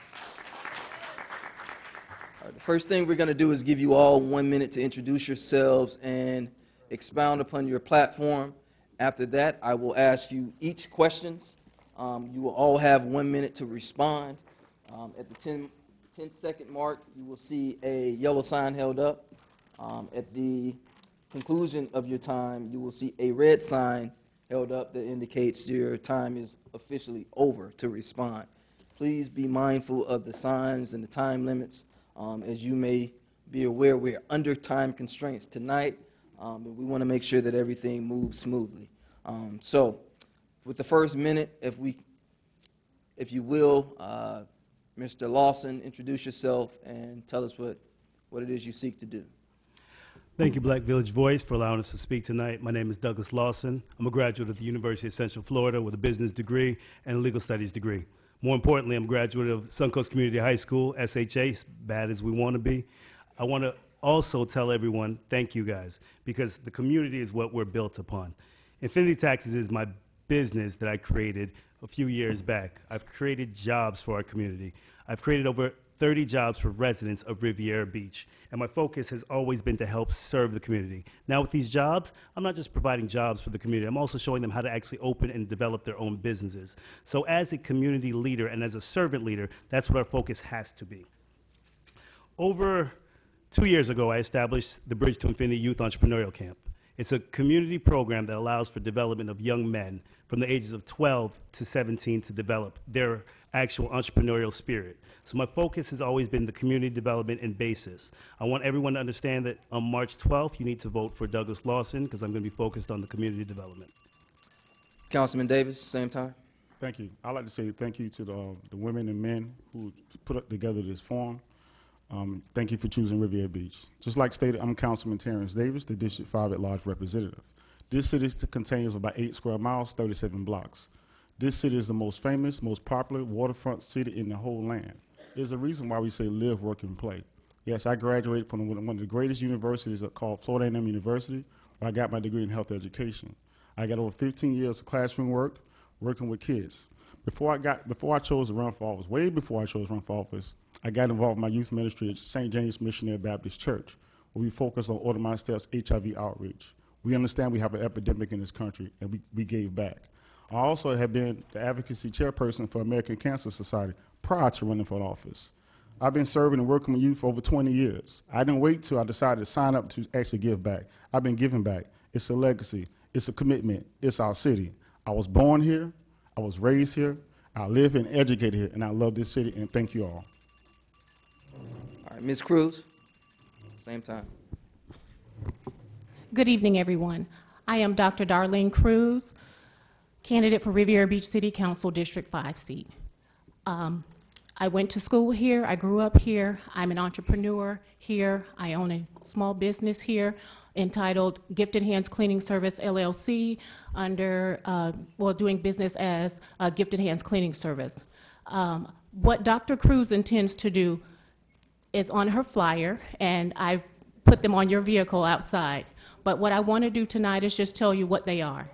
right, the first thing we're going to do is give you all 1 minute to introduce yourselves and expound upon your platform. After that, I will ask you each questions. You will all have 1 minute to respond. At the 10-second mark, you will see a yellow sign held up. At the conclusion of your time, you will see a red sign held up that indicates your time is officially over to respond. Please be mindful of the signs and the time limits. As you may be aware, we're under time constraints tonight, but we want to make sure that everything moves smoothly. So with the first minute, if you will, Mr. Lawson, introduce yourself and tell us what it is you seek to do. Thank you, Black Village Voice, for allowing us to speak tonight. My name is Douglas Lawson. I'm a graduate of the University of Central Florida with a business degree and a legal studies degree. More importantly, I'm a graduate of Suncoast Community High School, SHA, as bad as we want to be. I want to also tell everyone, thank you guys, because the community is what we're built upon. Infinity Taxes is my business that I created a few years back. I've created jobs for our community. I've created over 30 jobs for residents of Riviera Beach, and my focus has always been to help serve the community. Now with these jobs, I'm not just providing jobs for the community, I'm also showing them how to actually open and develop their own businesses. So as a community leader and as a servant leader, that's what our focus has to be. Over 2 years ago, I established the Bridge to Infinity Youth Entrepreneurial Camp. It's a community program that allows for development of young men from the ages of 12 to 17 to develop their actual entrepreneurial spirit. So my focus has always been the community development and basis. I want everyone to understand that on March 12th, you need to vote for Douglas Lawson because I'm going to be focused on the community development. Councilman Davis, same time. Thank you. I'd like to say thank you to the women and men who put together this forum. Thank you for choosing Riviera Beach. Just like stated, I'm Councilman Terrence Davis, the District 5 at-large representative. This city contains about 8 square miles, 37 blocks. This city is the most famous, most popular waterfront city in the whole land. There's a reason why we say live, work, and play. Yes, I graduated from one of the greatest universities called Florida A&M University, where I got my degree in health education. I got over 15 years of classroom work, working with kids. Before I chose to run for office, way before I chose to run for office, I got involved in my youth ministry at St. James Missionary Baptist Church, where we focus on Order My Steps HIV outreach. We understand we have an epidemic in this country, and we gave back. I also have been the advocacy chairperson for American Cancer Society prior to running for office. I've been serving and working with youth for over 20 years. I didn't wait till I decided to sign up to actually give back. I've been giving back. It's a legacy. It's a commitment. It's our city. I was born here. I was raised here. I live and educated here, and I love this city, and thank you all. All right, Ms. Cruz, same time. Good evening, everyone. I am Dr. Darlene Cruz, candidate for Riviera Beach City Council District 5 seat. I went to school here. I grew up here. I'm an entrepreneur here. I own a small business here entitled Gifted Hands Cleaning Service, LLC, under, doing business as Gifted Hands Cleaning Service. What Dr. Cruz intends to do is on her flyer, and I put them on your vehicle outside. But what I want to do tonight is just tell you what they are.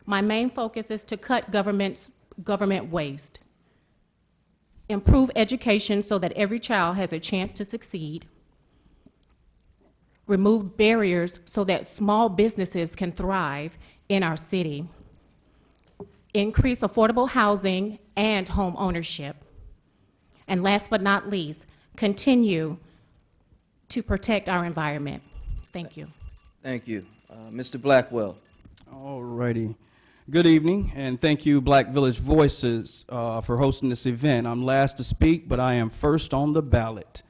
My main focus is to cut government waste, improve education so that every child has a chance to succeed, remove barriers so that small businesses can thrive in our city, increase affordable housing and home ownership, and last but not least, continue to protect our environment. Thank you. Thank you. Mr. Blackwell. All righty. Good evening, and thank you, Black Village Voices, for hosting this event. I'm last to speak, but I am first on the ballot.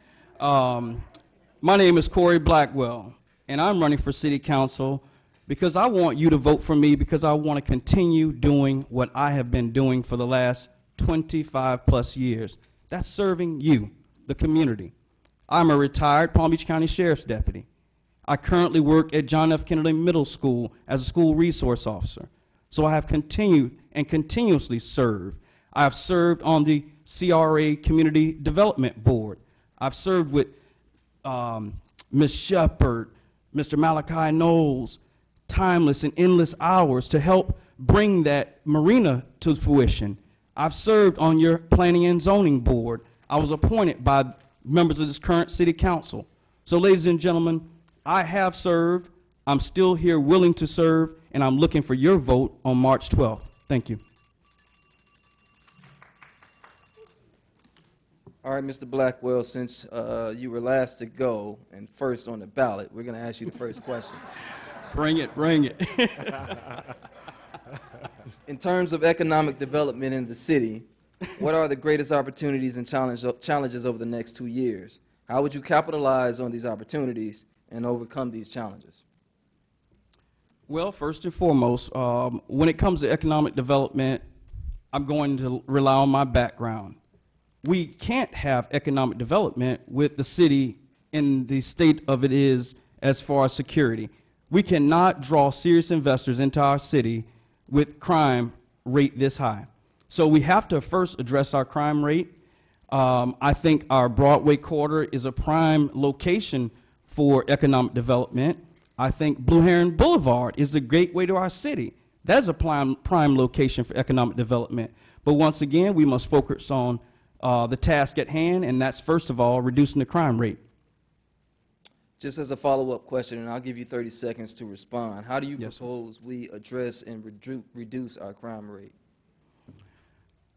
My name is Corey Blackwell, and I'm running for City Council because I want you to vote for me because I want to continue doing what I have been doing for the last 25 plus years. That's serving you, the community. I'm a retired Palm Beach County Sheriff's Deputy. I currently work at John F. Kennedy Middle School as a school resource officer. So I have continued and continuously served. I have served on the CRA Community Development Board. I've served with Ms. Shepard, Mr. Malachi Knowles, timeless and endless hours to help bring that marina to fruition. I've served on your Planning and Zoning Board. I was appointed by members of this current City Council. So ladies and gentlemen, I have served, I'm still here willing to serve, and I'm looking for your vote on March 12th. Thank you. All right, Mr. Blackwell, since you were last to go and first on the ballot, we're going to ask you the first question. Bring it, bring it. In terms of economic development in the city, what are the greatest opportunities and challenges over the next 2 years? How would you capitalize on these opportunities and overcome these challenges? Well, first and foremost, when it comes to economic development, I'm going to rely on my background. we can't have economic development with the city in the state of it is as far as security. We cannot draw serious investors into our city with crime rate this high. So we have to first address our crime rate. I think our Broadway corridor is a prime location for economic development. I think Blue Heron Boulevard is the gateway to our city. That's a prime location for economic development. But once again, we must focus on the task at hand, and that's first of all reducing the crime rate. Just as a follow-up question, and I'll give you 30 seconds to respond, how do you propose we address and reduce our crime rate?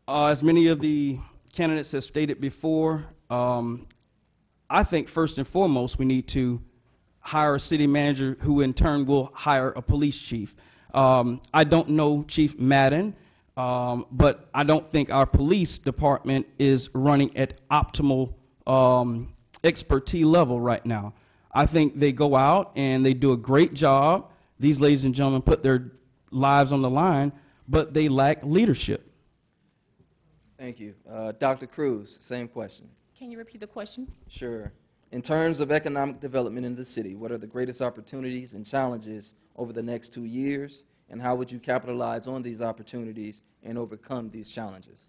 As many of the candidates have stated before, I think first and foremost we need to hire a city manager who in turn will hire a police chief. I don't know Chief Madden, but I don't think our police department is running at optimal expertise level right now. I think they go out and they do a great job. These ladies and gentlemen put their lives on the line, but they lack leadership. Thank you. Dr. Cruz, same question. Can you repeat the question? Sure. In terms of economic development in the city, what are the greatest opportunities and challenges over the next 2 years, and how would you capitalize on these opportunities and overcome these challenges?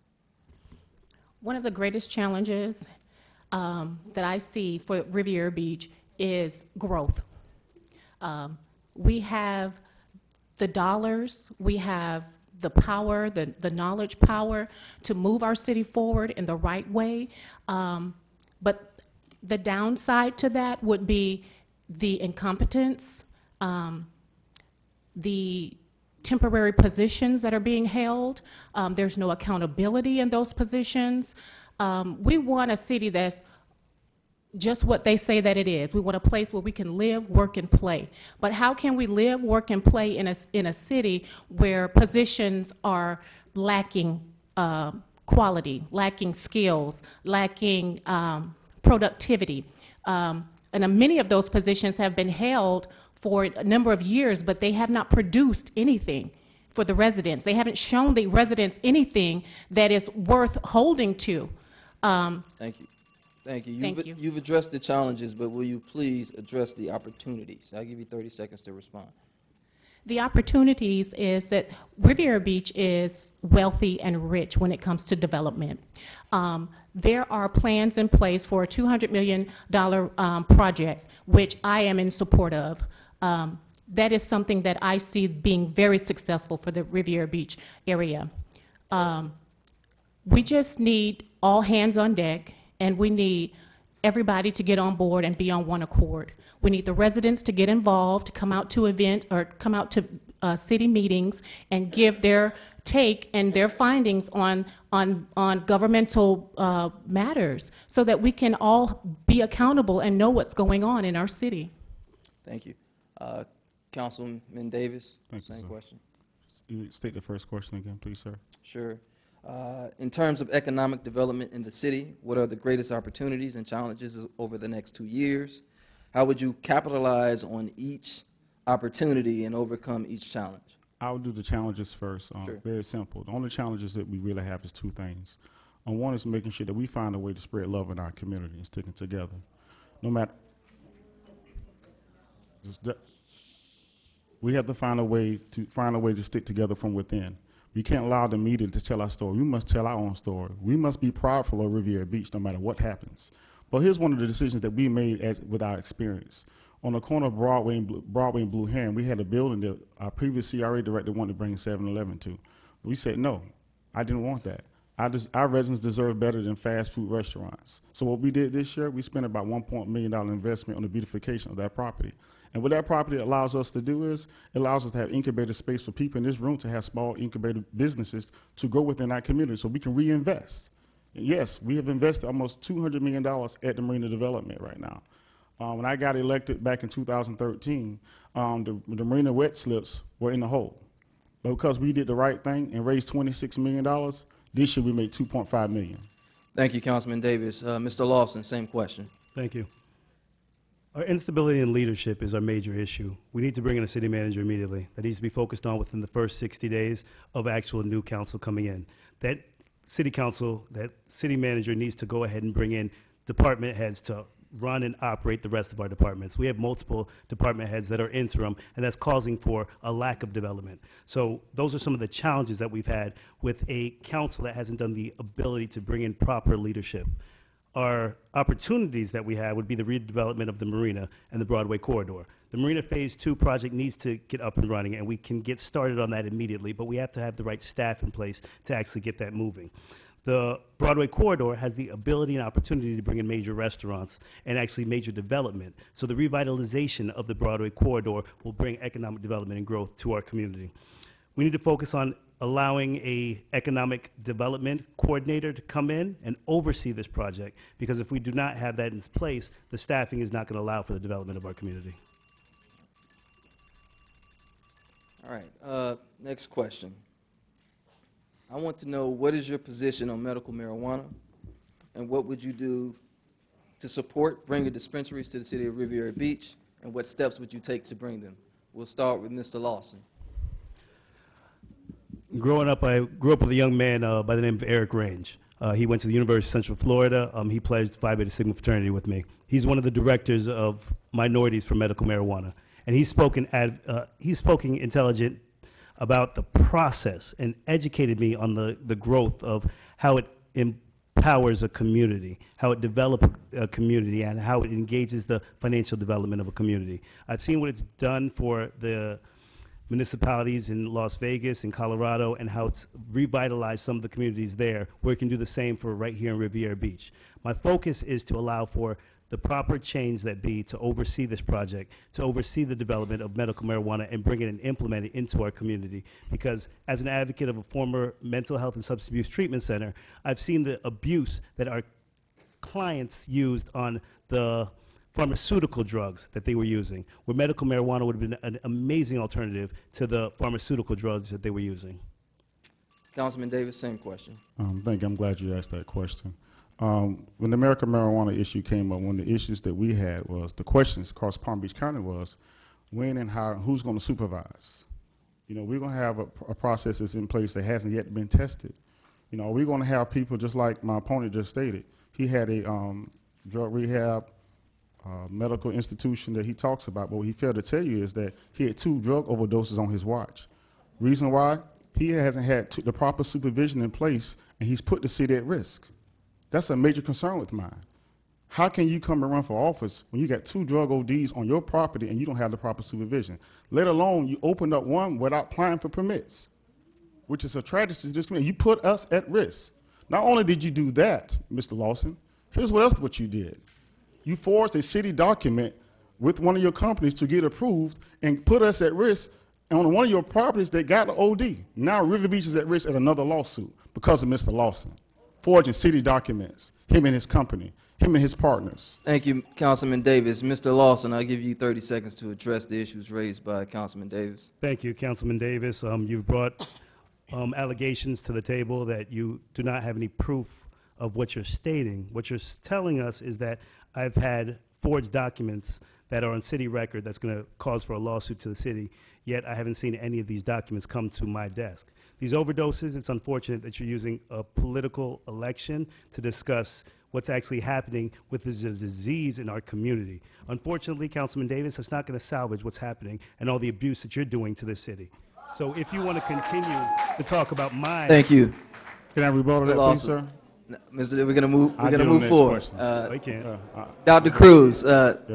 One of the greatest challenges that I see for Riviera Beach is growth. We have the dollars, we have the power, the knowledge power to move our city forward in the right way. But the downside to that would be the incompetence, the temporary positions that are being held. There's no accountability in those positions. We want a city that's just what they say that it is. We want a place where we can live, work, and play. But how can we live, work, and play in a city where positions are lacking quality, lacking skills, lacking productivity? And many of those positions have been held for a number of years, but they have not produced anything for the residents. They haven't shown the residents anything that is worth holding to. Thank you. Thank you. You've addressed the challenges, but will you please address the opportunities? I'll give you 30 seconds to respond. The opportunities is that Riviera Beach is wealthy and rich when it comes to development. There are plans in place for a $200 million project, which I am in support of. That is something that I see being very successful for the Riviera Beach area. We just need all hands on deck, and we need everybody to get on board and be on one accord. We need the residents to get involved, come out to city meetings and give their take and their findings on governmental matters so that we can all be accountable and know what's going on in our city. Thank you. Councilman Davis, Thank you, same sir. question. You state the first question again, please, sir. Sure. In terms of economic development in the city, what are the greatest opportunities and challenges over the next 2 years? How would you capitalize on each opportunity and overcome each challenge? I'll do the challenges first. Sure. Very simple. The only challenges that we really have is two things. One is making sure that we find a way to spread love in our community and sticking together. No matter, we have to find a way to stick together from within. We can't allow the media to tell our story. We must tell our own story. We must be prideful of Riviera Beach no matter what happens. But here's one of the decisions that we made with our experience. On the corner of Broadway and Blue Heron, we had a building that our previous CRA director wanted to bring 7-Eleven to. We said, no, I didn't want that. Our residents deserve better than fast food restaurants. So what we did this year, we spent about $1 million investment on the beautification of that property. And what that property allows us to do is, it allows us to have incubator space for people in this room to have small incubator businesses to grow within our community so we can reinvest. Yes, we have invested almost $200 million at the marina development right now. When I got elected back in 2013, the marina wet slips were in the hole. But because we did the right thing and raised $26 million, this year we made $2.5 million. Thank you, Councilman Davis. Mr. Lawson, same question. Thank you. Our instability in leadership is our major issue. We need to bring in a city manager immediately. That needs to be focused on within the first 60 days of actual new council coming in. That city council, that city manager needs to go ahead and bring in department heads to run and operate the rest of our departments. We have multiple department heads that are interim, and that's causing for a lack of development. So those are some of the challenges that we've had with a council that hasn't done the ability to bring in proper leadership. Our opportunities that we have would be the redevelopment of the marina and the Broadway corridor. The Marina Phase 2 project needs to get up and running, and we can get started on that immediately, but we have to have the right staff in place to actually get that moving. The Broadway corridor has the ability and opportunity to bring in major restaurants and actually major development. So the revitalization of the Broadway corridor will bring economic development and growth to our community. We need to focus on allowing a economic development coordinator to come in and oversee this project, because if we do not have that in place, the staffing is not going to allow for the development of our community. All right, next question. I want to know, what is your position on medical marijuana, and what would you do to support bringing dispensaries to the city of Riviera Beach, and what steps would you take to bring them? We'll start with Mr. Lawson. Growing up, I grew up with a young man by the name of Eric Range. He went to the University of Central Florida. He pledged Phi Beta Sigma fraternity with me. He's one of the directors of Minorities for Medical Marijuana, and he's spoken intelligent about the process and educated me on the growth of how it empowers a community, how it develops a community, and how it engages the financial development of a community. I've seen what it's done for the municipalities in Las Vegas and Colorado, and how it's revitalized some of the communities there, where it can do the same for right here in Riviera Beach. My focus is to allow for the proper change that be to oversee this project, to oversee the development of medical marijuana and bring it and implement it into our community. Because as an advocate of a former mental health and substance abuse treatment center, I've seen the abuse that our clients used on the pharmaceutical drugs that they were using, where medical marijuana would have been an amazing alternative to the pharmaceutical drugs that they were using. Councilman Davis, same question. Thank you. I'm glad you asked that question. When the American marijuana issue came up, one of the issues that we had was, the questions across Palm Beach County was, when and how, who's going to supervise? You know, we're going to have a process that's in place that hasn't yet been tested. You know, we're going to have people, just like my opponent just stated. He had a drug rehab medical institution that he talks about, but what he failed to tell you is that he had 2 drug overdoses on his watch. Reason why? He hasn't had the proper supervision in place, and he's put the city at risk. That's a major concern with mine. How can you come and run for office when you got 2 drug ODs on your property and you don't have the proper supervision? Let alone you opened up one without applying for permits, which is a tragedy. You put us at risk. Not only did you do that, Mr. Lawson, here's what you did. You forced a city document with one of your companies to get approved and put us at risk on one of your properties that got an OD. Now River Beach is at risk at another lawsuit because of Mr. Lawson forging city documents, him and his company, him and his partners. Thank you, Councilman Davis. Mr. Lawson, I'll give you 30 seconds to address the issues raised by Councilman Davis. Thank you, Councilman Davis. You've brought allegations to the table that you do not have any proof of what you're stating. What you're telling us is that I've had forged documents that are on city record that's going to cause for a lawsuit to the city, yet I haven't seen any of these documents come to my desk. These overdoses, it's unfortunate that you're using a political election to discuss what's actually happening with this disease in our community. Unfortunately, Councilman Davis, that's not going to salvage what's happening and all the abuse that you're doing to this city. So if you want to continue to talk about my... Thank you. Can I rebuttal that, please, sir? No, Mr. We're gonna move forward. Dr. Cruz,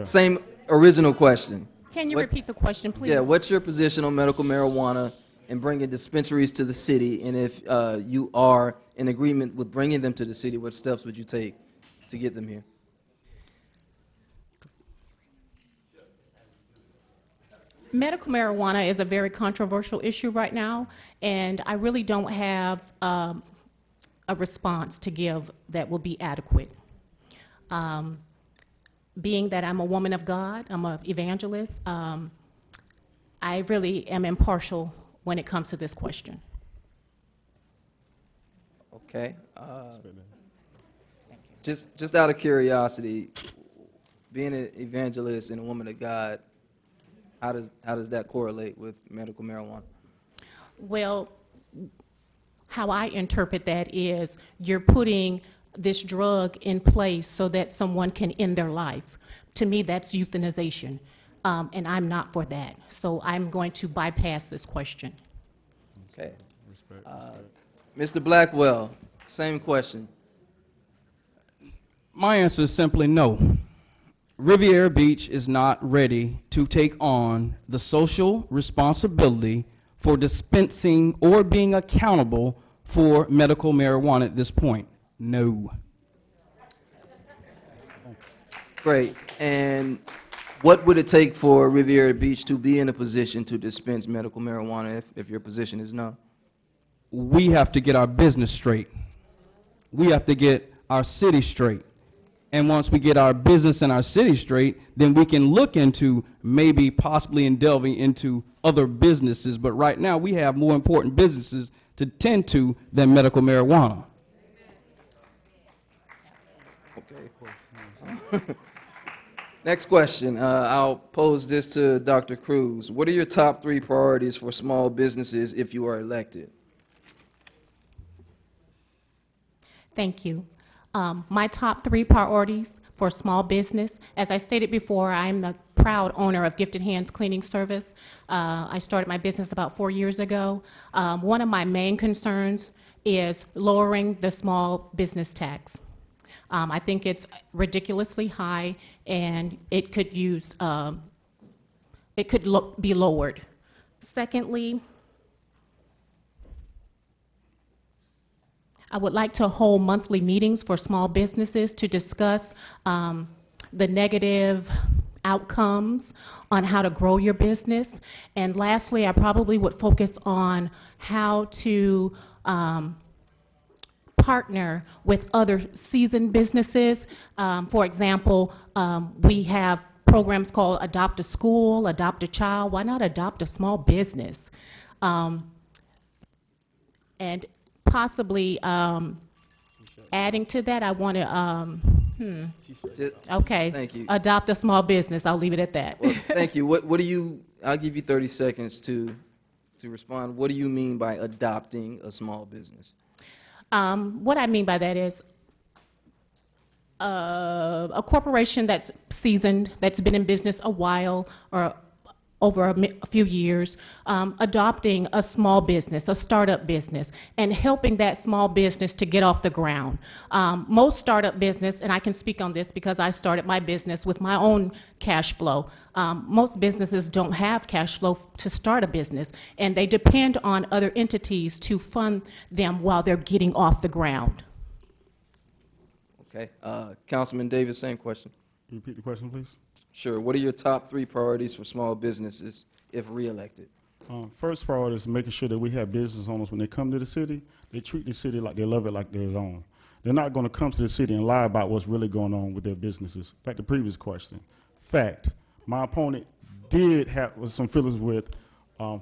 same original question. Can you repeat the question, please? Yeah, what's your position on medical marijuana and bringing dispensaries to the city? And if you are in agreement with bringing them to the city, what steps would you take to get them here? Medical marijuana is a very controversial issue right now, and I really don't have a response to give that will be adequate. Being that I'm a woman of God, I'm an evangelist, I really am impartial when it comes to this question. Okay. Just out of curiosity, being an evangelist and a woman of God, how does that correlate with medical marijuana? Well, how I interpret that is you're putting this drug in place so that someone can end their life. To me, that's euthanization, and I'm not for that. So I'm going to bypass this question. Okay. Mr. Blackwell, same question. My answer is simply no. Riviera Beach is not ready to take on the social responsibility for dispensing or being accountable for medical marijuana at this point. No. Great. And what would it take for Riviera Beach to be in a position to dispense medical marijuana if your position is no? We have to get our business straight. We have to get our city straight. And once we get our business and our city straight, then we can look into maybe possibly delving into other businesses. But right now, we have more important businesses to tend to than medical marijuana. Okay. Next question. I'll pose this to Dr. Cruz. What are your top 3 priorities for small businesses if you are elected? Thank you. My top 3 priorities for small business, as I stated before, I'm a proud owner of Gifted Hands Cleaning Service. I started my business about 4 years ago. One of my main concerns is lowering the small business tax. I think it's ridiculously high, and it could be lowered. Secondly, I would like to hold monthly meetings for small businesses to discuss the negative outcomes on how to grow your business. And lastly, I probably would focus on how to partner with other seasoned businesses. For example, we have programs called Adopt a School, Adopt a Child. Why not adopt a small business? And possibly adding to that, I want to, okay. Thank you. Adopt a small business. I'll leave it at that. Well, thank you. What do you, I'll give you 30 seconds to respond. What do you mean by adopting a small business? What I mean by that is a corporation that's seasoned, that's been in business a while or over a few years, adopting a small business, a startup business, and helping that small business to get off the ground. Most startup business, and I can speak on this because I started my business with my own cash flow. Most businesses don't have cash flow to start a business, and they depend on other entities to fund them while they're getting off the ground. Okay. Councilman Davis, same question. Can you repeat the question, please? Sure. What are your top 3 priorities for small businesses if reelected? First priority is making sure that we have business owners, when they come to the city, they treat the city like they love it like their own. They're not going to come to the city and lie about what's really going on with their businesses. Like the previous question. Fact, my opponent did have some feelings with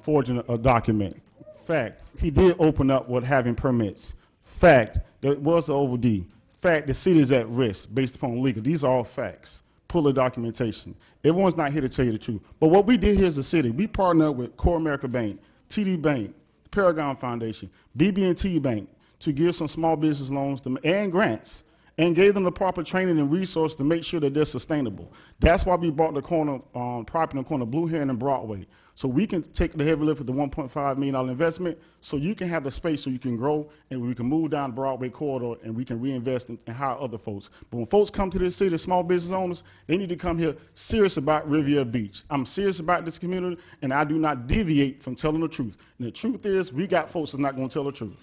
forging a document. Fact, he did open up with having permits. Fact, there was an OD. Fact, the city is at risk based upon legal. These are all facts. Pull the documentation. Everyone's not here to tell you the truth. But what we did here as a city, we partnered with Core America Bank, TD Bank, Paragon Foundation, BB&T Bank to give some small business loans and grants, and gave them the proper training and resources to make sure that they're sustainable. That's why we bought the corner property in the corner of Blue Heron and Broadway. So we can take the heavy lift with the $1.5 million investment, so you can have the space so you can grow, and we can move down the Broadway corridor and we can reinvest and hire other folks. But when folks come to this city, small business owners, they need to come here serious about Riviera Beach. I'm serious about this community, and I do not deviate from telling the truth. And the truth is, we got folks that's not going to tell the truth.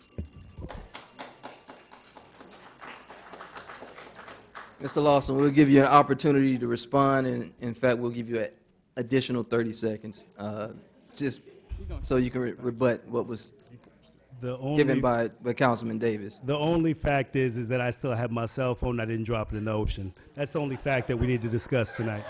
Mr. Lawson, we'll give you an opportunity to respond, and in fact, we'll give you an additional 30 seconds, just so you can rebut what was given by Councilman Davis. The only fact is that I still have my cell phone. I didn't drop it in the ocean. That's the only fact that we need to discuss tonight.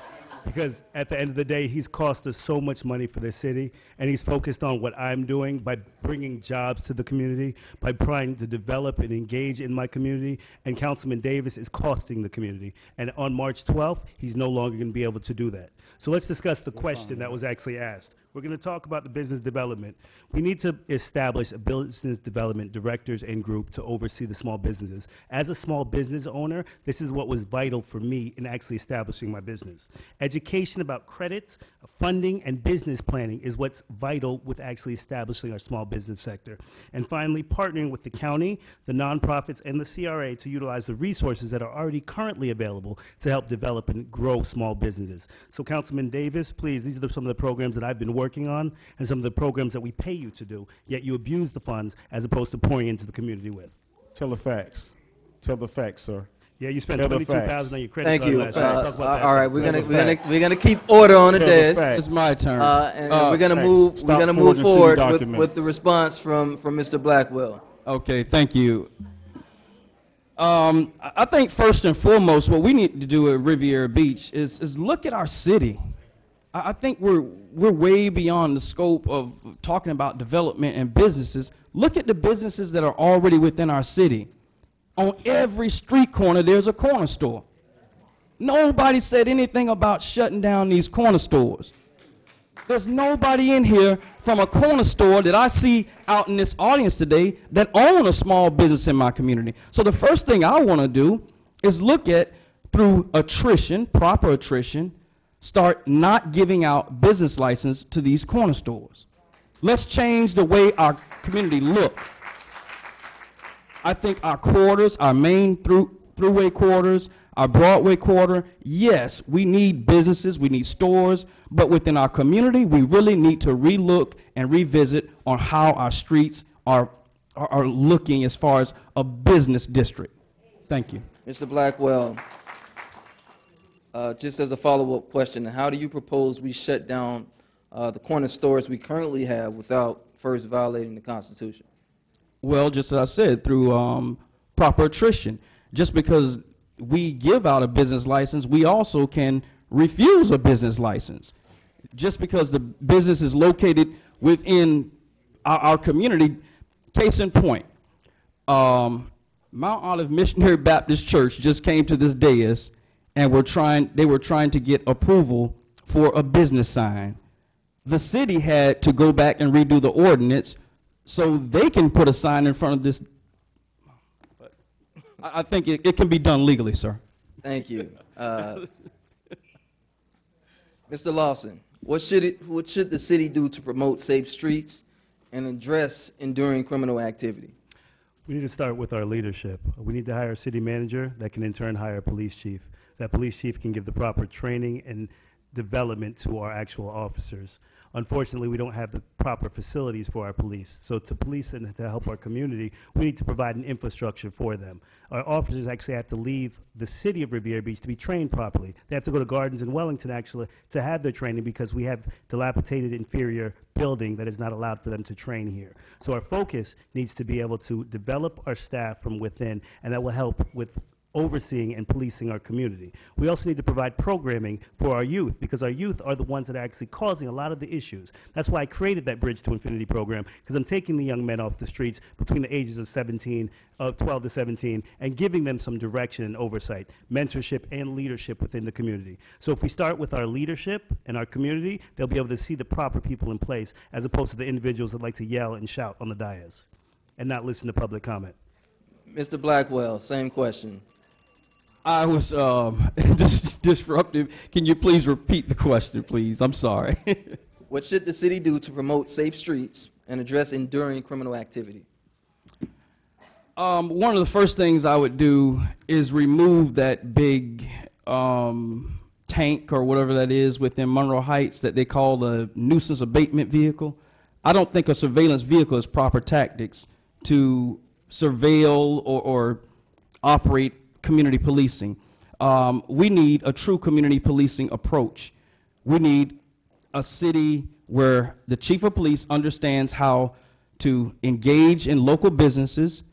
Because at the end of the day, he's cost us so much money for the city, and he's focused on what I'm doing by bringing jobs to the community, by trying to develop and engage in my community, and Councilman Davis is costing the community. And on March 12th, he's no longer going to be able to do that. So let's discuss the question that was actually asked, We're going to talk about the business development. We need to establish a business development directors and group to oversee the small businesses. As a small business owner, this is what was vital for me in actually establishing my business. Education about credit, funding, and business planning is what's vital with actually establishing our small business sector. And finally, partnering with the county, the nonprofits, and the CRA to utilize the resources that are already currently available to help develop and grow small businesses. So Councilman Davis, please, these are some of the programs that I've been working on and some of the programs that we pay you to do, yet you abuse the funds as opposed to pouring into the community with. Tell the facts. Tell the facts, sir. Yeah, you spent Tell the $22,000 facts. on your credit Thank card you. last year. Let's talk about that. All right, Tell the we're gonna keep order on the Tell the desk. facts. It's my turn. And we're gonna Facts. move. Stop We're gonna move forging city forward documents. with the response from Mr. Blackwell. Okay, thank you. I think first and foremost, what we need to do at Riviera Beach is look at our city. I think we're way beyond the scope of talking about development and businesses. Look at the businesses that are already within our city. On every street corner, there's a corner store. Nobody said anything about shutting down these corner stores. There's nobody in here from a corner store that I see out in this audience today that own a small business in my community. So the first thing I want to do is look at, through attrition, proper attrition, start not giving out business license to these corner stores. Let's change the way our community look. I think our quarters, our main throughway quarters, our Broadway quarter, yes, we need businesses, we need stores, but within our community, we really need to relook and revisit on how our streets are looking as far as a business district. Thank you. Mr. Blackwell, just as a follow-up question, how do you propose we shut down the corner stores we currently have without first violating the Constitution? Well, just as I said, through proper attrition. Just because we give out a business license, we also can refuse a business license. Just because the business is located within our community, case in point, Mount Olive Missionary Baptist Church just came to this dais and they were trying to get approval for a business sign. The city had to go back and redo the ordinance so they can put a sign in front of this. I think it can be done legally, sir. Thank you. Mr. Lawson, what should the city do to promote safe streets and address enduring criminal activity? We need to start with our leadership. We need to hire a city manager that can in turn hire a police chief. That police chief can give the proper training and development to our actual officers. Unfortunately, we don't have the proper facilities for our police. So to police and to help our community, we need to provide an infrastructure for them. Our officers actually have to leave the city of Riviera Beach to be trained properly. They have to go to Gardens in Wellington actually to have their training because we have dilapidated inferior building that is not allowed for them to train here. So our focus needs to be able to develop our staff from within, and that will help with overseeing and policing our community. We also need to provide programming for our youth because our youth are the ones that are actually causing a lot of the issues. That's why I created that Bridge to Infinity program, because I'm taking the young men off the streets between the ages of 12 to 17 and giving them some direction and oversight, mentorship and leadership within the community. So if we start with our leadership and our community, they'll be able to see the proper people in place as opposed to the individuals that like to yell and shout on the dais and not listen to public comment. Mr. Blackwell, same question. I was just disruptive. Can you please repeat the question, please? I'm sorry. What should the city do to promote safe streets and address enduring criminal activity? One of the first things I would do is remove that big tank or whatever that is within Monroe Heights that they call a nuisance abatement vehicle. I don't think a surveillance vehicle is proper tactics to surveil or operate community policing. We need a true community policing approach. We need a city where the chief of police understands how to engage in local businesses,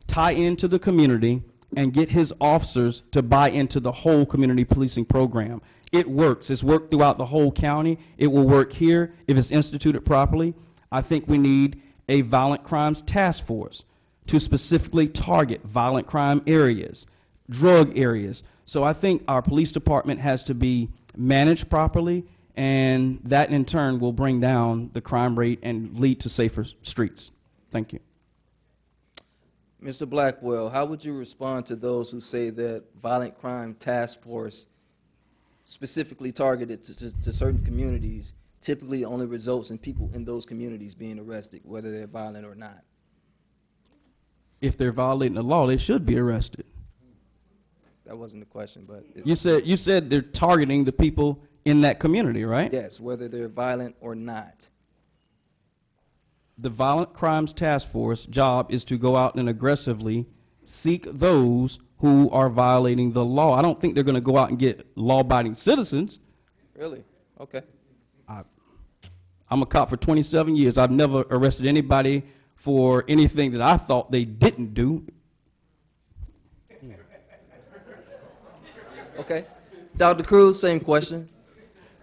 tie into the community, and get his officers to buy into the whole community policing program. It works. It's worked throughout the whole county. It will work here if it's instituted properly. I think we need a violent crimes task force to specifically target violent crime areas, drug areas. So I think our police department has to be managed properly and that in turn will bring down the crime rate and lead to safer streets. Thank you. Mr. Blackwell, how would you respond to those who say that violent crime task force specifically targeted to certain communities typically only results in people in those communities being arrested, whether they're violent or not? If they're violating the law, they should be arrested. That wasn't the question, but You said they're targeting the people in that community, right? yes, whether they're violent or not. The Violent Crimes Task Force job is to go out and aggressively seek those who are violating the law. I don't think they're going to go out and get law-abiding citizens. Really? Okay. I'm a cop for 27 years. I've never arrested anybody for anything that I thought they didn't do. Okay. Dr. Cruz, same question.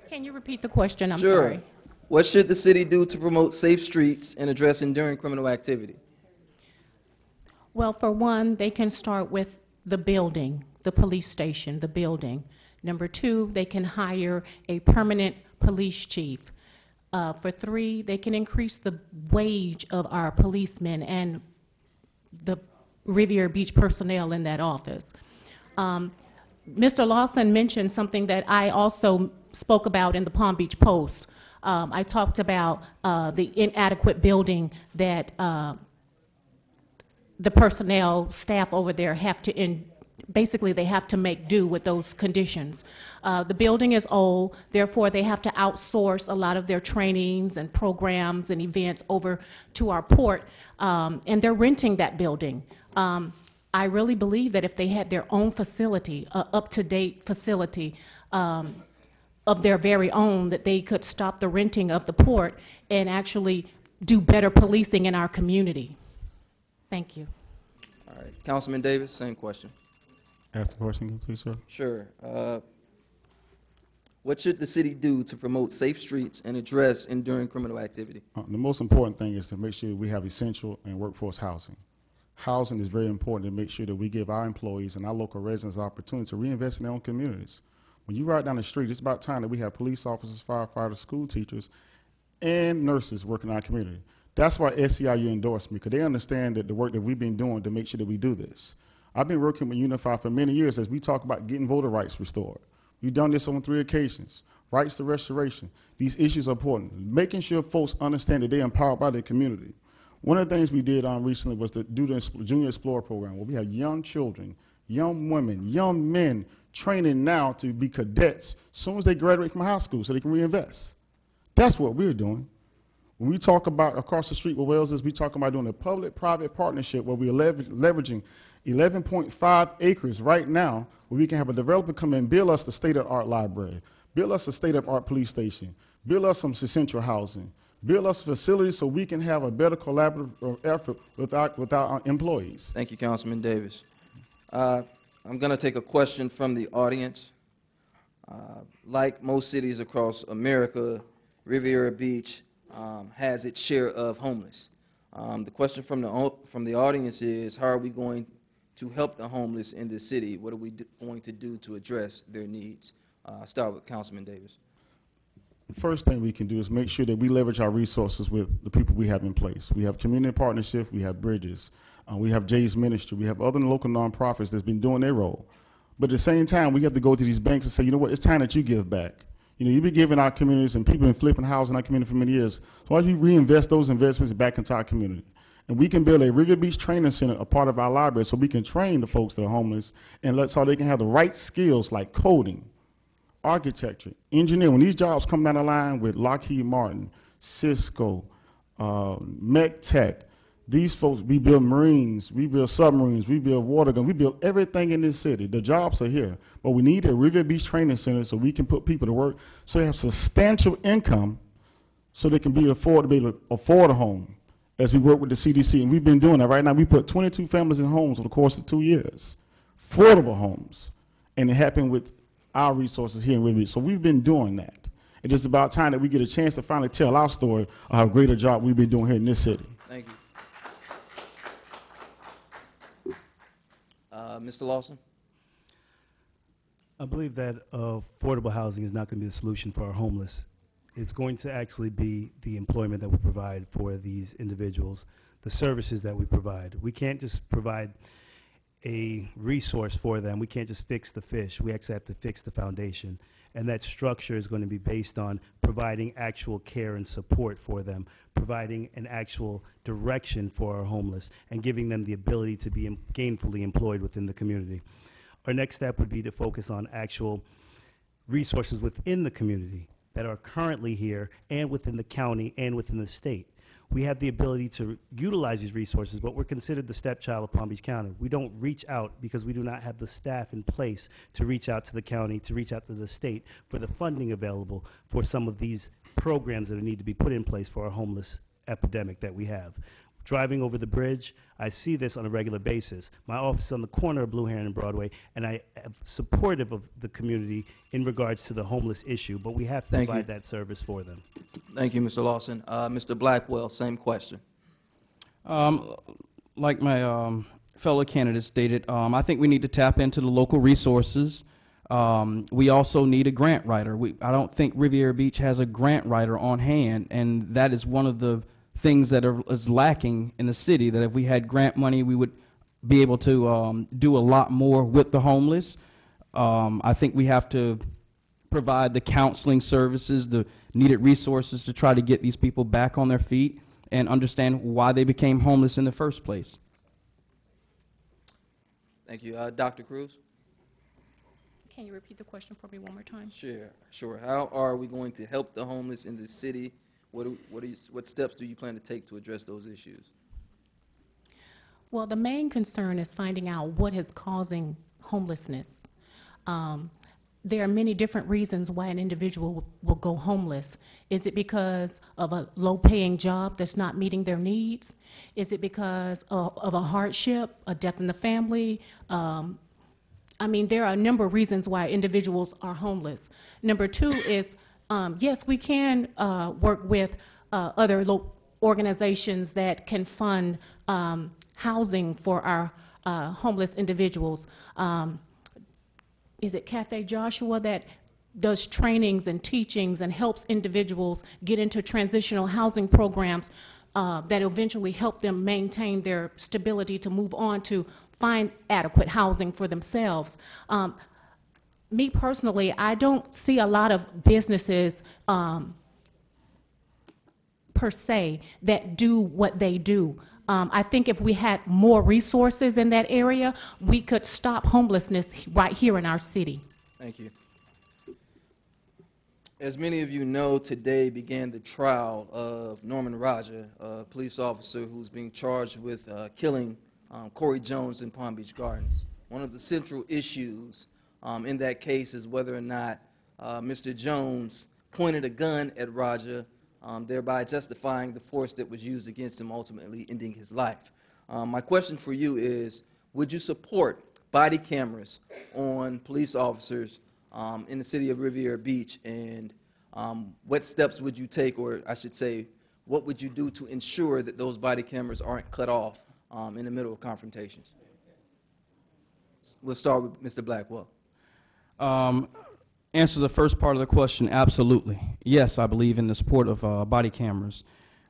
Can you repeat the question? I'm Sure. sorry. What should the city do to promote safe streets and address enduring criminal activity? Well, for one, they can start with the building, the police station, the building. Number two, they can hire a permanent police chief. For three, they can increase the wage of our policemen and the Riviera Beach personnel in that office. Mr. Lawson mentioned something that I also spoke about in the Palm Beach Post. I talked about the inadequate building that the personnel, staff over there have to basically they have to make do with those conditions. The building is old, therefore they have to outsource a lot of their trainings and programs and events over to our port, and they're renting that building. I really believe that if they had their own facility, up-to-date facility of their very own, that they could stop the renting of the port and actually do better policing in our community. Thank you. All right. Councilman Davis, same question. Ask the question, please, sir. Sure. What should the city do to promote safe streets and address enduring criminal activity? The most important thing is to make sure we have essential and workforce housing. Housing is very important to make sure that we give our employees and our local residents the opportunity to reinvest in their own communities. When you ride down the street, it's about time that we have police officers, firefighters, school teachers, and nurses working in our community. That's why SEIU endorsed me, because they understand that the work that we've been doing to make sure that we do this. I've been working with Unify for many years as we talk about getting voter rights restored. We've done this on 3 occasions. Rights to restoration. These issues are important. Making sure folks understand that they're empowered by their community. One of the things we did recently was to do the Junior Explorer program, where we have young children, young women, young men training now to be cadets as soon as they graduate from high school so they can reinvest. That's what we're doing. When we talk about across the street where Wells is, we talk about doing a public-private partnership where we're leveraging 11.5 acres right now where we can have a developer come in and build us the state-of-the-art library, build us a state-of-the-art police station, build us some essential housing, build us facilities so we can have a better collaborative effort with our employees. Thank you, Councilman Davis. I'm going to take a question from the audience. Like most cities across America, Riviera Beach has its share of homeless. The question from the audience is, how are we going to help the homeless in this city? What are we going to do to address their needs? Start with Councilman Davis. The first thing we can do is make sure that we leverage our resources with the people we have in place. We have community partnership, we have bridges, we have Jay's Ministry, we have other local nonprofits that's been doing their role. But at the same time, we have to go to these banks and say, you know what, it's time that you give back. You know, you've been giving our communities, and people have been flipping houses in our community for many years. So why don't you reinvest those investments back into our community? And we can build a Riviera Beach Training Center, a part of our library, so we can train the folks that are homeless and so they can have the right skills like coding, architecture, engineering. When these jobs come down the line with Lockheed Martin, Cisco, MechTech, these folks, we build Marines, we build submarines, we build water guns, we build everything in this city. The jobs are here. But we need a Riviera Beach Training Center so we can put people to work so they have substantial income so they can be able to afford a home as we work with the CDC. And we've been doing that. Right now, we put 22 families in homes over the course of 2 years, affordable homes. And it happened with our resources here in Riviera Beach. So we've been doing that. It's just about time that we get a chance to finally tell our story of how great a job we've been doing here in this city. Thank you. Mr. Lawson? I believe that affordable housing is not going to be the solution for our homeless. It's going to actually be the employment that we provide for these individuals, the services that we provide. We can't just provide a resource for them. We can't just fix the fish. We actually have to fix the foundation. And that structure is going to be based on providing actual care and support for them, providing an actual direction for our homeless, and giving them the ability to be gainfully employed within the community. Our next step would be to focus on actual resources within the community that are currently here and within the county and within the state. We have the ability to utilize these resources, but we're considered the stepchild of Palm Beach County. We don't reach out because we do not have the staff in place to reach out to the county, to reach out to the state for the funding available for some of these programs that need to be put in place for our homeless epidemic that we have. Driving over the bridge, I see this on a regular basis. My office is on the corner of Blue Heron and Broadway, and I am supportive of the community in regards to the homeless issue, but we have to provide that service for them. Thank you, Mr. Lawson. Mr. Blackwell, same question. Like my fellow candidate stated, I think we need to tap into the local resources. We also need a grant writer. I don't think Riviera Beach has a grant writer on hand, and that is one of the things that is lacking in the city, that if we had grant money, we would be able to do a lot more with the homeless. I think we have to provide the counseling services, the needed resources to try to get these people back on their feet and understand why they became homeless in the first place. Thank you. Dr. Cruz? Can you repeat the question for me one more time? Sure. How are we going to help the homeless in the city? What steps do you plan to take to address those issues? Well, the main concern is finding out what is causing homelessness. There are many different reasons why an individual will go homeless. Is it because of a low-paying job that's not meeting their needs? Is it because of a hardship, a death in the family? I mean, there are a number of reasons why individuals are homeless. Number two is, yes, we can work with other organizations that can fund housing for our homeless individuals. Is it Cafe Joshua that does trainings and teachings and helps individuals get into transitional housing programs that eventually help them maintain their stability to move on to find adequate housing for themselves? Me personally, I don't see a lot of businesses per se that do what they do. I think if we had more resources in that area, we could stop homelessness right here in our city. Thank you. As many of you know, today began the trial of Norman Raja, a police officer who's being charged with killing Corey Jones in Palm Beach Gardens. One of the central issues in that case is whether or not Mr. Jones pointed a gun at Raja, thereby justifying the force that was used against him, ultimately ending his life. My question for you is, would you support body cameras on police officers in the city of Riviera Beach, and what steps would you take, or I should say, what would you do to ensure that those body cameras aren't cut off in the middle of confrontations? We'll start with Mr. Blackwell. Answer the first part of the question, absolutely. Yes, I believe in the support of body cameras.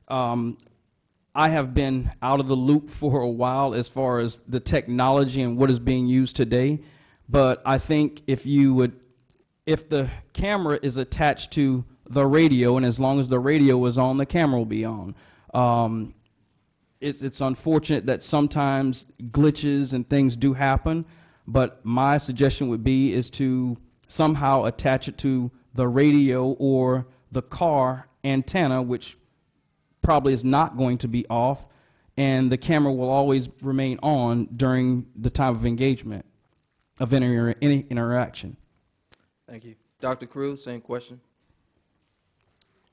I have been out of the loop for a while as far as the technology and what is being used today, but I think if the camera is attached to the radio, and as long as the radio is on, the camera will be on. It's unfortunate that sometimes glitches and things do happen, but my suggestion would be is to somehow attach it to the radio or the car antenna, which probably is not going to be off, and the camera will always remain on during the time of engagement, of any interaction. Thank you. Dr. Cruz, same question.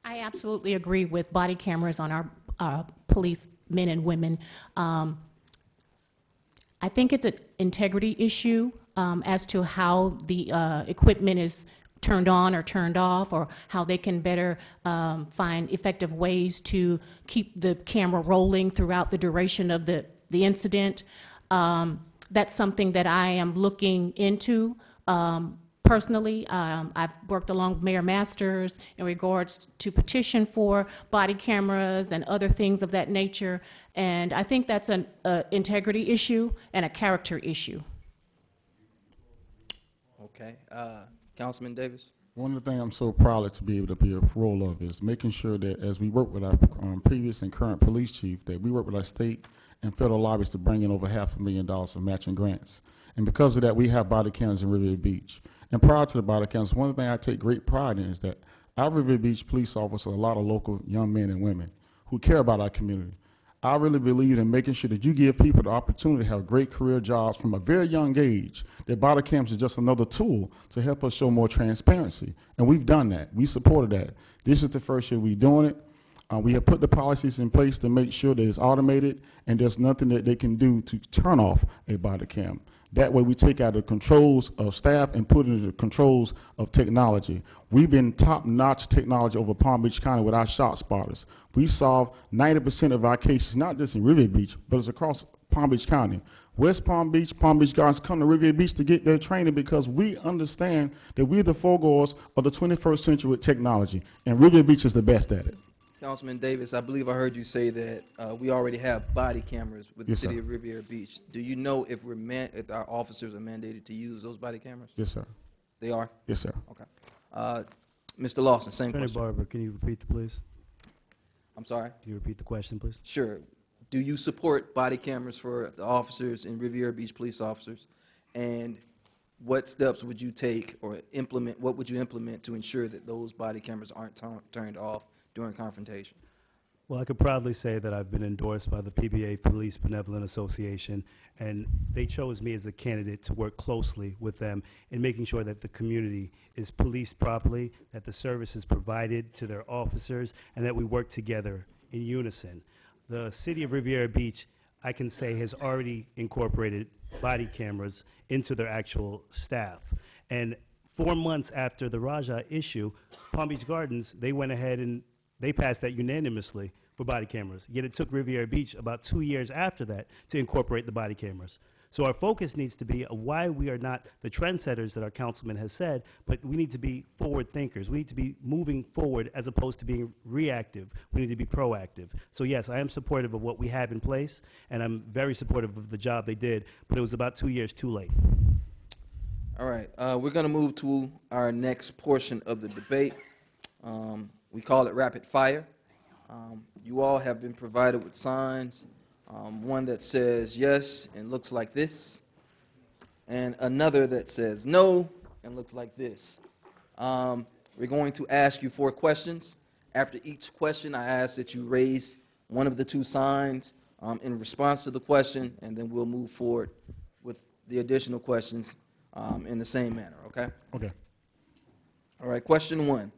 I absolutely agree with body cameras on our police men and women. I think it's an integrity issue as to how the equipment is turned on or turned off, or how they can better find effective ways to keep the camera rolling throughout the duration of the incident. That's something that I am looking into. Personally, I've worked along with Mayor Masters in regards to petition for body cameras and other things of that nature, and I think that's an integrity issue and a character issue. Okay, Councilman Davis? One of the things I'm so proud to be able to be a role of is making sure that as we work with our previous and current police chief, that we work with our state and federal lobbies to bring in over $500,000 for matching grants. And because of that, we have body cams in Riviera Beach. And prior to the body cams, one thing I take great pride in is that our Riviera Beach police officers are a lot of local young men and women who care about our community. I really believe in making sure that you give people the opportunity to have great career jobs from a very young age, that body cams is just another tool to help us show more transparency. And we've done that. We supported that. This is the first year we're doing it. We have put the policies in place to make sure that it's automated and there's nothing that they can do to turn off a body cam. That way we take out the controls of staff and put it into the controls of technology. We've been top-notch technology over Palm Beach County with our shot spotters. We solve 90% of our cases, not just in Riviera Beach, but it's across Palm Beach County. West Palm Beach Gardens come to Riviera Beach to get their training because we understand that we're the foregoers of the 21st century with technology, and Riviera Beach is the best at it. Councilman Davis, I believe I heard you say that we already have body cameras with the Yes, city sir. of Riviera Beach. Do you know if if our officers are mandated to use those body cameras? Yes, sir. They are? Yes, sir. Okay. Mr. Lawson, same Attorney question. Barber, can you repeat the please? I'm sorry? Can you repeat the question, please? Sure. Do you support body cameras for the officers and Riviera Beach police officers? And what steps would you take or implement, what would you implement to ensure that those body cameras aren't turned off during confrontation? Well, I could proudly say that I've been endorsed by the PBA Police Benevolent Association, and they chose me as a candidate to work closely with them in making sure that the community is policed properly, that the service is provided to their officers, and that we work together in unison. The city of Riviera Beach, I can say, has already incorporated body cameras into their actual staff. And 4 months after the Raja issue, Palm Beach Gardens, they went ahead and they passed that unanimously for body cameras. Yet it took Riviera Beach about 2 years after that to incorporate the body cameras. So our focus needs to be why we are not the trendsetters that our councilman has said, but we need to be forward thinkers. We need to be moving forward as opposed to being reactive. We need to be proactive. So yes, I am supportive of what we have in place, and I'm very supportive of the job they did, but it was about 2 years too late. All right, we're going to move to our next portion of the debate. We call it rapid fire. You all have been provided with signs, one that says yes and looks like this, and another that says no and looks like this. We're going to ask you 4 questions. After each question, I ask that you raise one of the 2 signs in response to the question, and then we'll move forward with the additional questions in the same manner, okay? Okay. All right, question 1.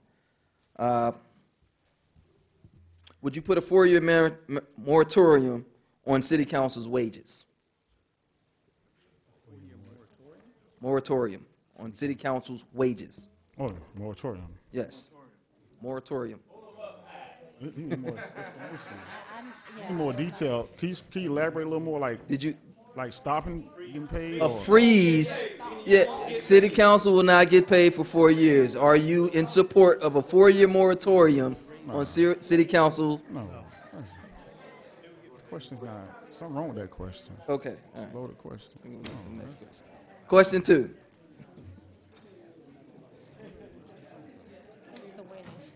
Would you put a 4-year moratorium on city council's wages? Moratorium on city council's wages. Oh, moratorium. Yes. Moratorium. Need more detail. Can you elaborate a little more? Like, like stopping getting paid? A freeze. Yeah, city council will not get paid for 4 years. Are you in support of a 4-year moratorium on city council? No. The question's not. Something wrong with that question. Okay. All right. Loaded question. Next question. Question 2.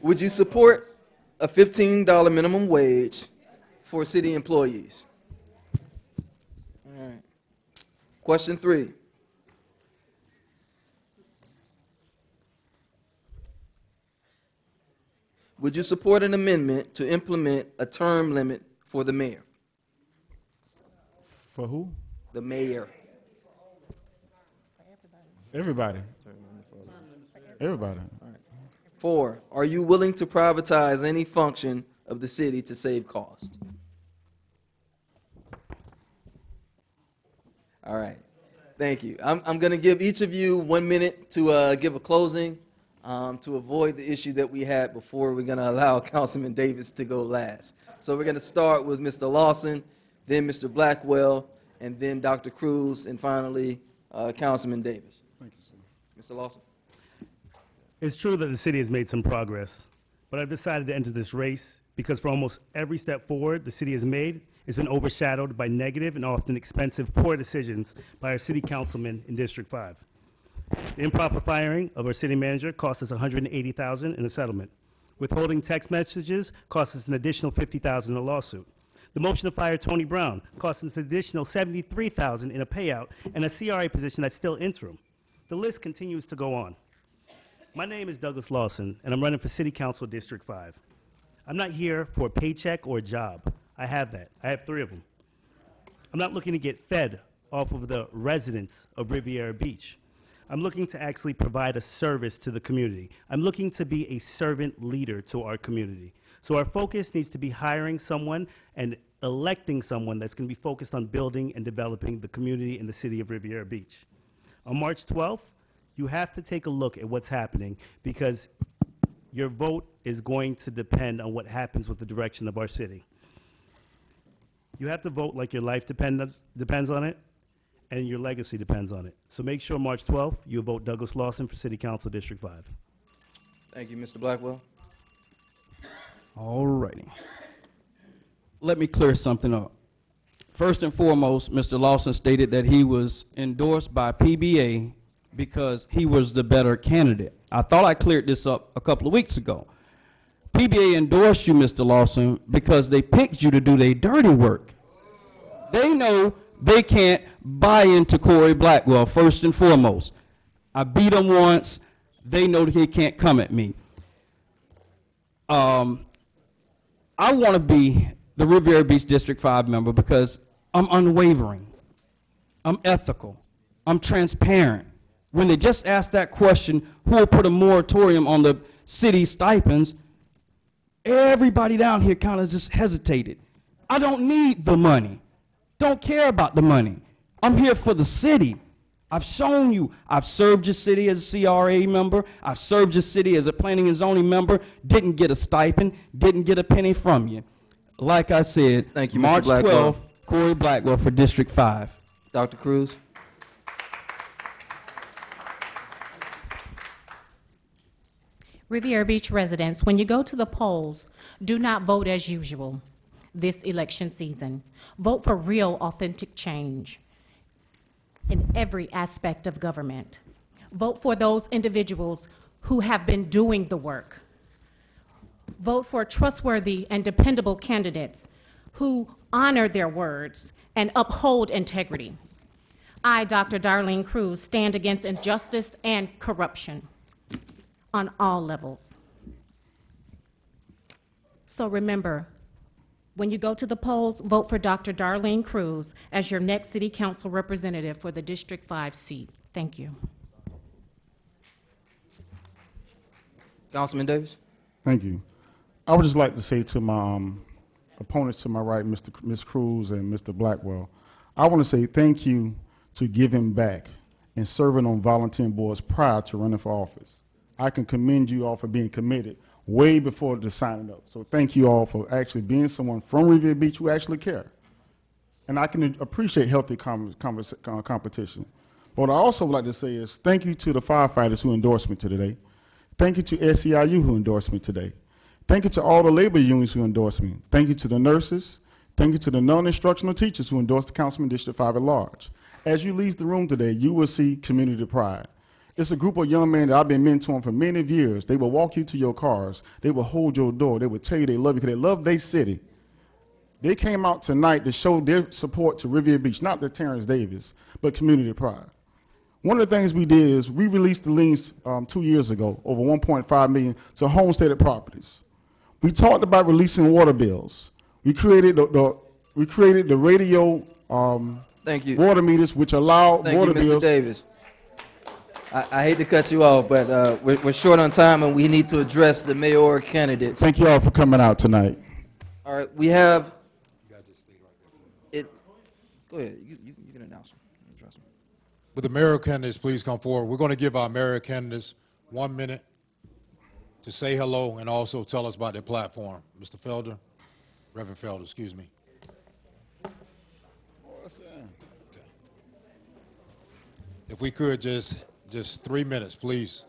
Would you support a $15 minimum wage for city employees? All right. Question 3. Would you support an amendment to implement a term limit for the mayor? For who? The mayor. Everybody. Everybody. 4, are you willing to privatize any function of the city to save cost? All right. Thank you. I'm going to give each of you 1 minute to give a closing to avoid the issue that we had before. We're going to allow Councilman Davis to go last. So we're going to start with Mr. Lawson, then Mr. Blackwell, and then Dr. Cruz, and finally Councilman Davis. Thank you, sir. Mr. Lawson. It's true that the city has made some progress, but I've decided to enter this race because for almost every step forward the city has made, it's been overshadowed by negative and often expensive poor decisions by our city councilmen in District 5. The improper firing of our city manager cost us $180,000 in a settlement. Withholding text messages cost us an additional $50,000 in a lawsuit. The motion to fire Tony Brown cost us an additional $73,000 in a payout and a CRA position that's still interim. The list continues to go on. My name is Douglas Lawson, and I'm running for City Council District 5. I'm not here for a paycheck or a job. I have that. I have 3 of them. I'm not looking to get fed off of the residents of Riviera Beach. I'm looking to actually provide a service to the community. I'm looking to be a servant leader to our community. So our focus needs to be hiring someone and electing someone that's going to be focused on building and developing the community in the city of Riviera Beach. On March 12th, you have to take a look at what's happening because your vote is going to depend on what happens with the direction of our city. You have to vote like your life depends on it and your legacy depends on it. So make sure March 12th you vote Douglas Lawson for City Council District 5. Thank you, Mr. Blackwell. All righty. Let me clear something up. First and foremost, Mr. Lawson stated that he was endorsed by PBA because he was the better candidate. I thought I cleared this up a couple of weeks ago. PBA endorsed you, Mr. Lawson, because they picked you to do their dirty work. They know they can't buy into Corey Blackwell, first and foremost. I beat him once. They know that he can't come at me. I want to be the Riviera Beach District 5 member because I'm unwavering. I'm ethical. I'm transparent. When they just asked that question, who will put a moratorium on the city stipends, everybody down here kind of just hesitated. I don't need the money. Don't care about the money. I'm here for the city. I've shown you. I've served your city as a CRA member. I've served your city as a planning and zoning member. Didn't get a stipend. Didn't get a penny from you. Like I said, Thank you, Mr. March Blackwell. 12th, Corey Blackwell for District 5. Dr. Cruz. Riviera Beach residents, when you go to the polls, do not vote as usual this election season. Vote for real, authentic change in every aspect of government. Vote for those individuals who have been doing the work. Vote for trustworthy and dependable candidates who honor their words and uphold integrity. I, Dr. Darlene Cruz, stand against injustice and corruption on all levels. So remember, when you go to the polls, vote for Dr. Darlene Cruz as your next City Council representative for the District 5 seat. Thank you. Councilman Davis. Thank you. I would just like to say to my opponents to my right, Ms. Cruz and Mr. Blackwell, I want to say thank you to giving back and serving on volunteer boards prior to running for office. I can commend you all for being committed way before the signing up. So thank you all for actually being someone from Riviera Beach who actually care. And I can appreciate healthy competition. But what I also would like to say is thank you to the firefighters who endorsed me today. Thank you to SEIU who endorsed me today. Thank you to all the labor unions who endorsed me. Thank you to the nurses. Thank you to the non-instructional teachers who endorsed the Councilman District 5 at large. As you leave the room today, you will see community pride. It's a group of young men that I've been mentoring for many years. They will walk you to your cars. They will hold your door. They will tell you they love you because they love their city. They came out tonight to show their support to Riviera Beach, not to Terrence Davis, but community pride. One of the things we did is we released the liens 2 years ago, over $1.5 million to homesteaded properties. We talked about releasing water bills. We created the radio Thank you. water meters, which allow Thank water you, Mr. bills. Davis. I hate to cut you off, but we're short on time and we need to address the mayor candidates. Thank you all for coming out tonight. All right, we have it. Go ahead, you can announce them. Address them. Would the mayor candidates please come forward? We're going to give our mayor candidates 1 minute to say hello and also tell us about their platform. Mr. Felder, Reverend Felder, excuse me. Okay. If we could just 3 minutes, please.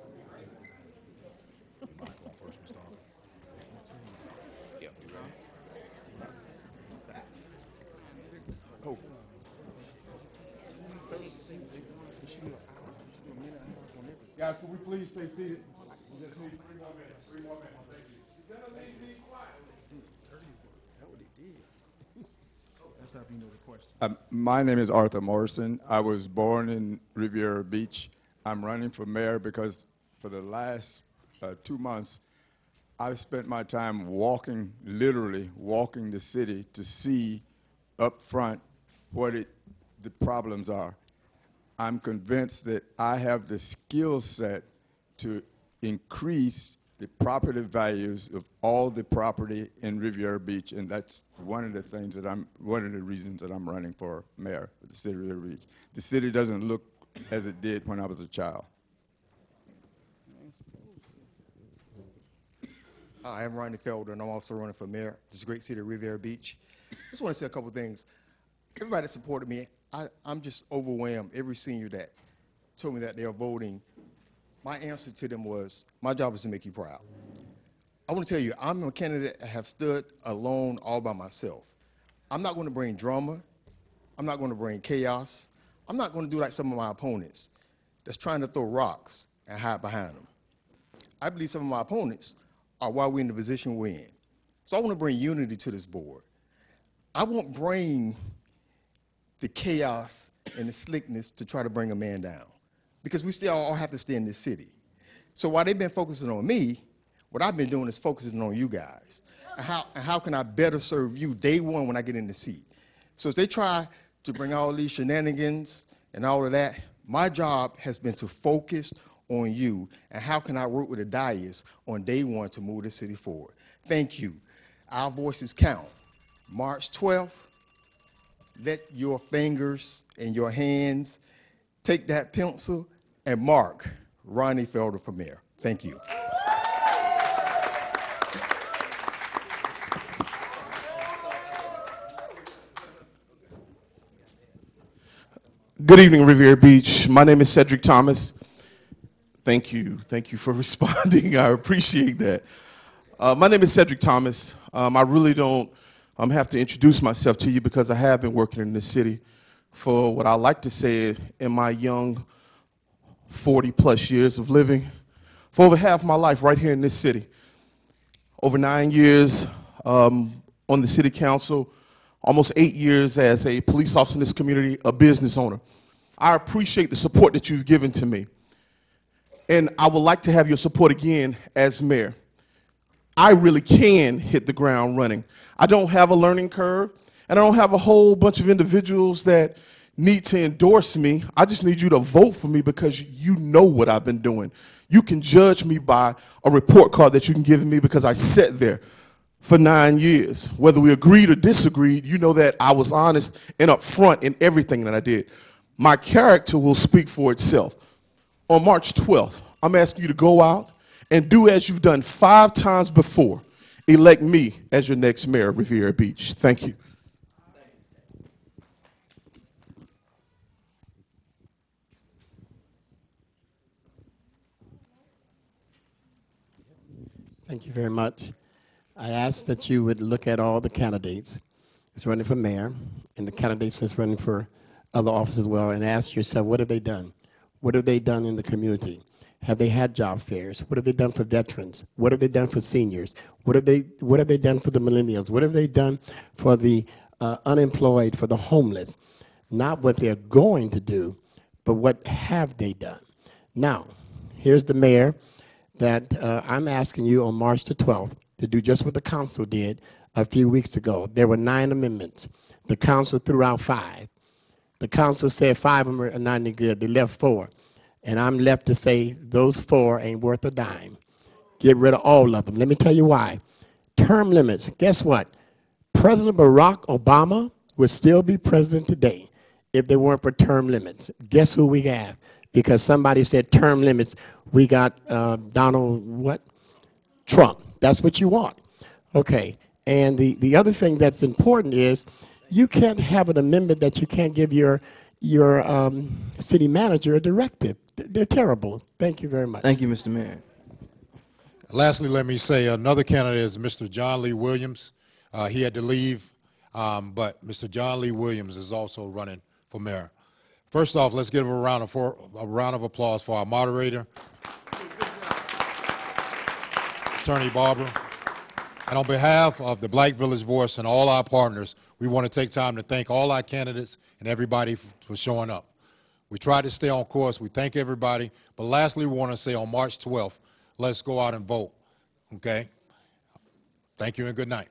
Guys, can we please stay seated? We just need 3 more minutes. 3 more minutes. Thank you. You're gonna leave me quiet. That's what he did. That's how you know the question. My name is Arthur Morrison. I was born in Riviera Beach. I'm running for mayor because for the last 2 months, I've spent my time walking, literally walking the city to see up front what the problems are. I'm convinced that I have the skill set to increase the property values of all the property in Riviera Beach, and that's one of the reasons that I'm running for mayor of the city of Riviera Beach. The city doesn't look as it did when I was a child. Hi, I'm Ronnie Felder, and I'm also running for mayor of this great city of Riviera Beach. Just want to say a couple things. Everybody that supported me, I'm just overwhelmed. Every senior that told me that they are voting, my answer to them was, my job is to make you proud. I want to tell you, I'm a candidate that have stood alone all by myself. I'm not going to bring drama. I'm not going to bring chaos. I'm not going to do like some of my opponents that's trying to throw rocks and hide behind them. I believe some of my opponents are why we're in the position we're in. So I want to bring unity to this board. I won't bring the chaos and the slickness to try to bring a man down, because we still all have to stay in this city. So while they've been focusing on me, what I've been doing is focusing on you guys. And how can I better serve you day one when I get in the seat? So if they try to bring all these shenanigans and all of that, my job has been to focus on you and how can I work with the dais on day one to move the city forward. Thank you. Our voices count. March 12th, let your fingers and your hands take that pencil and mark Ronnie Felder for mayor. Thank you. Good evening, Riviera Beach. My name is Cedric Thomas. Thank you. Thank you for responding. I appreciate that. My name is Cedric Thomas. I really don't have to introduce myself to you because I have been working in this city for what I like to say in my young 40-plus years of living, for over half my life right here in this city. Over 9 years on the city council, almost 8 years as a police officer in this community, a business owner. I appreciate the support that you've given to me. And I would like to have your support again as mayor. I really can hit the ground running. I don't have a learning curve, and I don't have a whole bunch of individuals that need to endorse me. I just need you to vote for me because you know what I've been doing. You can judge me by a report card that you can give me because I sat there for 9 years. Whether we agreed or disagreed, you know that I was honest and upfront in everything that I did. My character will speak for itself. On March 12th, I'm asking you to go out and do as you've done 5 times before. Elect me as your next mayor of Riviera Beach. Thank you. Thank you very much. I ask that you would look at all the candidates that's running for mayor and the candidates that's running for other offices as well, and ask yourself, what have they done? What have they done in the community? Have they had job fairs? What have they done for veterans? What have they done for seniors? What have they done for the millennials? What have they done for the unemployed, for the homeless? Not what they're going to do, but what have they done? Now, here's the mayor that I'm asking you on March the 12th to do just what the council did a few weeks ago. There were 9 amendments. The council threw out 5. The council said 5 of them are not any good. They left 4. And I'm left to say those 4 ain't worth a dime. Get rid of all of them. Let me tell you why. Term limits. Guess what? President Barack Obama would still be president today if they weren't for term limits. Guess who we have? Because somebody said term limits, we got Donald what? Trump. That's what you want. Okay. And the other thing that's important is you can't have an amendment that you can't give your city manager a directive. They're terrible. Thank you very much. Thank you, Mr. Mayor. Lastly, let me say another candidate is Mr. John Lee Williams. He had to leave, but Mr. John Lee Williams is also running for mayor. First off, let's give a round of applause for our moderator, Attorney Barber. And on behalf of the Black Village Voice and all our partners, we want to take time to thank all our candidates and everybody for showing up. We tried to stay on course. We thank everybody. But lastly, we want to say on March 12th, let's go out and vote, okay? Thank you and good night.